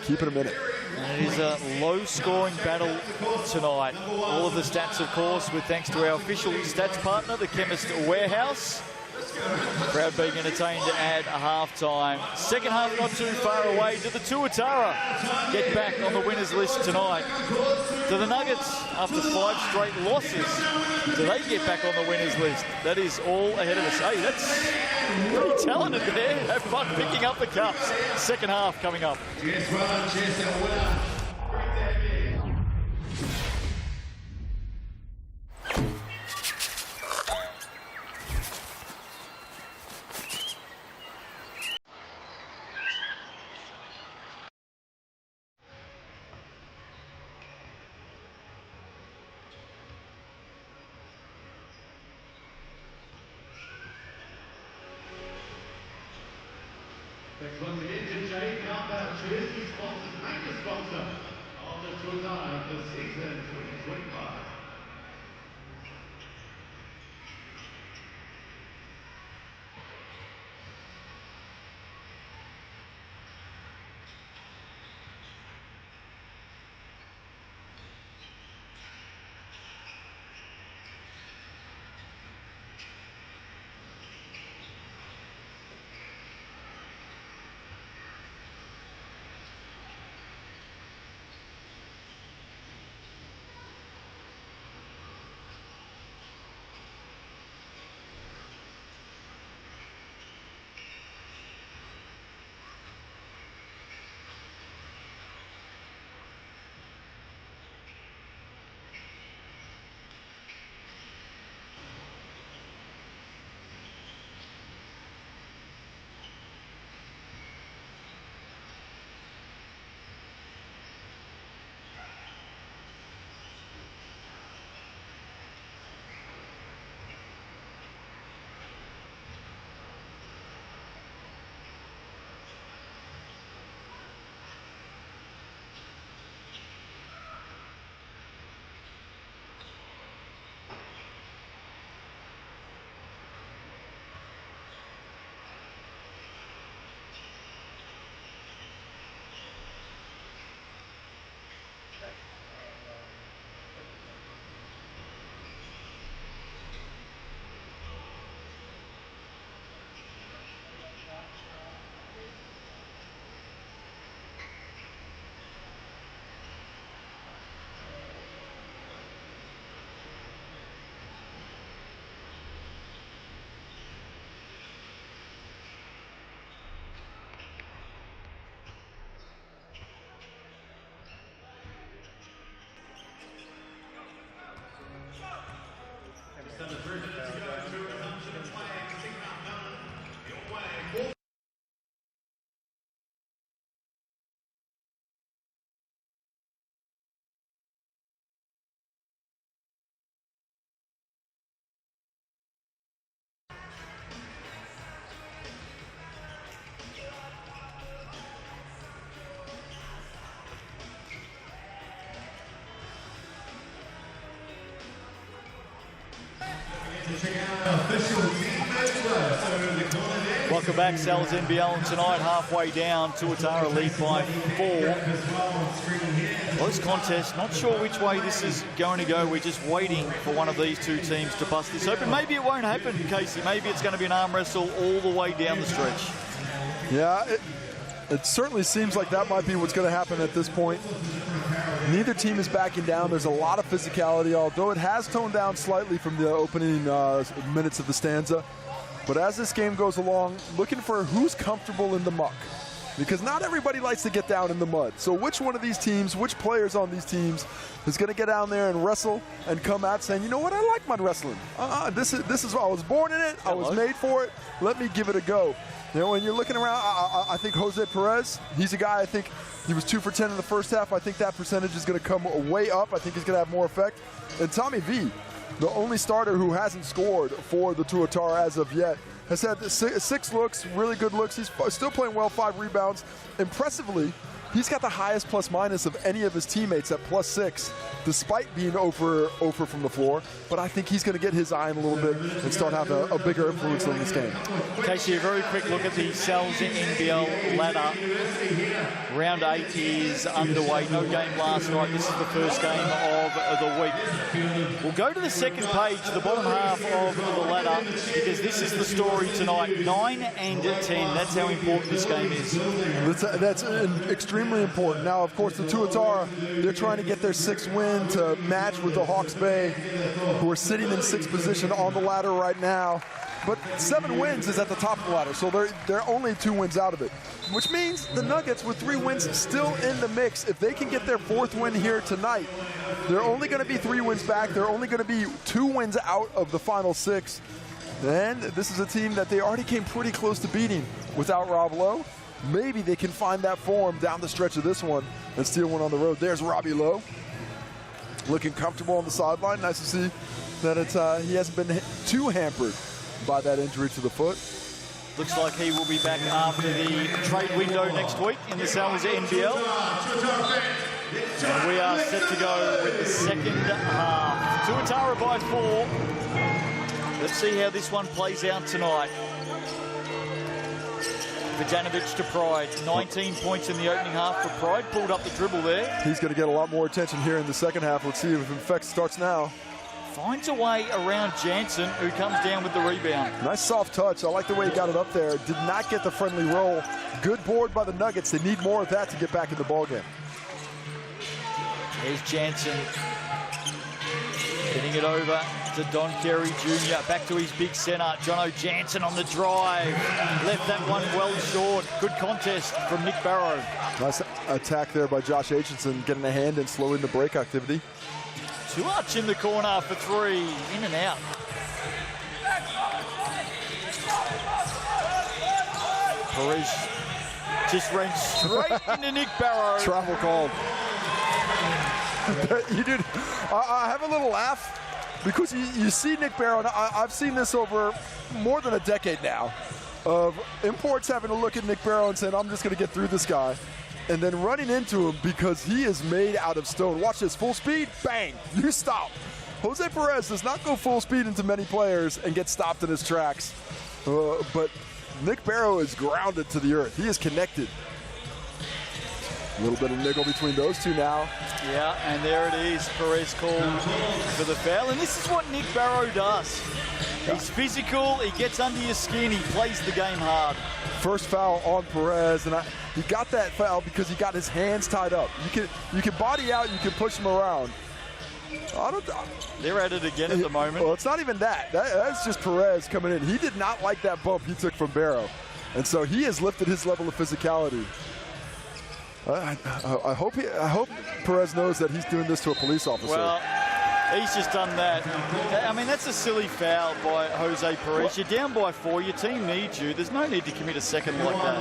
Speaker 2: keeping them in it.
Speaker 1: And it is a low-scoring battle tonight. All of the stats, of course, with thanks to our official stats partner, the Chemist Warehouse. Crowd being entertained at a half-time. Second half not too far away. Do the Tuatara get back on the winners list tonight? Do the Nuggets, after 5 straight losses, do they get back on the winners list? That is all ahead of us. Hey, that's pretty talented there. Have fun picking up the cups. Second half coming up.
Speaker 3: Cheers, brother. Cheers, and winner. Great to have you. Thanks once again to Jay Countdown Jersey sponsors, main sponsor of the Tuatara for season 2025.
Speaker 1: Welcome back, Sal's NBL tonight, halfway down. Tuatara lead by 4. Close contest, not sure which way this is going to go. We're just waiting for one of these two teams to bust this open. Maybe it won't happen, Casey. Maybe it's going to be an arm wrestle all the way down the stretch.
Speaker 2: Yeah, it certainly seems like that might be what's going to happen at this point. Neither team is backing down. There's a lot of physicality, although it has toned down slightly from the opening minutes of the stanza. But as this game goes along, looking for who's comfortable in the muck. Because not everybody likes to get down in the mud. So which one of these teams, which players on these teams is going to get down there and wrestle and come out saying, you know what, I like mud wrestling. This is I was born in it. I was made for it. Let me give it a go. You know, when you're looking around, I think Jose Perez, he's a guy, I think he was 2 for 10 in the first half. I think that percentage is going to come way up. I think he's going to have more effect. And Tommy V, the only starter who hasn't scored for the Tuatara as of yet, has had 6 looks, really good looks. He's still playing well, 5 rebounds. Impressively, he's got the highest plus-minus of any of his teammates at +6, despite being over from the floor. But I think he's going to get his eye in a little bit and start having a bigger influence in this game.
Speaker 1: Casey, a very quick look at the NZNBL ladder. Round 8 is underway. No game last night. This is the first game of the week. We'll go to the second page, the bottom half of the ladder, because this is the story tonight. 9 and 10. That's how important this game is.
Speaker 2: That's extremely important. Now, of course, the Tuatara, they're trying to get their 6th win to match with the Hawke's Bay, who are sitting in 6th position on the ladder right now. But 7 wins is at the top of the ladder, so they're only 2 wins out of it, which means the Nuggets with 3 wins still in the mix. If they can get their 4th win here tonight, they're only going to be 3 wins back. They're only going to be 2 wins out of the final 6. And this is a team that they already came pretty close to beating without Rob Lowe. Maybe they can find that form down the stretch of this one and steal one on the road. There's Robbie Lowe, looking comfortable on the sideline. Nice to see that he hasn't been too hampered by that injury to the foot.
Speaker 1: Looks like he will be back after the trade window next week in the NZNBL. And we are set to go with the second half. Tuatara by 4. Let's see how this one plays out tonight. Vujanovic to Pride. 19 points in the opening half for Pride. Pulled up the dribble there.
Speaker 2: He's going to get a lot more attention here in the second half. Let's see if Infect starts now.
Speaker 1: Finds a way around Jansen, who comes down with the rebound.
Speaker 2: Nice soft touch. I like the way he got it up there. Did not get the friendly roll. Good board by the Nuggets. They need more of that to get back in the ballgame.
Speaker 1: There's Jansen. Getting it over to Don Carey Jr. Back to his big centre. Jono Jansen on the drive. Left that one well short. Good contest from Nick Barrow.
Speaker 2: Nice attack there by Josh Aitchison, getting a hand and slowing the break activity.
Speaker 1: Tuach in the corner for 3. In and out. Perez just ran straight into Nick Barrow.
Speaker 2: Travel called. You did. I have a little laugh because you see Nick Barrow, and I've seen this over more than a decade now, of imports having to look at Nick Barrow and saying, I'm just going to get through this guy, and then running into him because he is made out of stone. Watch this, full speed, bang, you stop. Jose Perez does not go full speed into many players and get stopped in his tracks, but Nick Barrow is grounded to the earth. He is connected. A little bit of niggle between those two now.
Speaker 1: Yeah, and there it is. Perez called for the foul. And this is what Nick Barrow does. He's physical, he gets under your skin, he plays the game hard.
Speaker 2: First foul on Perez, and he got that foul because he got his hands tied up. You can body out, you can push him around.
Speaker 1: They're at it again at the moment.
Speaker 2: Well, it's not even that. That's just Perez coming in. He did not like that bump he took from Barrow. And so he has lifted his level of physicality. I hope Perez knows that he's doing this to a police officer.
Speaker 1: Well, he's just done that. I mean, that's a silly foul by Jose Perez. You're down by 4. Your team needs you. There's no need to commit a second like that.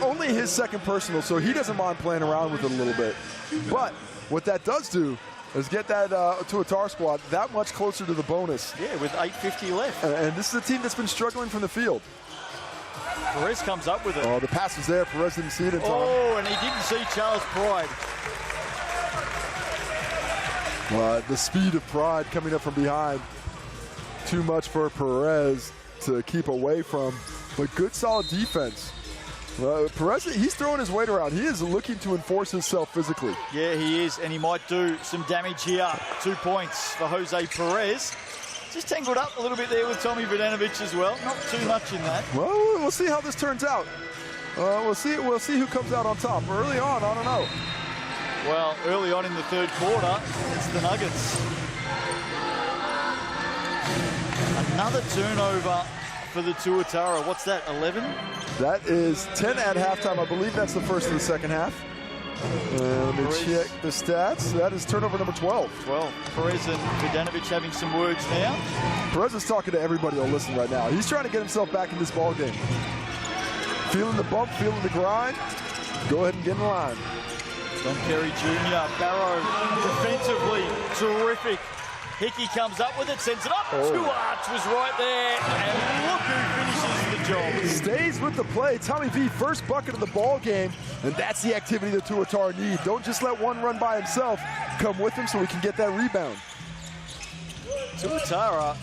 Speaker 2: Only his second personal, so he doesn't mind playing around with it a little bit. But what that does do is get that Tuatara squad that much closer to the bonus.
Speaker 1: Yeah, with 8:50 left.
Speaker 2: And this is a team that's been struggling from the field.
Speaker 1: Perez comes up with it.
Speaker 2: Oh, the pass was there. Perez didn't see it in time.
Speaker 1: Oh, and he didn't see Charles Pride.
Speaker 2: The speed of Pride coming up from behind. Too much for Perez to keep away from, but good solid defense. Perez, he's throwing his weight around. He is looking to enforce himself physically.
Speaker 1: Yeah, he is, and he might do some damage here. 2 points for Jose Perez. Just tangled up a little bit there with Tommy Vujanovic as well. Not too much in that.
Speaker 2: Well, we'll see how this turns out. We'll see who comes out on top. Early on, I don't know.
Speaker 1: Well, early on in the third quarter, it's the Nuggets. Another turnover for the Tuatara. What's that, 11?
Speaker 2: That is 10 at halftime. I believe that's the first of the second half. Let me check the stats. That is turnover number 12.
Speaker 1: 12. Perez and Vidanovic having some words now.
Speaker 2: Perez is talking to everybody on listen right now. He's trying to get himself back in this ball game. Feeling the bump, feeling the grind. Go ahead and get in line.
Speaker 1: Don Carey Jr. Barrow defensively terrific. Hickey comes up with it, sends it up. Tuatara was right there, and look who finishes the job.
Speaker 2: Stays with the play. Tommy V, first bucket of the ball game, and that's the activity the Tuatara need. Don't just let one run by himself. Come with him so we can get that rebound.
Speaker 1: Tuatara,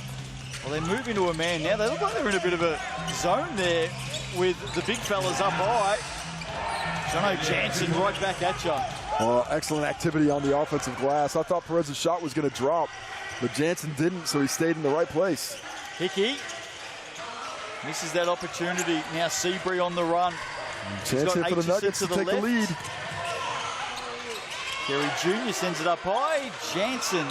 Speaker 1: well, they're moving to a man now. They look like they're in a bit of a zone there with the big fellas up high. Jono Jansen right back at you.
Speaker 2: Well, excellent activity on the offensive glass. I thought Perez's shot was going to drop, but Jansen didn't, so he stayed in the right place.
Speaker 1: Hickey misses that opportunity. Now Seabury on the run.
Speaker 2: Chance here for the Nuggets to take the lead.
Speaker 1: Carey Jr. sends it up high. Jansen.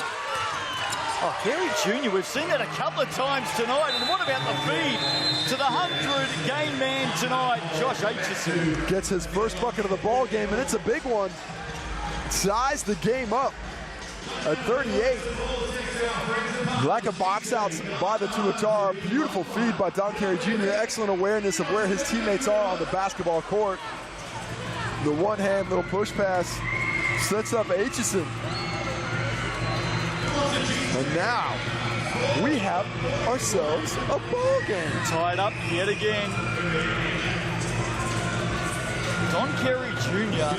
Speaker 1: Oh, Carey Jr., we've seen that a couple of times tonight. And what about the feed to the 100-game man tonight? Josh Aitchison
Speaker 2: gets his first bucket of the ball game, and it's a big one. Ties the game up at 38. Lack of box outs by the Tuatara. Beautiful feed by Don Carey Jr. Excellent awareness of where his teammates are on the basketball court. The one-hand little push pass sets up Aitchison. And now we have ourselves a ball game.
Speaker 1: Tied up yet again. Don Carey Jr.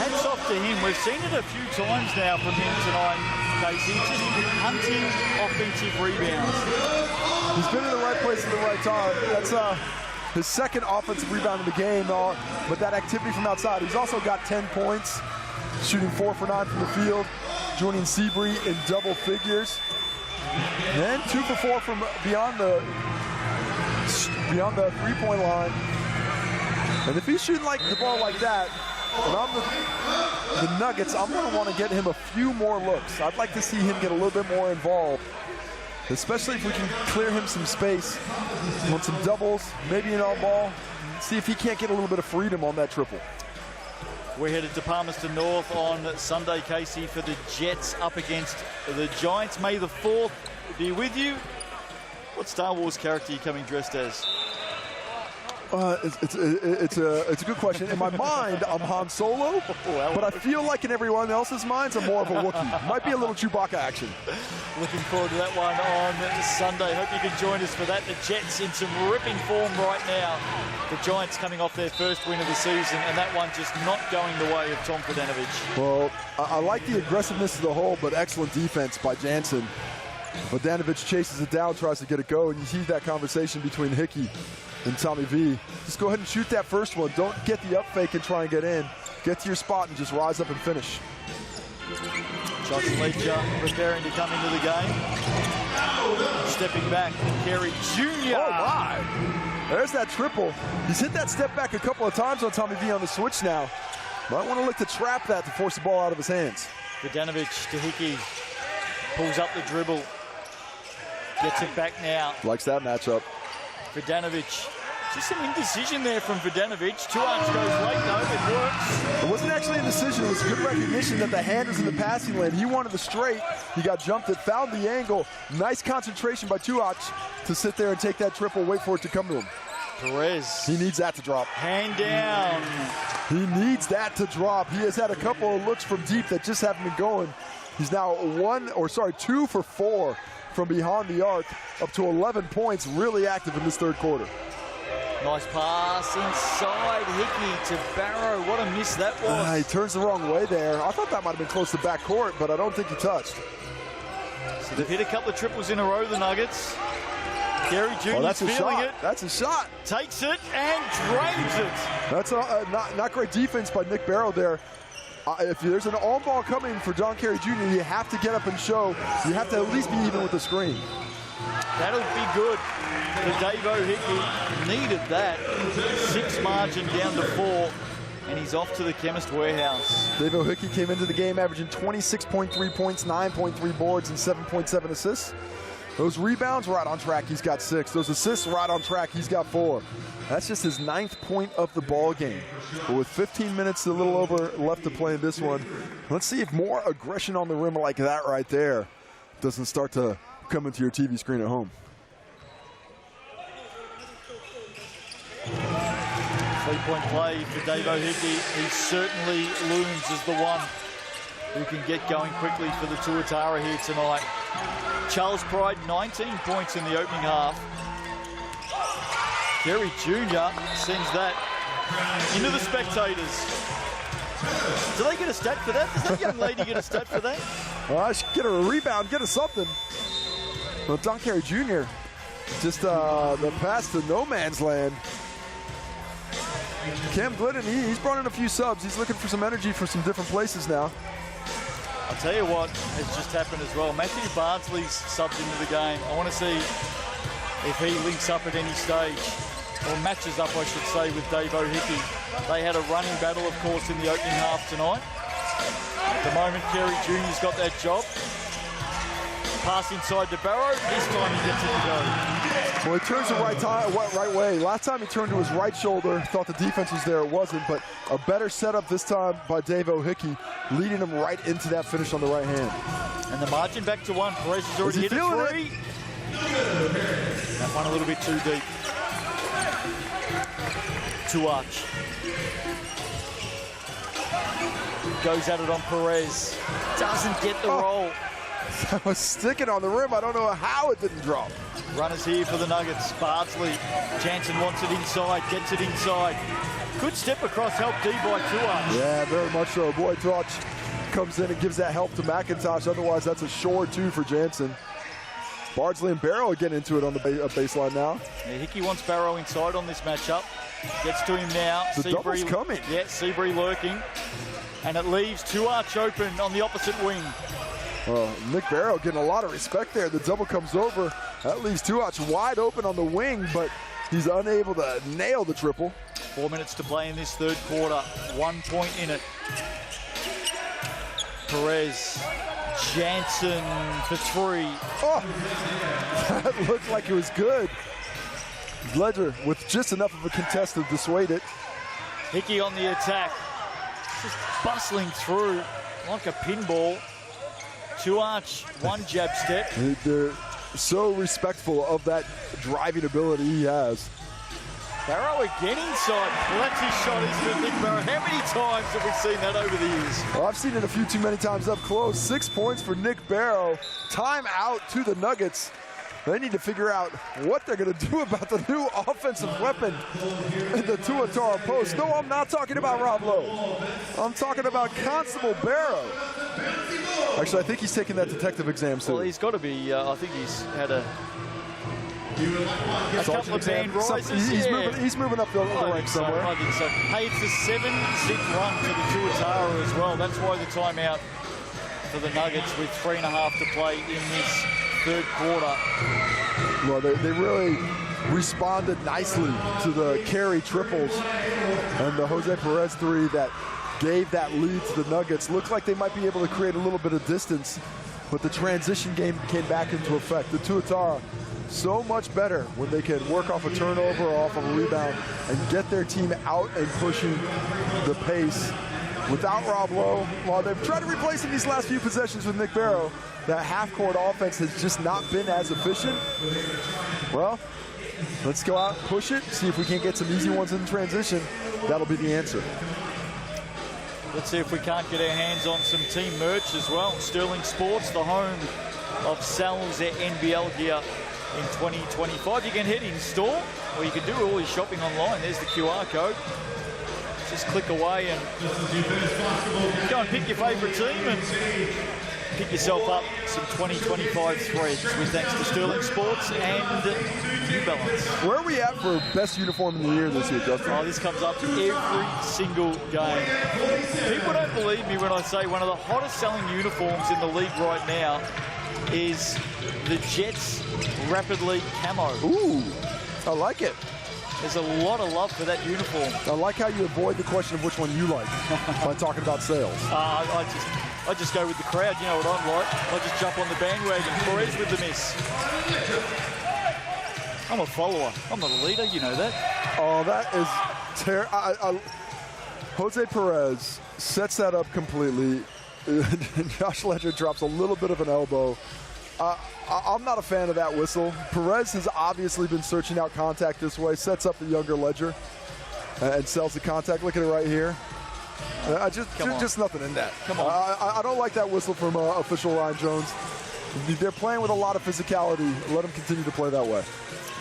Speaker 1: Hats off to him. We've seen it a few times now from him tonight, Casey. Just hunting offensive rebounds.
Speaker 2: He's been in the right place at the right time. That's his second offensive rebound in the game, but that activity from outside. He's also got 10 points, shooting 4 for 9 from the field, joining Seabury in double figures. Then 2 for 4 from beyond the three-point line. And if he's shooting like the ball like that, and I'm the Nuggets, I'm going to want to get him a few more looks. I'd like to see him get a little bit more involved, especially if we can clear him some space. Want some doubles, maybe an on-ball. See if he can't get a little bit of freedom on that triple.
Speaker 1: We're headed to Palmerston North on Sunday, Casey, for the Jets up against the Giants. May the 4th be with you. What Star Wars character are you coming dressed as?
Speaker 2: It's a good question. In my mind, I'm Han Solo, but I feel like in everyone else's minds, I'm more of a Wookiee. Might be a little Chewbacca action.
Speaker 1: Looking forward to that one on Sunday. Hope you can join us for that. The Jets in some ripping form right now. The Giants coming off their first win of the season, and that one just not going the way of Tom Vidanovic.
Speaker 2: Well, I like the aggressiveness of the hole, but excellent defense by Jansen. Vidanovic chases it down, tries to get it go, and you see that conversation between Hickey and Tommy V. Just go ahead and shoot that first one. Don't get the up fake and try and get in. Get to your spot and just rise up and finish.
Speaker 1: Josh Leacher preparing to come into the game. Stepping back, Carey Jr.
Speaker 2: Oh my! There's that triple. He's hit that step back a couple of times on Tommy V on the switch now. Might want to look to trap that to force the ball out of his hands.
Speaker 1: Vidanovic to Hickey. Pulls up the dribble. Gets it back now.
Speaker 2: Likes that matchup.
Speaker 1: Vidanovic. Just some indecision there from Vidanovic. 2 arms goes late though, it works.
Speaker 2: It wasn't actually a decision, it was good recognition that the hand was in the passing lane. He wanted the straight, he got jumped it, found the angle. Nice concentration by Tuatara to sit there and take that triple, wait for it to come to him.
Speaker 1: Perez.
Speaker 2: He needs that to drop.
Speaker 1: Hand down.
Speaker 2: He needs that to drop. He has had a couple of looks from deep that just haven't been going. He's now 2 for 4 from behind the arc, up to 11 points, really active in this third quarter.
Speaker 1: Nice pass inside Hickey to Barrow. What a miss that was.
Speaker 2: He turns the wrong way there. I thought that might have been close to backcourt, but I don't think he touched.
Speaker 1: So they've hit a couple of triples in a row, the Nuggets. Carey Jr.'s feeling it.
Speaker 2: That's a shot.
Speaker 1: Takes it and drains it.
Speaker 2: That's not great defense by Nick Barrow there. If there's an on-ball coming for Don Carey Jr., you have to get up and show. You have to at least be even with the screen.
Speaker 1: That'll be good for Davo Hickey. Needed that. 6 margin down to 4. and he's off to the Chemist Warehouse.
Speaker 2: Dave O'Hickey came into the game averaging 26.3 points, 9.3 boards, and 7.7 assists. Those rebounds, right on track, he's got 6. Those assists, right on track, he's got 4. That's just his 9th point of the ball game. But with 15 minutes, a little over left to play in this one, let's see if more aggression on the rim like that right there doesn't start to come into your TV screen at home.
Speaker 1: 3-point play for Dave O'Hickey. He certainly looms as the one who can get going quickly for the Tuatara here tonight. Charles Pride, 19 points in the opening half. Kerry Jr. sends that into the spectators. Do they get a stat for that? Does that young lady get a stat for that?
Speaker 2: Well, I should get her a rebound, get her something. Well, Don Kerry Jr. just the pass to no man's land. Cam Glidden, he's brought in a few subs. He's looking for some energy from some different places now.
Speaker 1: I'll tell you what has just happened as well. Matthew Bardsley's subbed into the game. I want to see if he links up at any stage, or matches up, I should say, with Dave O'Hickey. They had a running battle, of course, in the opening half tonight. At the moment, Kerry Jr.'s got that job. Pass inside to Barrow. This time he gets it to go.
Speaker 2: Well, he turns the right way. Last time he turned to his right shoulder, thought the defense was there. It wasn't, but a better setup this time by Dave O'Hickey, leading him right into that finish on the right hand.
Speaker 1: And the margin back to 1. Perez has already hit a 3. That one a little bit too deep. Tuach goes at it on Perez. Doesn't get the roll.
Speaker 2: That was sticking on the rim. I don't know how it didn't drop.
Speaker 1: Runners here for the Nuggets. Bardsley. Jansen wants it inside, gets it inside. Good step across, help D by Tuach.
Speaker 2: Yeah, very much so. Boy, Tuach comes in and gives that help to McIntosh. Otherwise, that's a short 2 for Jansen. Bardsley and Barrow get into it on the baseline now.
Speaker 1: Yeah, Hickey wants Barrow inside on this matchup. Gets to him now.
Speaker 2: The double's coming.
Speaker 1: Yeah, Seabury lurking. And it leaves Tuach open on the opposite wing.
Speaker 2: Nick Barrow getting a lot of respect there. The double comes over. That leaves Tuach wide open on the wing, but he's unable to nail the triple.
Speaker 1: 4 minutes to play in this third quarter. 1 point in it. Perez. Jansen for 3.
Speaker 2: Oh, that looked like it was good. Ledger with just enough of a contest to dissuade it.
Speaker 1: Hickey on the attack. Just bustling through like a pinball. Tuach, 1 jab step.
Speaker 2: They're so respectful of that driving ability he has.
Speaker 1: Barrow again inside. Well, that's his shot, isn't it, Nick Barrow? How many times have we seen that over the years?
Speaker 2: Well, I've seen it a few too many times up close. 6 points for Nick Barrow. Time out to the Nuggets. They need to figure out what they're going to do about the new offensive weapon in the Tuatara post. No, I'm not talking about Rob Lowe. I'm talking about Constable Barrow. Actually, I think he's taking that detective exam soon.
Speaker 1: Well, he's got to be. I think he's had a couple of band rises.
Speaker 2: He's moving up the ranks somewhere.
Speaker 1: I think so. Hey, it's a 7-zip run to the Tuatara as well. That's why the timeout for the Nuggets with 3.5 to play in this third quarter.
Speaker 2: Well, they really responded nicely to the Kerry triples and the Jose Perez 3 that gave that lead to the Nuggets. Looks like they might be able to create a little bit of distance, but the transition game came back into effect. The Tuatara, so much better when they can work off a turnover or off of a rebound and get their team out and pushing the pace. Without Rob Lowe, while they've tried to replace him these last few possessions with Nick Barrow, that half-court offense has just not been as efficient. Well, let's go out, push it, see if we can't get some easy ones in transition. That'll be the answer.
Speaker 1: Let's see if we can't get our hands on some team merch as well. Sterling Sports, the home of Sal's NBL gear in 2025. You can head in store, or you can do all your shopping online. There's the QR code. Just click away and go and pick your favourite team and pick yourself up some 2025 threads with thanks to Sterling Sports and New Balance.
Speaker 2: Where are we at for best uniform in the year this year, Justin?
Speaker 1: Oh, this comes up every single game. People don't believe me when I say one of the hottest selling uniforms in the league right now is the Jets Rapid League camo.
Speaker 2: Ooh, I like it.
Speaker 1: There's a lot of love for that uniform.
Speaker 2: I like how you avoid the question of which one you like by talking about sales.
Speaker 1: I just go with the crowd. You know what I'm like. I just jump on the bandwagon. Perez with the miss. I'm a follower. I'm not a leader. You know that.
Speaker 2: Oh, that is terrible. Jose Perez sets that up completely. Josh Ledger drops a little bit of an elbow. I'm not a fan of that whistle. Perez has obviously been searching out contact this way, sets up the younger Ledger, and sells the contact. Look at it right here. Just nothing in that.
Speaker 1: Come on.
Speaker 2: I don't like that whistle from official Ryan Jones. They're playing with a lot of physicality. Let them continue to play that way.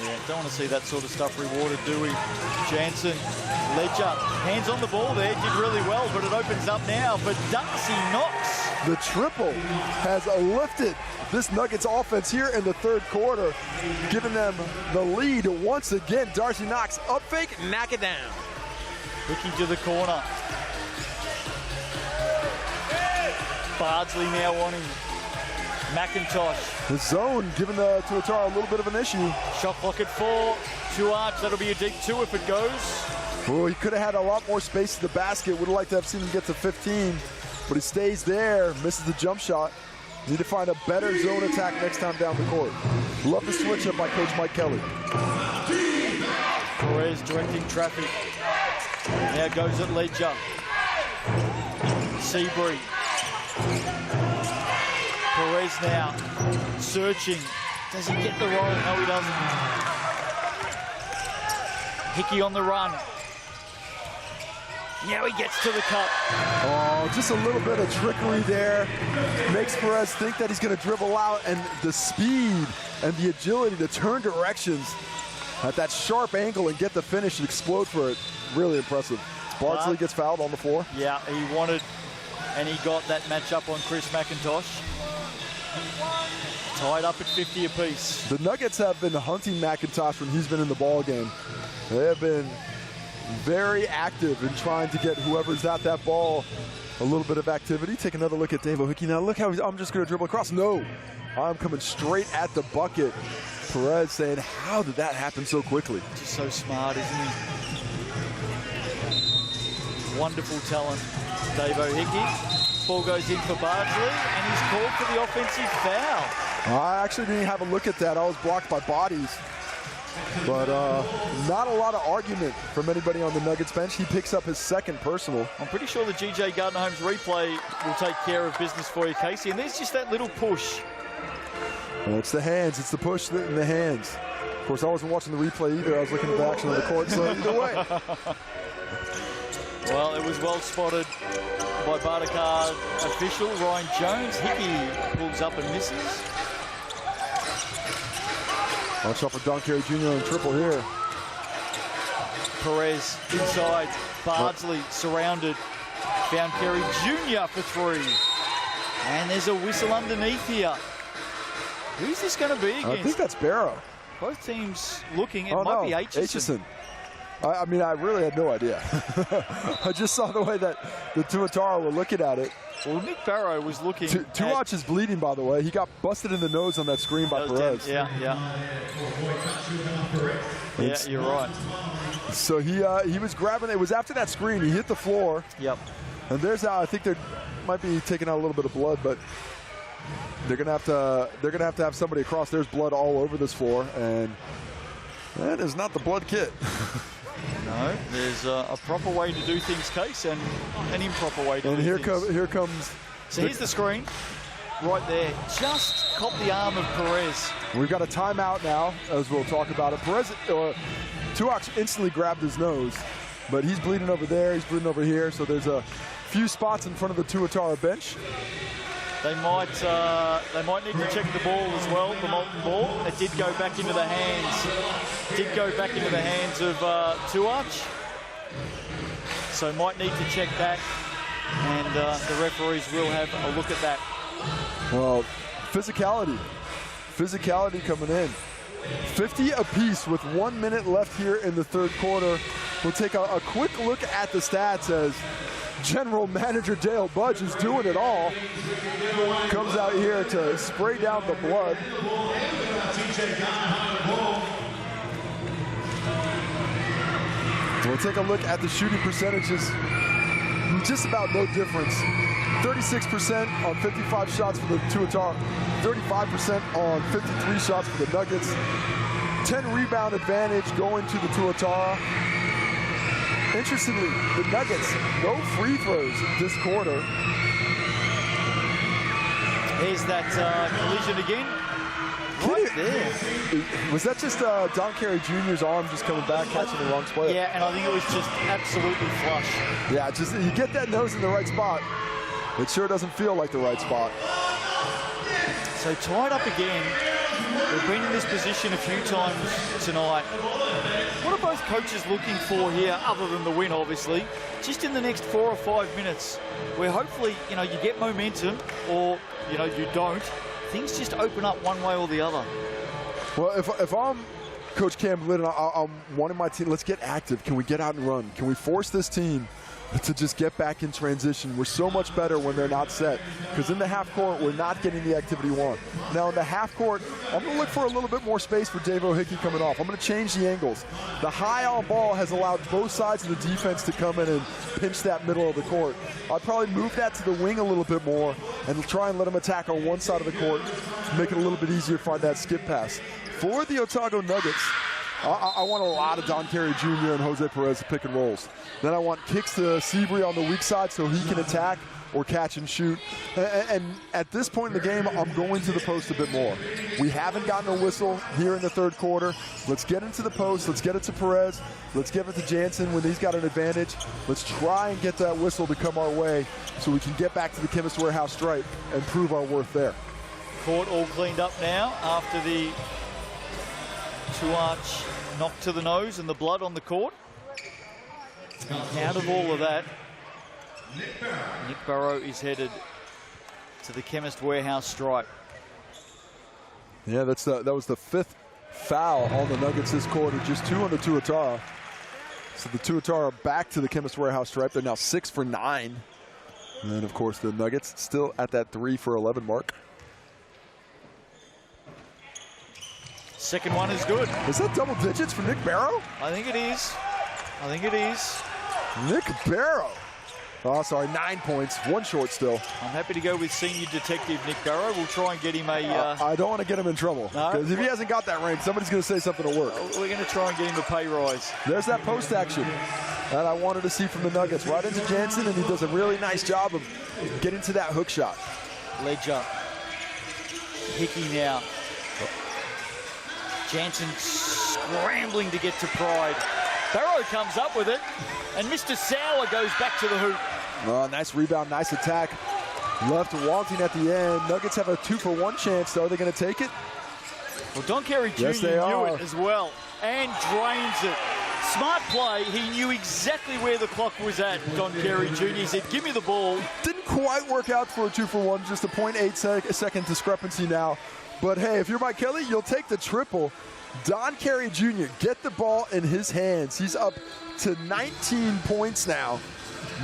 Speaker 1: Yeah, don't want to see that sort of stuff rewarded, do we? Jansen, Ledger, hands on the ball there, did really well, but it opens up now for Darcy Knox.
Speaker 2: The triple has lifted this Nuggets offense here in the third quarter, giving them the lead once again. Darcy Knox, up fake, knock it down.
Speaker 1: Looking to the corner. Bardsley now on him. McIntosh.
Speaker 2: The zone giving the Tuatara a little bit of an issue.
Speaker 1: Shot clock at 4. 2 arch. That'll be a deep 2 if it goes.
Speaker 2: Oh, he could have had a lot more space to the basket. Would have liked to have seen him get to 15, but he stays there, misses the jump shot. Need to find a better zone attack next time down the court. Love the switch up by Coach Mike Kelly.
Speaker 1: Perez directing traffic. Now goes at Ledger. Seabury. Perez now searching. Does he get the roll? No, he doesn't. Hickey on the run. Now he gets to the cup.
Speaker 2: Oh, just a little bit of trickery there. Makes Perez think that he's going to dribble out, and the speed and the agility to turn directions at that sharp angle and get the finish and explode for it. Really impressive. Bardsley gets fouled on the floor.
Speaker 1: Yeah, he wanted, and he got that matchup on Chris McIntosh. Tied up at 50 apiece.
Speaker 2: The Nuggets have been hunting McIntosh when he's been in the ball game. They have been very active in trying to get whoever's at that ball a little bit of activity. Take another look at Dave O'Hickey. Now look how I'm just going to dribble across. No, I'm coming straight at the bucket. Perez saying, how did that happen so quickly?
Speaker 1: Just so smart, isn't he? Wonderful talent, Dave O'Hickey. Ball goes in for Bardsley, and he's called for the offensive foul.
Speaker 2: I actually didn't have a look at that. I was blocked by bodies. But not a lot of argument from anybody on the Nuggets bench. He picks up his second personal.
Speaker 1: I'm pretty sure the GJ Gardner-Holmes replay will take care of business for you, Casey. And there's just that little push.
Speaker 2: Well, it's the hands. It's the push in the hands. Of course, I wasn't watching the replay either. I was looking at the action on the court, so either way.
Speaker 1: Well, it was well spotted by Bartakar official Ryan Jones. Hickey pulls up and misses.
Speaker 2: Watch out for Don Carey Jr. on triple here.
Speaker 1: Perez inside. Bardsley surrounded. Found Carey Jr. for 3. And there's a whistle underneath here. Who's this going to be against?
Speaker 2: I think that's Barrow.
Speaker 1: Both teams looking. It might be Aitchison.
Speaker 2: I mean, I really had no idea. I just saw the way that the Tuatara were looking at it.
Speaker 1: Well, Nick Barrow was looking.
Speaker 2: Tuach is bleeding, by the way. He got busted in the nose on that screen by Perez.
Speaker 1: Yeah, you're right.
Speaker 2: So he was grabbing. It was after that screen. He hit the floor.
Speaker 1: Yep.
Speaker 2: And there's how I think they might be taking out a little bit of blood, but they're gonna have to have somebody across. There's blood all over this floor, and that is not the blood kit.
Speaker 1: No, there's a proper way to do things, Case, and an improper way to do things.
Speaker 2: And here comes.
Speaker 1: So here's the screen, right there. Just caught the arm of Perez.
Speaker 2: We've got a timeout now, as we'll talk about it. Tuach instantly grabbed his nose, but he's bleeding over there. He's bleeding over here. So there's a few spots in front of the Tuatara bench.
Speaker 1: They might need to check the ball as well, the molten ball. It did go back into the hands. Did go back into the hands of Tuach. So might need to check that, and the referees will have a look at that.
Speaker 2: Well, physicality coming in. 50 apiece with 1 minute left here in the third quarter. We'll take a quick look at the stats as General Manager Dale Budge is doing it all. Comes out here to spray down the blood. We'll take a look at the shooting percentages. Just about no difference. 36% on 55 shots for the Tuatara, 35% on 53 shots for the Nuggets. 10 rebound advantage going to the Tuatara. Interestingly, the Nuggets, no free throws this quarter.
Speaker 1: There's that collision again. Right there.
Speaker 2: Was that just Don Carey Jr.'s arm just coming back, catching the wrong player?
Speaker 1: Yeah, and I think it was just absolutely flush.
Speaker 2: Yeah, just you get that nose in the right spot. It sure doesn't feel like the right spot.
Speaker 1: So tied up again. We've been in this position a few times tonight. What are both coaches looking for here, other than the win, obviously? Just in the next 4 or 5 minutes, where hopefully, you know, you get momentum, or, you know, you don't. Things just open up one way or the other.
Speaker 2: Well, if I'm Coach Cam Glidden, I'm wanting my team, let's get active. Can we get out and run? Can we force this team to just get back in transition? We're so much better when they're not set, because in the half court, we're not getting the activity we want. Now in the half court, I'm going to look for a little bit more space for Dave O'Hickey coming off. I'm going to change the angles. The high on ball has allowed both sides of the defense to come in and pinch that middle of the court. I'd probably move that to the wing a little bit more and try and let them attack on one side of the court to make it a little bit easier to find that skip pass. For the Otago Nuggets, I want a lot of Don Carey Jr. and Jose Perez pick and rolls. Then I want kicks to Seabury on the weak side so he can attack or catch and shoot. And at this point in the game, I'm going to the post a bit more. We haven't gotten a whistle here in the third quarter. Let's get into the post. Let's get it to Perez. Let's give it to Jansen when he's got an advantage. Let's try and get that whistle to come our way so we can get back to the Chemist Warehouse stripe and prove our worth there.
Speaker 1: Court all cleaned up now after the two-arch knock to the nose and the blood on the court. Out of all of that, Nick Barrow is headed to the Chemist Warehouse stripe.
Speaker 2: Yeah, that was the 5th foul on the Nuggets this quarter, just 2 on the Tuatara. So the Tuatara back to the Chemist Warehouse stripe. They're now 6 for 9. And then, of course, the Nuggets still at that 3 for 11 mark.
Speaker 1: Second one is good.
Speaker 2: Is that double digits for Nick Barrow?
Speaker 1: I think it is. I think it is.
Speaker 2: Nick Barrow. Oh, sorry, 9 points, 1 short still.
Speaker 1: I'm happy to go with senior detective Nick Barrow. We'll try and get him a...
Speaker 2: I don't want to get him in trouble. Because if he hasn't got that rank, somebody's going to say something to work.
Speaker 1: We're going to try and get him a pay rise.
Speaker 2: There's that post action that I wanted to see from the Nuggets. Right into Jansen, and he does a really nice job of getting to that hook shot.
Speaker 1: Ledger. Hickey now. Jansen scrambling to get to Pride. Barrow comes up with it, and Mr. Sauer goes back to the hoop.
Speaker 2: Oh, nice rebound, nice attack. Left wanting at the end. Nuggets have a 2-for-1 chance, though. Are they going to take it?
Speaker 1: Well, Don Carey Jr.
Speaker 2: Yes, they
Speaker 1: knew
Speaker 2: are.
Speaker 1: it as well, and drains it. Smart play. He knew exactly where the clock was at, Don Carey Jr. He said, give me the ball.
Speaker 2: Didn't quite work out for a 2-for-1, just a 0.8 second discrepancy now. But hey, if you're Mike Kelly, you'll take the triple. Don Carey Jr., get the ball in his hands. He's up to 19 points now,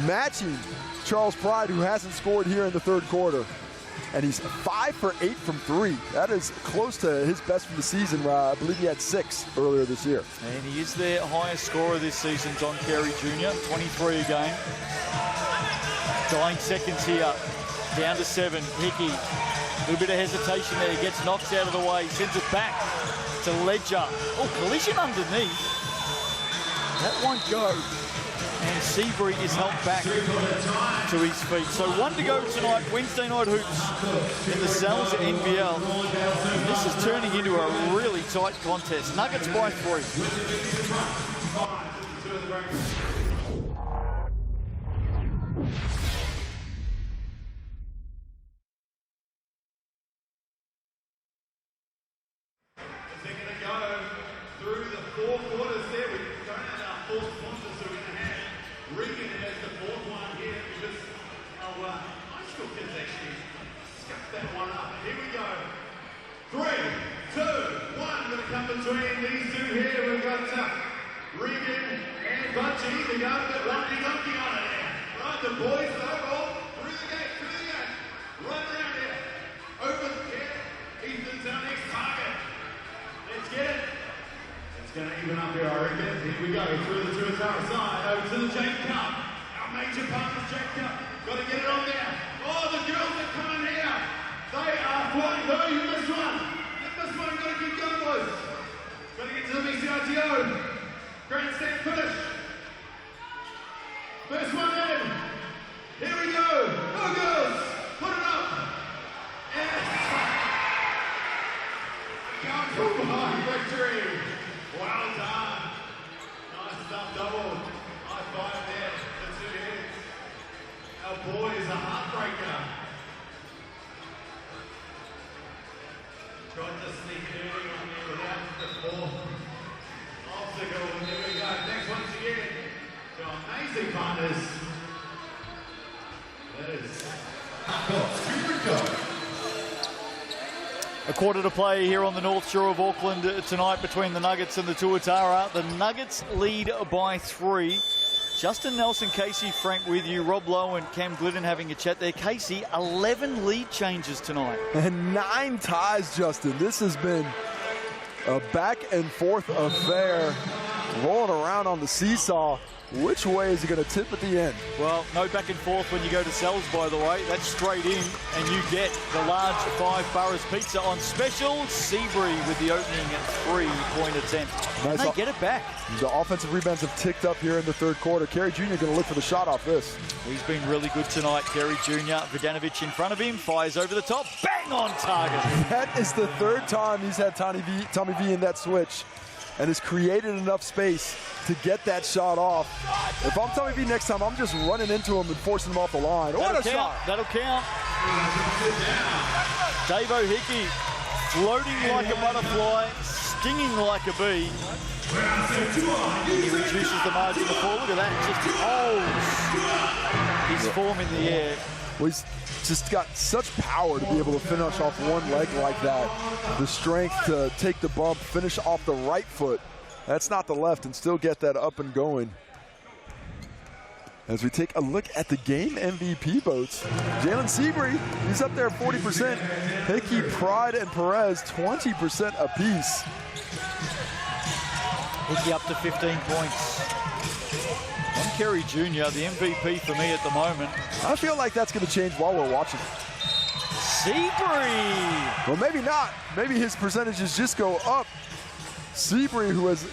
Speaker 2: matching Charles Pride, who hasn't scored here in the third quarter. And he's 5 for 8 from 3. That is close to his best from the season. I believe he had 6 earlier this year.
Speaker 1: And he is their highest scorer this season, Don Carey Jr., 23 a game. Dying seconds here, down to 7. Hickey, a little bit of hesitation there, gets knocked out of the way, sends it back to Ledger. Oh, collision underneath. That won't go. And Seabury is helped back to his feet. So 1 to go tonight, Wednesday night hoops in the Cells NBL. And this is turning into a really tight contest. Nuggets by 3.
Speaker 3: Between these two here, we've got Regan and Bunchy, the guys that want to be dunking on it here. Right, the boys are all through the gate, run around here. Open, yeah, Ethan's our next target. Let's get it. It's going to even up here, I reckon. Here we go, through the Tuatara side, over to the Jake Cup. Our major partners, Jake Cup. Got to get it on there. Oh, the girls are coming here. They are flying. No, you missed one. You missed one. Got to keep going, boys. Got to get to the BCITO. Grandstand finish. First one in. Here we go. Go, girls. Put it up. Yes. Come from behind victory. Well done. Nice stuff, double. High five there. The two heads. Our boy is a heartbreaker. Tried to sneak it early on there without the fourth obstacle. There we go. Next once again. To amazing partners. That is
Speaker 1: A quarter to play here on the North Shore of Auckland tonight between the Nuggets and the Tuatara. The Nuggets lead by 3. Justin Nelson, Casey Frank with you. Rob Lowe and Cam Glidden having a chat there. Casey, 11 lead changes tonight.
Speaker 2: And 9 ties, Justin. This has been a back and forth affair, rolling around on the seesaw. Which way is it going to tip at the end?
Speaker 1: Well, no back and forth when you go to Sells, by the way. That's straight in, and you get the large 5 Burrows pizza on special. Seabury with the opening 3-point attempt.
Speaker 2: Nice.
Speaker 1: And they get it back.
Speaker 2: The offensive rebounds have ticked up here in the third quarter. Kerry Jr. going to look for the shot off this.
Speaker 1: He's been really good tonight, Kerry Jr. Vidanovic in front of him, fires over the top, bang on target.
Speaker 2: That is the 3rd time he's had Tommy V in that switch and has created enough space to get that shot off. If I'm Tommy V next time, I'm just running into him and forcing him off the line. What a shot!
Speaker 1: That'll count. Davo Hickey floating like a butterfly, stinging like a bee. He reduces the margin of fall. Look at that, just holds his form in the air.
Speaker 2: Well, he's just got such power to be able to finish off one leg like that. The strength to take the bump, finish off the right foot. That's not the left, and still get that up and going. As we take a look at the game MVP votes, Jalen Seabury, he's up there 40%. Hickey, Pride, and Perez, 20% apiece.
Speaker 1: Hickey up to 15 points. And Kerry Jr., the MVP for me at the moment.
Speaker 2: I feel like that's going to change while we're watching.
Speaker 1: Seabury!
Speaker 2: Well, maybe not. Maybe his percentages just go up. Seabury, who has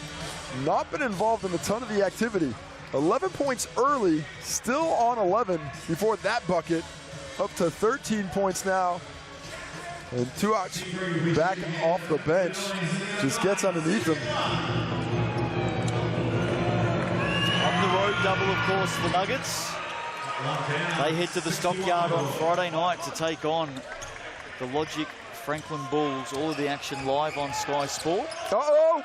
Speaker 2: not been involved in a ton of the activity. 11 points early, still on 11 before that bucket. Up to 13 points now. And Tuach back off the bench, just gets underneath him.
Speaker 1: On the road double, of course, for the Nuggets. They head to the Stockyard on Friday night to take on the Logic Franklin Bulls. All of the action live on Sky Sport.
Speaker 2: Uh-oh!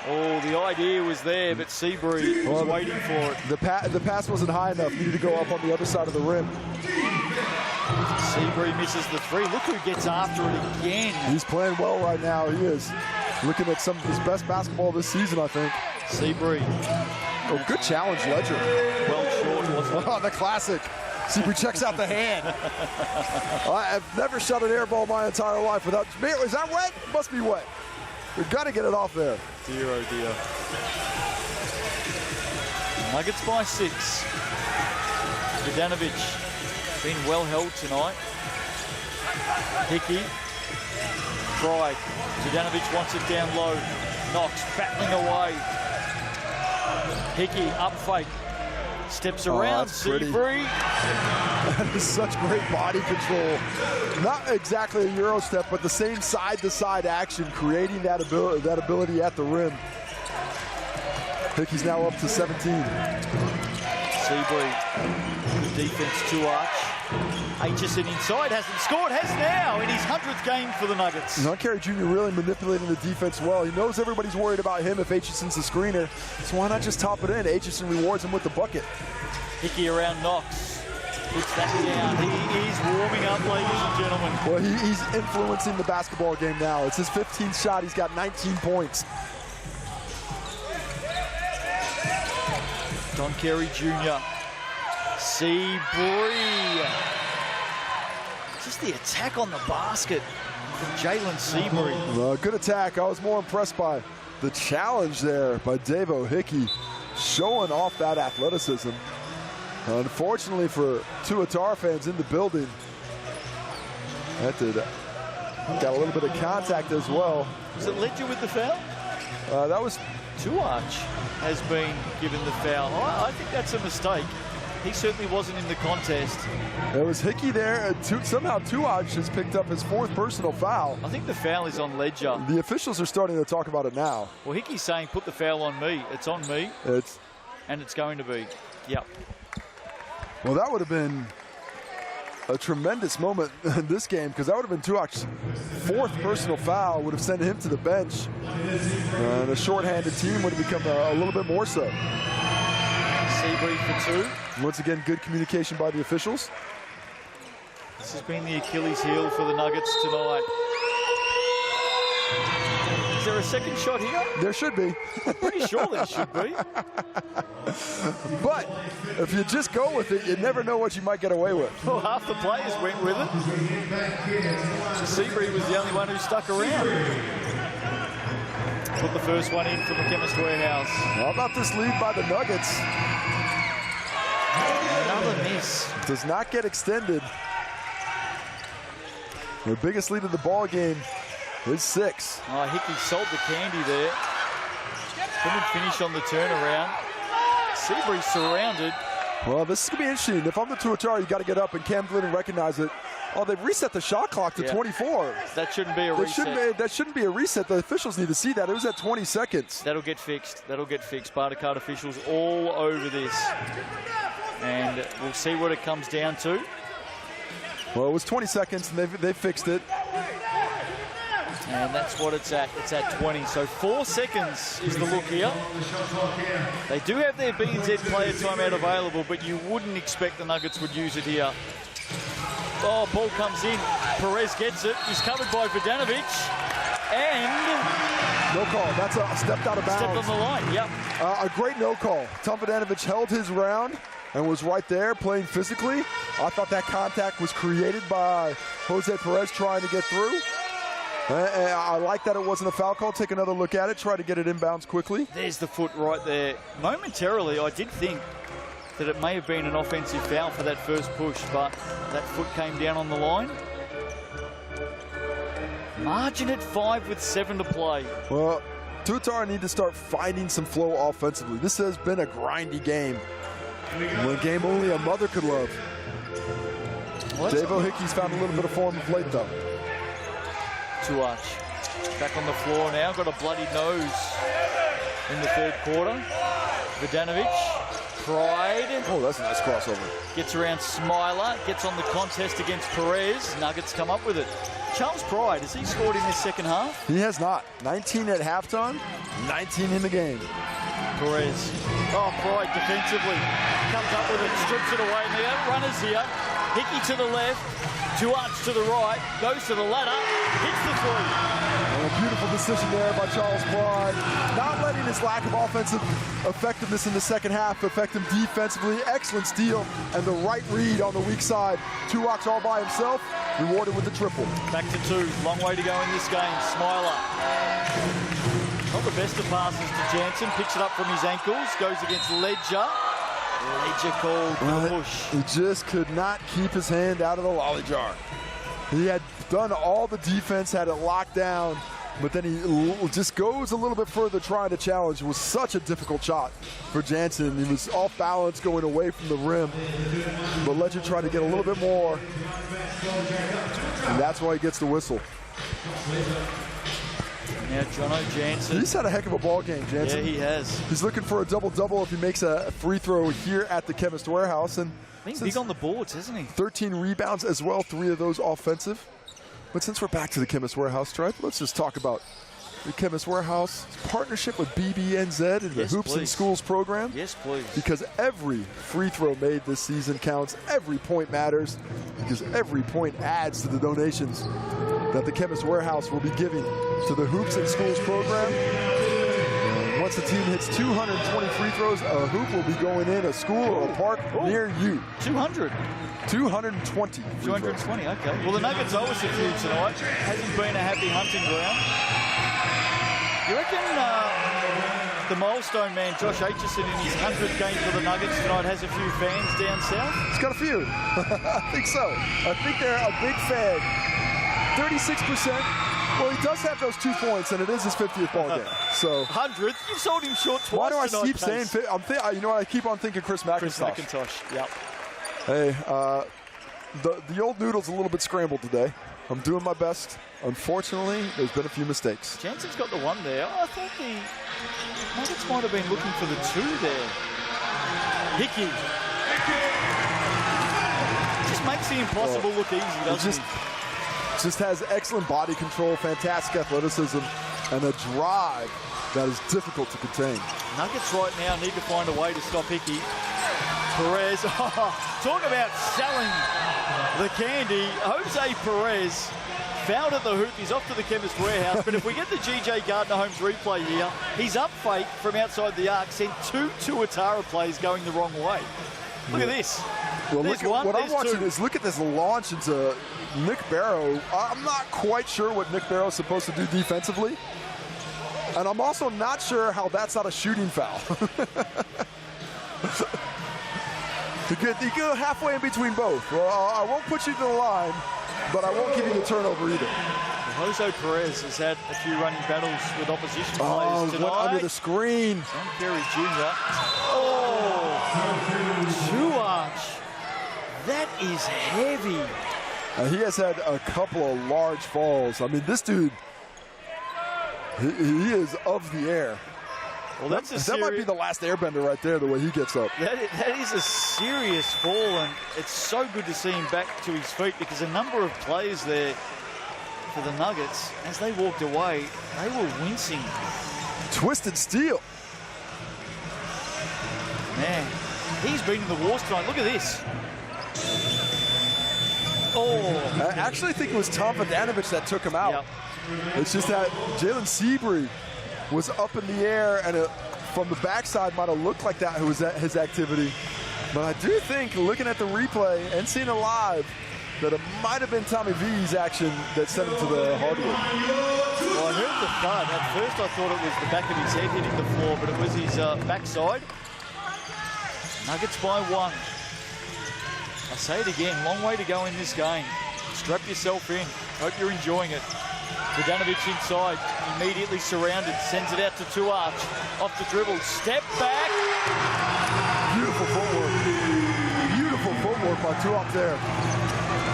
Speaker 1: Oh, the idea was there, but Seabury was waiting for it.
Speaker 2: The pass wasn't high enough. Needed to go up on the other side of the rim.
Speaker 1: Seabury misses the 3. Look who gets after it again.
Speaker 2: He's playing well right now. He is. Looking at some of his best basketball this season, I think.
Speaker 1: Seabury.
Speaker 2: Oh, good challenge, Ledger.
Speaker 1: Well short, wasn't it?
Speaker 2: Oh, the classic. Seabury checks out the hand. I've never shot an air ball my entire life without... Is that wet? Must be wet. We've got to get it off there.
Speaker 1: Dear, oh dear. Nuggets by 6. Vidanovic been well held tonight. Hickey. Pride. Vidanovic wants it down low. Knox battling away. Hickey up fake. Steps around Seabury.
Speaker 2: That is such great body control. Not exactly a Euro step, but the same side-to-side action, creating that ability at the rim. Hickey's now up to 17.
Speaker 1: Seabury, good defense, Tuach. Aitchison inside, hasn't scored, has now in his 100th game for the Nuggets.
Speaker 2: Kerry Jr. really manipulating the defense well. He knows everybody's worried about him if Aitchison's the screener, so why not just top it in? Aitchison rewards him with the bucket.
Speaker 1: Hickey around Knox, puts that down. He is warming up, ladies and gentlemen.
Speaker 2: Well, he's influencing the basketball game now. It's his 15th shot. He's got 19 points.
Speaker 1: Don Kerry Jr. Seabury. Just the attack on the basket. from Jalen Seabury.
Speaker 2: Good attack. I was more impressed by the challenge there by Davo Hickey, showing off that athleticism. Unfortunately for Tuatara fans in the building, that got a little bit of contact as well.
Speaker 1: Was it Ledger with the foul?
Speaker 2: That was
Speaker 1: Tuach has been given the foul. I think that's a mistake. He certainly wasn't in the contest.
Speaker 2: There was Hickey there. Somehow Tuach has picked up his 4th personal foul.
Speaker 1: I think the foul is on Ledger.
Speaker 2: The officials are starting to talk about it now.
Speaker 1: Well, Hickey's saying, put the foul on me. It's on me. And it's going to be. Yep.
Speaker 2: Well, that would have been a tremendous moment in this game, because that would have been Tuach's 4th personal foul, would have sent him to the bench. The shorthanded team would have become a little bit more so.
Speaker 1: Seabury for 2.
Speaker 2: Once again, good communication by the officials.
Speaker 1: This has been the Achilles heel for the Nuggets tonight. Is there a second shot here?
Speaker 2: There should be.
Speaker 1: Pretty sure there should be.
Speaker 2: But if you just go with it, you never know what you might get away with.
Speaker 1: Well, half the players went with it. So Seabury was the only one who stuck around. Put the first one in from the Chemist Warehouse.
Speaker 2: How about this lead by the Nuggets?
Speaker 1: Another miss.
Speaker 2: Does not get extended. Their biggest lead of the ball game is 6.
Speaker 1: Oh, Hickey sold the candy there. Couldn't finish on the turnaround. Seabury surrounded.
Speaker 2: Well, this is going to be interesting. If I'm the Tuatara, you got to get up, and Cam Glidden recognize it. Oh, they've reset the shot clock to 24.
Speaker 1: That shouldn't be a reset.
Speaker 2: That shouldn't be a reset. The officials need to see that. It was at 20 seconds.
Speaker 1: That'll get fixed. That'll get fixed. Barter card officials all over this. And we'll see what it comes down to.
Speaker 2: Well, it was 20 seconds, and they fixed it.
Speaker 1: And that's what it's at. It's at 20. So 4 seconds is the look here. They do have their BNZ player timeout available, but you wouldn't expect the Nuggets would use it here. Oh, ball comes in. Perez gets it. He's covered by Vodanovic. And...
Speaker 2: no call. That's a stepped out of bounds.
Speaker 1: Stepped on the line, yep.
Speaker 2: A great no call. Tom Vodanovic held his round and was right there playing physically. I thought that contact was created by Jose Perez trying to get through. I like that it wasn't a foul call. Take another look at it. Try to get it inbounds quickly.
Speaker 1: There's the foot right there. Momentarily, I did think that it may have been an offensive foul for that first push, but that foot came down on the line. Margin at 5 with 7 to play.
Speaker 2: Well, Tuatara need to start finding some flow offensively. This has been a grindy game. A game only a mother could love. Davo Hickey's found a little bit of form of late, though.
Speaker 1: Tuach back on the floor now, got a bloody nose in the 3rd quarter. Vodanovic, Pride.
Speaker 2: Oh, that's a nice crossover.
Speaker 1: Gets around Smiler, gets on the contest against Perez. Nuggets come up with it. Charles Pride, has he scored in this second half?
Speaker 2: He has not. 19 at halftime, 19 in the game.
Speaker 1: Perez. Oh, Pride defensively. Comes up with it, strips it away. And the outrunners here. Hickey to the left, Tuach to the right, goes to the ladder, hits the 3.
Speaker 2: And a beautiful decision there by Charles Pride. Not letting his lack of offensive effectiveness in the second half affect him defensively. Excellent steal and the right read on the weak side. Tuach all by himself, rewarded with the triple.
Speaker 1: Back to 2, long way to go in this game. Smiler. Not the best of passes to Jansen, picks it up from his ankles, goes against Ledger. Ledger called for the push.
Speaker 2: He just could not keep his hand out of the lolly jar. He had done all the defense, had it locked down, but then he just goes a little bit further trying to challenge. It was such a difficult shot for Jansen. He was off balance going away from the rim, but Ledger tried to get a little bit more, and that's why he gets the whistle.
Speaker 1: Now Jono Jansen.
Speaker 2: He's had a heck of a ball game, Jansen.
Speaker 1: Yeah, he has.
Speaker 2: He's looking for a double-double if he makes a free throw here at the Chemist Warehouse. And
Speaker 1: been big on the boards, hasn't he?
Speaker 2: 13 rebounds as well, 3 of those offensive. But since we're back to the Chemist Warehouse, Stripe, let's just talk about the Chemist Warehouse partnership with BBNZ and the Hoops in Schools program.
Speaker 1: Yes, please.
Speaker 2: Because every free throw made this season counts. Every point matters because every point adds to the donations that the Chemist Warehouse will be giving to the Hoops in Schools program. And once the team hits 220 free throws, a hoop will be going in a school or a park near you.
Speaker 1: 200.
Speaker 2: 220.
Speaker 1: 220, okay. Well, the Nuggets owe us a few tonight. Hasn't been a happy hunting ground. You reckon the milestone man, Josh Aitchison, in his 100th game for the Nuggets tonight has a few fans down south?
Speaker 2: He's got a few. I think so. I think they're a big fan. 36%. Well, he does have those 2 points, and it is his 50th ball game. So
Speaker 1: 100th? You've sold him short twice.
Speaker 2: why do I
Speaker 1: tonight,
Speaker 2: keep saying? You know, I keep on thinking Chris McIntosh.
Speaker 1: Chris McIntosh. Yep.
Speaker 2: Hey, the old noodle's a little bit scrambled today. I'm doing my best. Unfortunately, there's been a few mistakes.
Speaker 1: Jansen's got the one there. I thought the Nuggets might have been looking for the two there. Hickey. Just makes the impossible look easy, doesn't he?
Speaker 2: Just has excellent body control, fantastic athleticism, and a drive that is difficult to contain.
Speaker 1: Nuggets right now need to find a way to stop Hickey. Perez, talk about selling the candy. Jose Perez fouled at the hoop. He's off to the Chemist Warehouse. But if we get the G.J. Gardner-Holmes replay here, he's up fake from outside the arc, sent two Tuatara plays going the wrong way. Look at this.
Speaker 2: Well,
Speaker 1: there's
Speaker 2: look,
Speaker 1: one,
Speaker 2: what I'm watching
Speaker 1: two.
Speaker 2: is look at this launch into Nick Barrow. I'm not quite sure what Nick Barrow is supposed to do defensively. And I'm also not sure how that's not a shooting foul. You go halfway in between both. Well, I won't put you to the line, but I won't give you the turnover either.
Speaker 1: Jose Perez has had a few running battles with opposition players tonight.
Speaker 2: Went under the screen.
Speaker 1: John Perry Jr. Oh, two-arch. That is heavy.
Speaker 2: He has had a couple of large falls. I mean, this dude, he is of the air.
Speaker 1: Well, that
Speaker 2: might be the last airbender right there, the way he gets up.
Speaker 1: That is a serious fall, and it's so good to see him back to his feet because a number of players there for the Nuggets, as they walked away, they were wincing.
Speaker 2: Twisted steel.
Speaker 1: Man, he's been in the wars tonight. Look at this. Oh.
Speaker 2: I actually think it was Tom Vodanovic that took him out.
Speaker 1: Yep.
Speaker 2: It's just that Jalen Seabury was up in the air, and from the backside might have looked like that was his activity. But I do think, looking at the replay and seeing it live, that it might have been Tommy V's action that sent him to the hardwood.
Speaker 1: Well, I heard the thud. At first I thought it was the back of his head hitting the floor, but it was his backside. Nuggets by one. I say it again, long way to go in this game. Strap yourself in. Hope you're enjoying it. Vodanovic inside, immediately surrounded, sends it out to Tuarch. Off the dribble, step back.
Speaker 2: Beautiful footwork. Beautiful footwork by Tuarch there.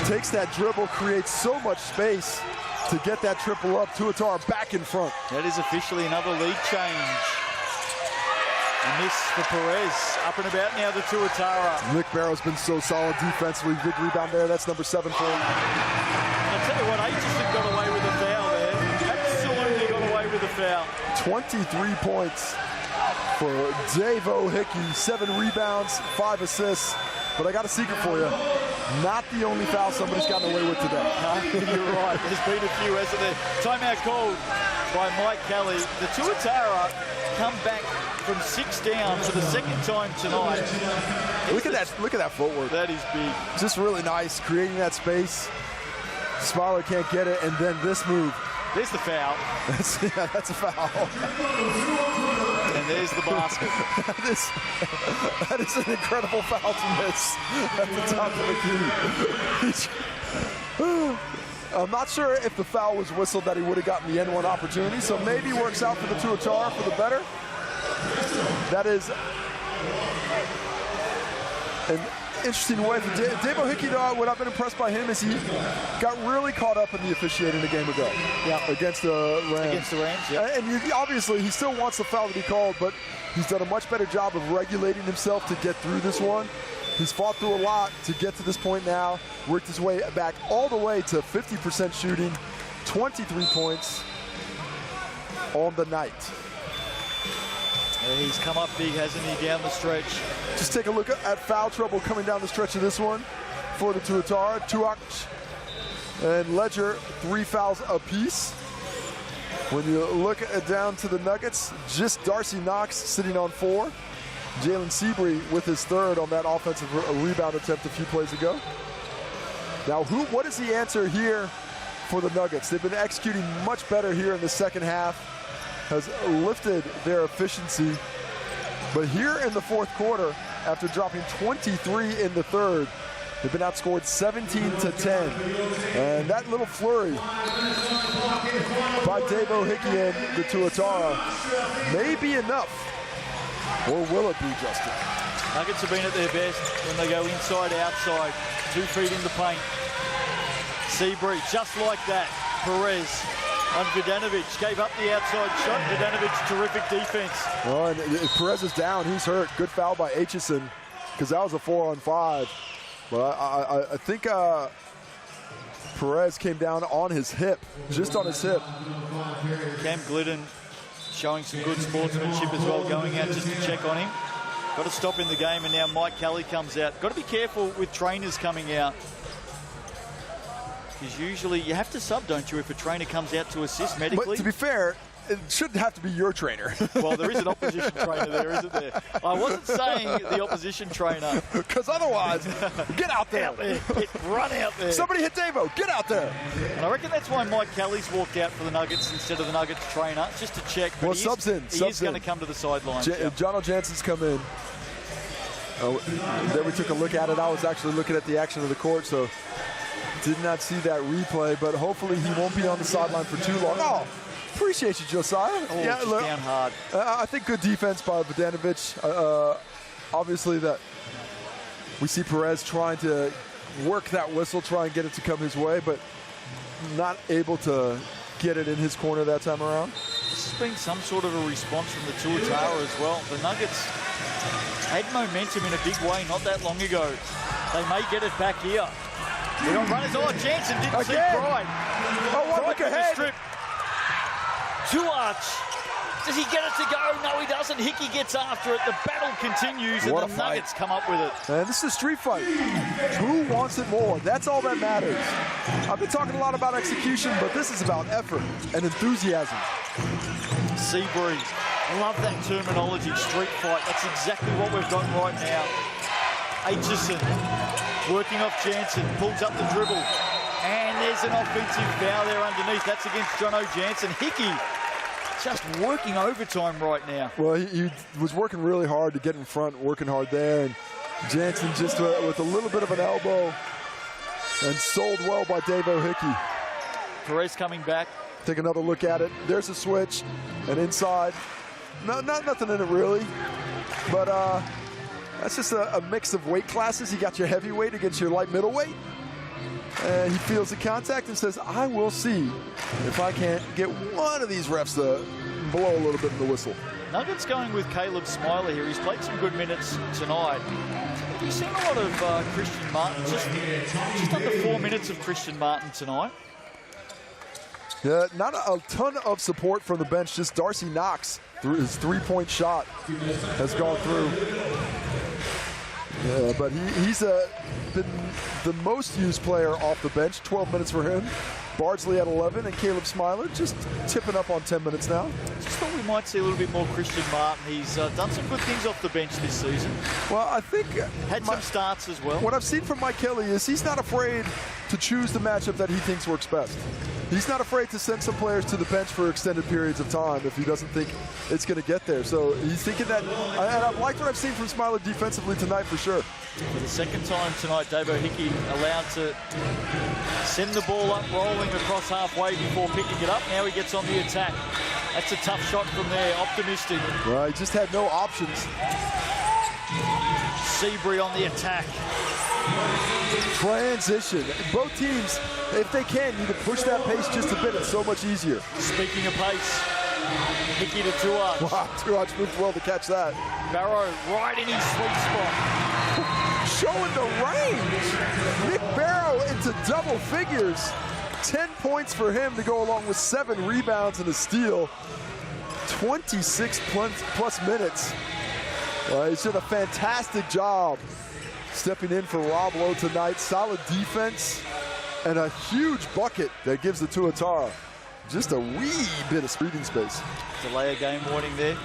Speaker 2: Takes that dribble, creates so much space to get that triple up. Tuatara back in front.
Speaker 1: That is officially another lead change. A miss for Perez. Up and about now to Tuatara.
Speaker 2: Nick Barrow's been so solid defensively. Big rebound there. That's number 7 for him.
Speaker 1: I'll tell you what, Aitchison got away with a foul there. Absolutely got away with a foul.
Speaker 2: 23 points for Davo Hickey. 7 rebounds, 5 assists. But I got a secret for you. Not the only foul somebody's gotten away with today.
Speaker 1: No, you're right. There's been a few, hasn't there? Timeout called by Mike Kelly. The Tuatara come back from 6 down for the second time tonight.
Speaker 2: Look at that footwork.
Speaker 1: That is big.
Speaker 2: Just really nice, creating that space. Smiler can't get it, and then this move.
Speaker 1: There's the foul.
Speaker 2: That's a foul.
Speaker 1: And there's the basket.
Speaker 2: that is an incredible foul to miss at the top of the key. I'm not sure if the foul was whistled that he would have gotten the N1 opportunity, so maybe works out for the Tuatara for the better. That is an interesting way for Davo Hickey. What I've been impressed by him is he got really caught up in the officiating a game ago. Yeah, against the Rams.
Speaker 1: Against the Rams, yeah.
Speaker 2: And obviously he still wants the foul to be called, but he's done a much better job of regulating himself to get through this one. He's fought through a lot to get to this point now. Worked his way back all the way to 50% shooting, 23 points on the night.
Speaker 1: Yeah, he's come up big, hasn't he, down the stretch.
Speaker 2: Just take a look at foul trouble coming down the stretch of this one for the Tuatara. Tuarch and Ledger, 3 fouls apiece. When you look down to the Nuggets, just Darcy Knox sitting on 4. Jalen Seabury with his 3rd on that offensive rebound attempt a few plays ago. Now, what is the answer here for the Nuggets? They've been executing much better here in the second half, has lifted their efficiency. But here in the fourth quarter, after dropping 23 in the 3rd, they've been outscored 17-10. And that little flurry by Davo Hickey and the Tuatara may be enough. Or will it be, Justin?
Speaker 1: Nuggets have been at their best when they go inside, outside, 2 feet in the paint. Seabury, just like that. Perez on Vidanovic, gave up the outside shot. Vidanovic, terrific defense.
Speaker 2: Oh, and Perez is down. He's hurt. Good foul by Aitchison, because that was a 4-on-5. But I think Perez came down on his hip, just on his hip.
Speaker 1: Cam Glidden showing some good sportsmanship as well, going out just to check on him. Got to stop in the game, and now Mike Kelly comes out. Got to be careful with trainers coming out, because usually you have to sub, don't you, if a trainer comes out to assist medically?
Speaker 2: But to be fair, it shouldn't have to be your trainer.
Speaker 1: Well, there is an opposition trainer there, isn't there? I wasn't saying the opposition trainer.
Speaker 2: Because otherwise, get out there.
Speaker 1: Run out there.
Speaker 2: Somebody hit Davo. Get out there.
Speaker 1: And I reckon that's why Mike Kelly's walked out for the Nuggets instead of the Nuggets trainer, just to check. But
Speaker 2: Well, subs in.
Speaker 1: He is going to come to the sidelines.
Speaker 2: John O'Jansen's come in. Then we took a look at it. I was actually looking at the action of the court, so did not see that replay, but hopefully he won't be on the sideline for too long. Oh, appreciate you, Josiah.
Speaker 1: Oh, yeah, look, down hard.
Speaker 2: I think good defense by Vidanovic. Obviously that we see Perez trying to work that whistle, try and get it to come his way, but not able to get it in his corner that time around.
Speaker 1: This has been some sort of a response from the Tuatara as well. The Nuggets had momentum in a big way not that long ago. They may get it back here. They're on runners. Oh, Jansen didn't see Pride.
Speaker 2: Oh, one look ahead.
Speaker 1: Strip. Tuarch. Does he get it to go? No, he doesn't. Hickey gets after it. The battle continues, and the Nuggets come up with it.
Speaker 2: And this is a street fight. Who wants it more? That's all that matters. I've been talking a lot about execution, but this is about effort and enthusiasm.
Speaker 1: Seabury. I love that terminology, street fight. That's exactly what we've got right now. Aitchison working off Jansen, pulls up the dribble, and there's an offensive foul there underneath. That's against John O'Jansen. Hickey just working overtime right now.
Speaker 2: Well, he was working really hard to get in front, working hard there, and Jansen just with a little bit of an elbow, and sold well by Davo Hickey.
Speaker 1: Perez coming back.
Speaker 2: Take another look at it. There's a switch, and inside. Not nothing in it really, but that's just a mix of weight classes. You got your heavyweight against your light middleweight. And he feels the contact and says, I will see if I can't get one of these refs to blow a little bit in the whistle.
Speaker 1: Nuggets going with Caleb Smiler here. He's played some good minutes tonight. Have you seen a lot of Christian Martin? Just under 4 minutes of Christian Martin tonight.
Speaker 2: Yeah, not a ton of support from the bench. Just Darcy Knox, his three-point shot has gone through. Yeah, but he's been the most used player off the bench. 12 minutes for him. Bardsley at 11, and Caleb Smiler just tipping up on 10 minutes now.
Speaker 1: Just thought we might see a little bit more Christian Martin. He's done some good things off the bench this season.
Speaker 2: Well, I think
Speaker 1: had some starts as well.
Speaker 2: What I've seen from Mike Kelly is he's not afraid to choose the matchup that he thinks works best. He's not afraid to send some players to the bench for extended periods of time if he doesn't think it's going to get there. So he's thinking that, and I've liked what I've seen from Smiler defensively tonight for sure.
Speaker 1: For the second time tonight, Davo Hickey allowed to send the ball up, rolling across halfway before picking it up. Now he gets on the attack. That's a tough shot from there, optimistic.
Speaker 2: Well, he just had no options.
Speaker 1: Seabury on the attack.
Speaker 2: Transition. Both teams, if they can, need to push that pace just a bit. It's so much easier.
Speaker 1: Speaking of pace, Hickey to Tuarch.
Speaker 2: Wow, Tuarch moved well to catch that.
Speaker 1: Barrow right in his sweet spot.
Speaker 2: Showing the range. Nick Barrow into double figures. 10 points for him to go along with 7 rebounds and a steal. 26 plus minutes. He's done a fantastic job stepping in for Rob Lowe tonight. Solid defense and a huge bucket that gives the Tuatara just a wee bit of breathing space.
Speaker 1: Delay a game warning there.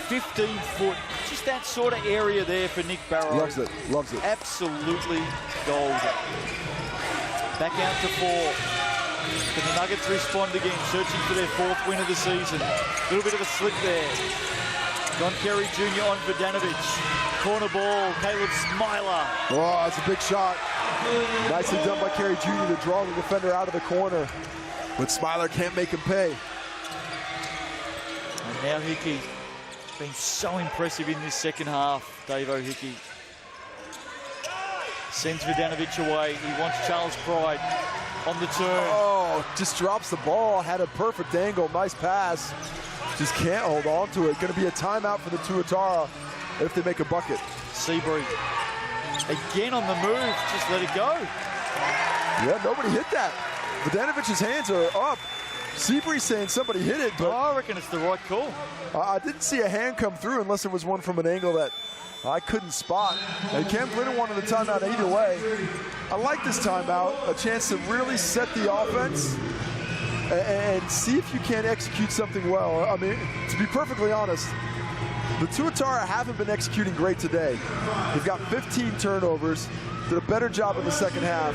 Speaker 1: 15 foot, just that sort of area there for Nick Barrow.
Speaker 2: Loves it, loves it.
Speaker 1: Absolutely gold. Back out to 4. Can the Nuggets respond again, searching for their 4th win of the season? A little bit of a slip there. Don Kerry Jr. on Vodanovic. Corner ball, Caleb Smiler.
Speaker 2: Oh, that's a big shot. Nicely done by Kerry Jr. to draw the defender out of the corner. But Smiler can't make him pay.
Speaker 1: And now Hickey, been so impressive in this second half, Davo Hickey. Sends Vodanovic away. He wants Charles Pride on the turn.
Speaker 2: Oh, just drops the ball. Had a perfect angle. Nice pass. Just can't hold on to it. Going to be a timeout for the Tuatara if they make a bucket.
Speaker 1: Seabury again on the move. Just let it go.
Speaker 2: Yeah, nobody hit that. Vodanovic's hands are up. Seabury saying somebody hit it, but
Speaker 1: I reckon it's the right call.
Speaker 2: I didn't see a hand come through unless it was one from an angle that I couldn't spot. And Cam Glidden wanted a timeout either way. I like this timeout, a chance to really set the offense and see if you can execute something well. I mean, to be perfectly honest, the Tuatara haven't been executing great today. They've got 15 turnovers, did a better job in the second half,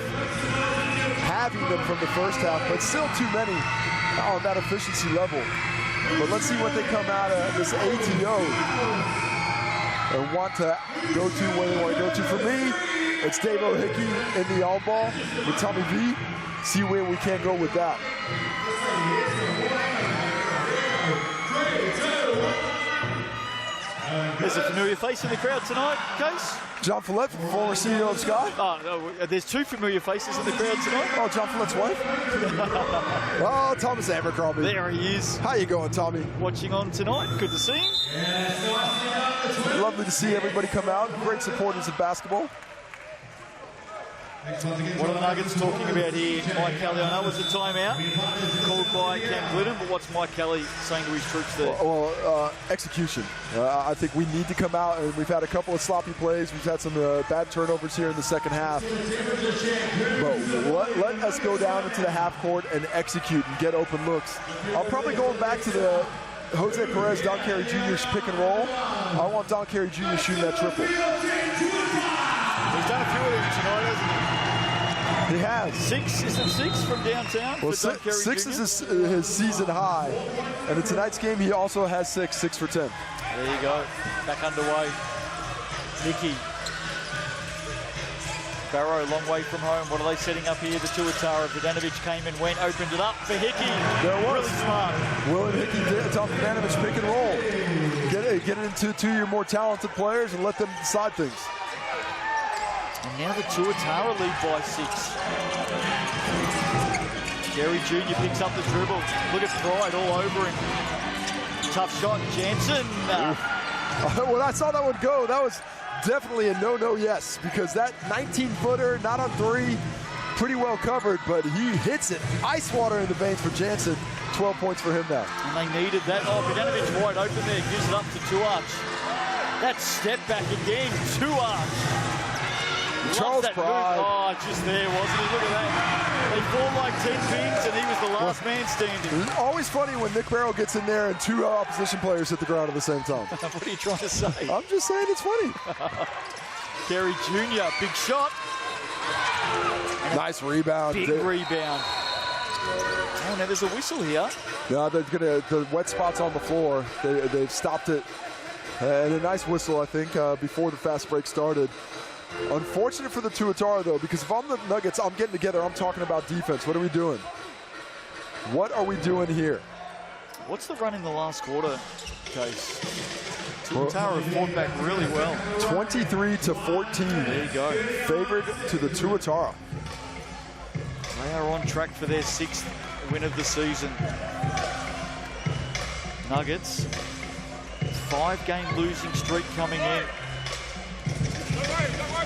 Speaker 2: having them from the first half, but still too many on that efficiency level. But let's see what they come out of this ATO and want to go to where they want to go to. For me, it's Davo Hickey in the on-ball with Tommy V. See where we can go with that.
Speaker 1: There's a familiar face in the crowd tonight, Case.
Speaker 2: John Follett, former CEO of Sky.
Speaker 1: Oh, no, there's 2 familiar faces in the crowd tonight.
Speaker 2: Oh, John Follett's wife. Oh, Thomas Abercrombie.
Speaker 1: There he is.
Speaker 2: How you going, Tommy?
Speaker 1: Watching on tonight. Good to see him.
Speaker 2: Lovely to see everybody come out. Great supporters of basketball.
Speaker 1: What are the Nuggets talking about here? Mike Kelly, I know it was a timeout called by Cam Glidden, but what's Mike Kelly saying to his troops there?
Speaker 2: Well, execution. I think we need to come out, and we've had a couple of sloppy plays. We've had some bad turnovers here in the second half. But let us go down into the half court and execute and get open looks. I'll probably go back to the Jose Perez, Don Kerry Jr. pick and roll. I want Don Kerry Jr. shooting that triple.
Speaker 1: He's done a few of them tonight, hasn't he?
Speaker 2: He has.
Speaker 1: 6, is it 6 from downtown?
Speaker 2: Well,
Speaker 1: for Don Kerry
Speaker 2: 6
Speaker 1: Jr.?
Speaker 2: is his season high. And in tonight's game, he also has 6 for 10.
Speaker 1: There you go. Back underway. Hickey. Barrow, long way from home. What are they setting up here? The Tuatara. Vodanovic came and went, opened it up for Hickey.
Speaker 2: There it was.
Speaker 1: Really smart.
Speaker 2: Will and Hickey did it off Vodanovic pick and roll. Get it into 2 of your more talented players and let them decide things.
Speaker 1: And now the Tuatara lead by 6. Kerry Jr. picks up the dribble. Look at Pride all over him. Tough shot, Jansen.
Speaker 2: When I saw that one go, that was definitely a no-no yes, because that 19-footer, not on 3, pretty well covered, but he hits it. Ice water in the veins for Jansen. 12 points for him now.
Speaker 1: And they needed that. Oh, Vodanovic wide open there, gives it up to Tuarch. That step back again, Tuarch.
Speaker 2: Charles Pride.
Speaker 1: Oh, just there, wasn't he? Look at that. They formed like 10 pins, and he was the last man standing.
Speaker 2: It's always funny when Nick Barrow gets in there and 2 opposition players hit the ground at the same time.
Speaker 1: What are you trying to say?
Speaker 2: I'm just saying it's funny.
Speaker 1: Kerry Jr., big shot.
Speaker 2: Nice rebound.
Speaker 1: Big rebound. Oh, now there's a whistle here.
Speaker 2: No, they're gonna, the wet spots on the floor. They've stopped it. And a nice whistle, I think, before the fast break started. Unfortunate for the Tuatara, though, because if I'm the Nuggets, I'm getting together, I'm talking about defense. What are we doing? What are we doing here?
Speaker 1: What's the run in the last quarter, Case? Tuatara fought back really well.
Speaker 2: 23-14.
Speaker 1: There you go.
Speaker 2: Favored to the Tuatara.
Speaker 1: They are on track for their 6th win of the season. Nuggets, 5-game losing streak coming in.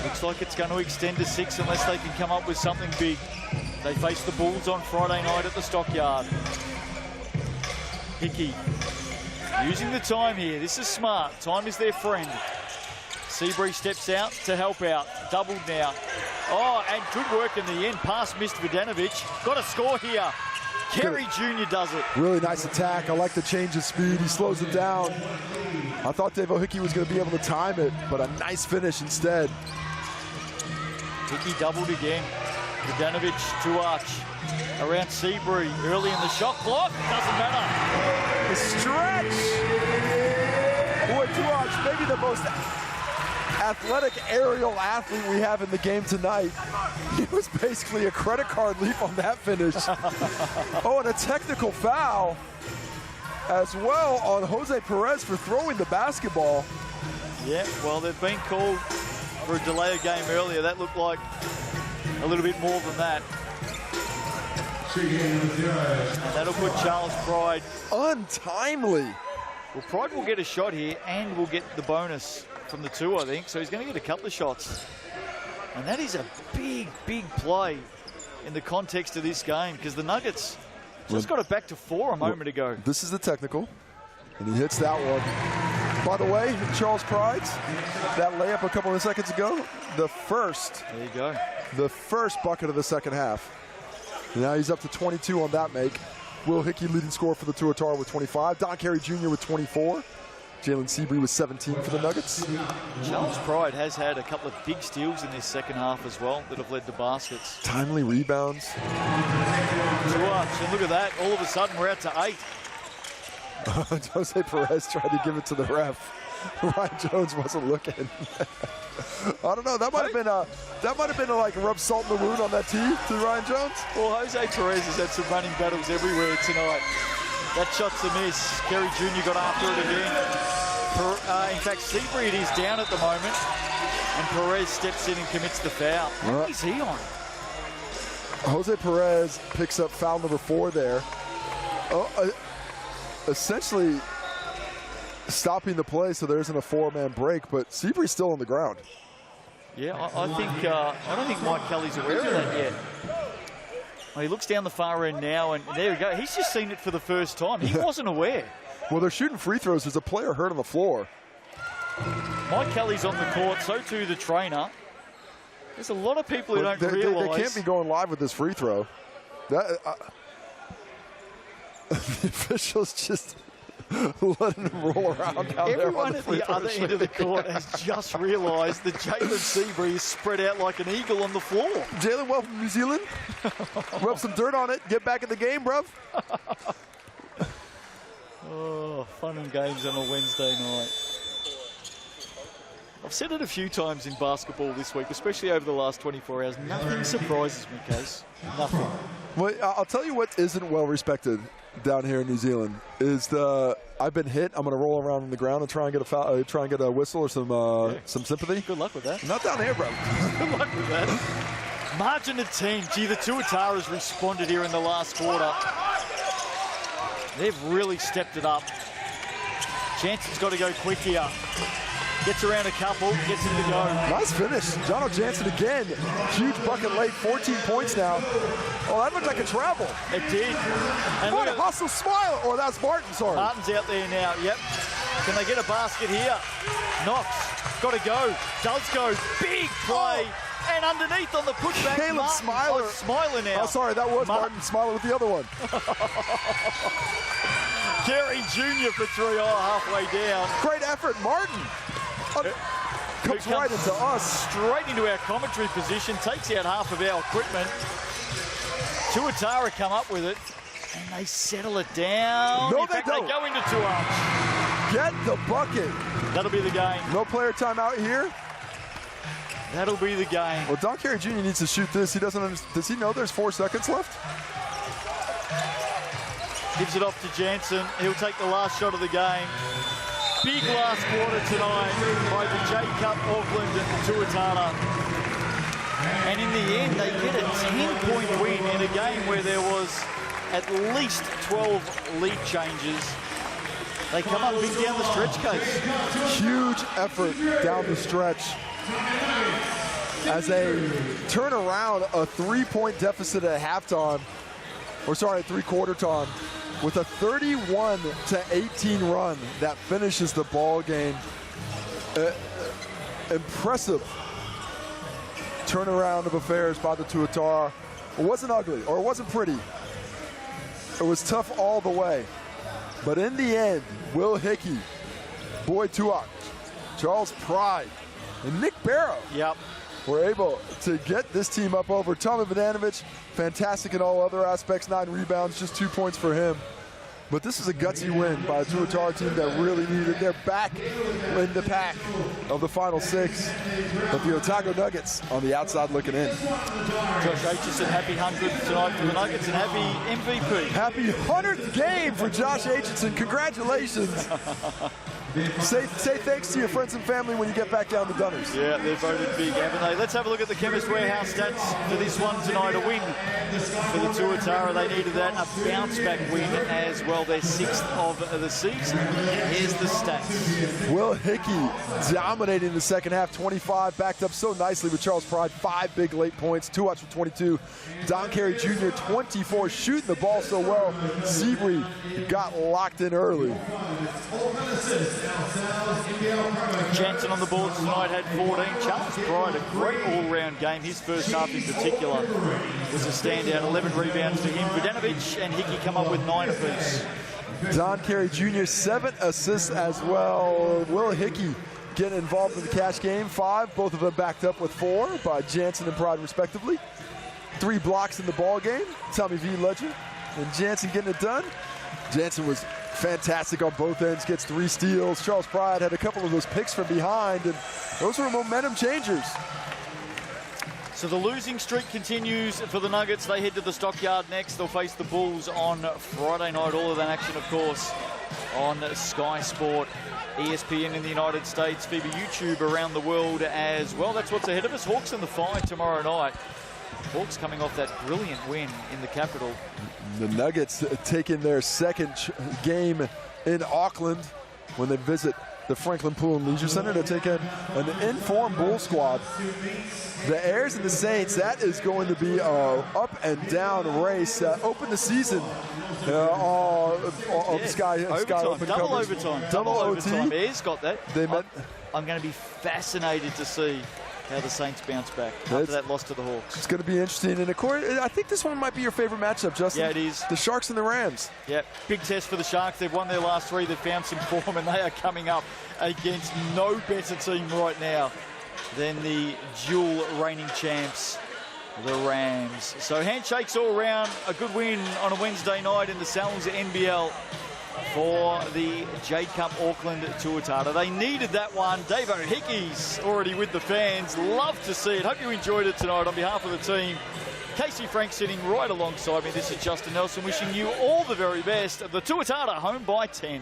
Speaker 1: Looks like it's going to extend to 6 unless they can come up with something big. They face the Bulls on Friday night at the Stockyard. Hickey using the time here. This is smart. Time is their friend. Seabury steps out to help out. Doubled now. Oh, and good work in the end. Pass missed Vodanovic. Got a score here. Kerry Jr. does it.
Speaker 2: Really nice attack. I like the change of speed. He slows it down. I thought Dave Hickey was going to be able to time it, but a nice finish instead.
Speaker 1: Hickey doubled again. Vodanovic to Arch. Around Seabury. Early in the shot clock. Doesn't matter.
Speaker 2: The stretch. Boy, Tuatara, maybe the most athletic aerial athlete we have in the game tonight. He was basically a credit card leap on that finish. Oh, and a technical foul as well on Jose Perez for throwing the basketball.
Speaker 1: Yeah, well, they've been called for a delay of game earlier. That looked like a little bit more than that. And that'll put Charles Pride.
Speaker 2: Untimely.
Speaker 1: Well, Pride will get a shot here and will get the bonus from the two, I think. So he's going to get a couple of shots. And that is a big, big play in the context of this game because the Nuggets just got it back to 4 a moment ago.
Speaker 2: This is the technical, and he hits that one. By the way, Charles Pride, that layup a couple of seconds ago, the first bucket of the second half. Now he's up to 22 on that make. Will Hickey leading scorer for the Tuatara with 25. Don Carey Jr. with 24. Jalen Seabury with 17 for the Nuggets.
Speaker 1: Charles Pride has had a couple of big steals in this second half as well that have led to baskets.
Speaker 2: Timely rebounds.
Speaker 1: And look at that. All of a sudden, we're out to 8.
Speaker 2: Jose Perez tried to give it to the ref. Ryan Jones wasn't looking. I don't know. That might have been like a rub salt in the wound on that tee to Ryan Jones.
Speaker 1: Well, Jose Perez has had some running battles everywhere tonight. That shot's a miss. Kerry Jr. got after it again. In fact, Seabury is down at the moment, and Perez steps in and commits the foul. What is he on?
Speaker 2: Jose Perez picks up foul number 4 there. Essentially stopping the play so there isn't a 4-man break, but Seabury's still on the ground.
Speaker 1: Yeah, I don't think Mike Kelly's aware of that yet. Well, he looks down the far end now, and there we go. He's just seen it for the first time. He wasn't aware.
Speaker 2: Well, they're shooting free throws. There's a player hurt on the floor.
Speaker 1: Mike Kelly's on the court, so too the trainer. There's a lot of people who don't realise.
Speaker 2: They can't be going live with this free throw. The officials just letting him roll around down there.
Speaker 1: Everyone at the other end of the court has just realised that Jalen Seabury is spread out like an eagle on the floor.
Speaker 2: Jalen, well from New Zealand. Rub some dirt on it. Get back in the game, bruv.
Speaker 1: Oh, fun and games on a Wednesday night. I've said it a few times in basketball this week, especially over the last 24 hours. Nothing surprises me, Case. Nothing.
Speaker 2: Well, I'll tell you what isn't well respected down here in New Zealand is the I've been hit. I'm going to roll around on the ground and try and get a foul, try and get a whistle or some sympathy.
Speaker 1: Good luck with that.
Speaker 2: Not down here, bro.
Speaker 1: Good luck with that. Margin of 10. Gee, the Tuatara's responded here in the last quarter. They've really stepped it up. Jansen's got to go quick here. Gets around a couple, gets him to go.
Speaker 2: Nice finish. Jono Jansen again. Huge bucket late, 14 points now. Oh, that looked like a travel.
Speaker 1: It did. And
Speaker 2: what a hustle smile. Oh, that's Martin, sorry.
Speaker 1: Martin's out there now, yep. Can they get a basket here? Knox, got to go. Does go. Big play. Oh. And underneath on the putback,
Speaker 2: Caleb
Speaker 1: Martin.
Speaker 2: Smiler.
Speaker 1: Oh, Smiler now.
Speaker 2: Oh, sorry, that was Martin Smiler with the other one.
Speaker 1: Kerry Jr. for 3, halfway down.
Speaker 2: Great effort, Martin. Comes right into us.
Speaker 1: Straight into our commentary position, takes out half of our equipment. Tuatara come up with it, and they settle it down.
Speaker 2: No,
Speaker 1: in fact, they go into 2-arch.
Speaker 2: Get the bucket.
Speaker 1: That'll be the game.
Speaker 2: No player timeout here.
Speaker 1: That'll be the game.
Speaker 2: Well, Don Carey Jr. needs to shoot this. He doesn't understand. Does he know there's 4 seconds left?
Speaker 1: Gives it off to Jansen. He'll take the last shot of the game. Big last quarter tonight by the J-Cup Auckland and the Tuatara. And in the end, they get a 10-point win in a game where there was at least 12 lead changes. They come up big down the stretch, Case.
Speaker 2: Huge effort down the stretch as they turn around a 3-point deficit at halftime, or sorry, at three-quarter time, with a 31-18 run that finishes the ball game. Impressive turnaround of affairs by the Tuatara. It wasn't ugly, or it wasn't pretty. It was tough all the way. But in the end, Will Hickey, Boyd Tuak, Charles Pride, and Nick Barrow were able to get this team up over. Tommy Vodanovic, fantastic in all other aspects, 9 rebounds, just 2 points for him. But this is a gutsy win by a Tuatara team that really needed. They're back in the pack of the final 6. But the Otago Nuggets on the outside looking in.
Speaker 1: Josh Aitchison, happy 100th tonight for the Nuggets and happy MVP.
Speaker 2: Happy 100th game for Josh Aitchison. Congratulations. Say thanks to your friends and family when you get back down to Dunners.
Speaker 1: Yeah, they've voted big, haven't they? Let's have a look at the Chemist Warehouse stats for this one tonight. A win for the Tuatara. They needed that. A bounce-back win as well. Their 6th of the season. Here's the stats.
Speaker 2: Will Hickey dominating the second half. 25, backed up so nicely with Charles Pride. 5 big late points. Tuach with 22. Don Carey Jr. 24, shooting the ball so well. Seabury got locked in early.
Speaker 1: Jansen on the boards tonight had 14. Charles Pride, a great all-round game. His first half in particular was a standout. 11 rebounds for him. Vodanovic and Hickey come up with 9 apiece.
Speaker 2: Don Carey Jr., 7 assists as well. Will Hickey getting involved in the cash game. 5, both of them backed up with 4 by Jansen and Pride respectively. 3 blocks in the ball game. Tommy V. Ledger and Jansen getting it done. Jansen was fantastic on both ends, gets 3 steals. Charles Pride had a couple of those picks from behind, and those were momentum changers.
Speaker 1: So the losing streak continues for the Nuggets. They head to the Stockyard next. They'll face the Bulls on Friday night. All of that action, of course, on Sky Sport, ESPN in the United States, FIBA YouTube around the world as well. That's what's ahead of us. Hawks in the fight tomorrow night. Hawks coming off that brilliant win in the capital.
Speaker 2: The Nuggets taking their second game in Auckland when they visit the Franklin Pool and Leisure Center to take in an informed Bull squad. The Airs and the Saints, that is going to be an up and down race. Open the season of Sky Open
Speaker 1: double
Speaker 2: coverage.
Speaker 1: overtime.
Speaker 2: Double
Speaker 1: overtime.
Speaker 2: OT.
Speaker 1: Airs got that. I'm going to be fascinated to see how the Saints bounce back after that loss to the Hawks.
Speaker 2: It's going to be interesting. And of course, I think this one might be your favorite matchup, Justin.
Speaker 1: Yeah, it is.
Speaker 2: The Sharks and the Rams.
Speaker 1: Yeah, big test for the Sharks. They've won their last 3. They've found some form, and they are coming up against no better team right now than the dual reigning champs, the Rams. So handshakes all around. A good win on a Wednesday night in the Sal's NBL for the J Cup Auckland Tuatara. They needed that one. Davo Hickey's already with the fans. Love to see it. Hope you enjoyed it tonight. On behalf of the team, Casey Frank sitting right alongside me. This is Justin Nelson wishing you all the very best. The Tuatara home by 10.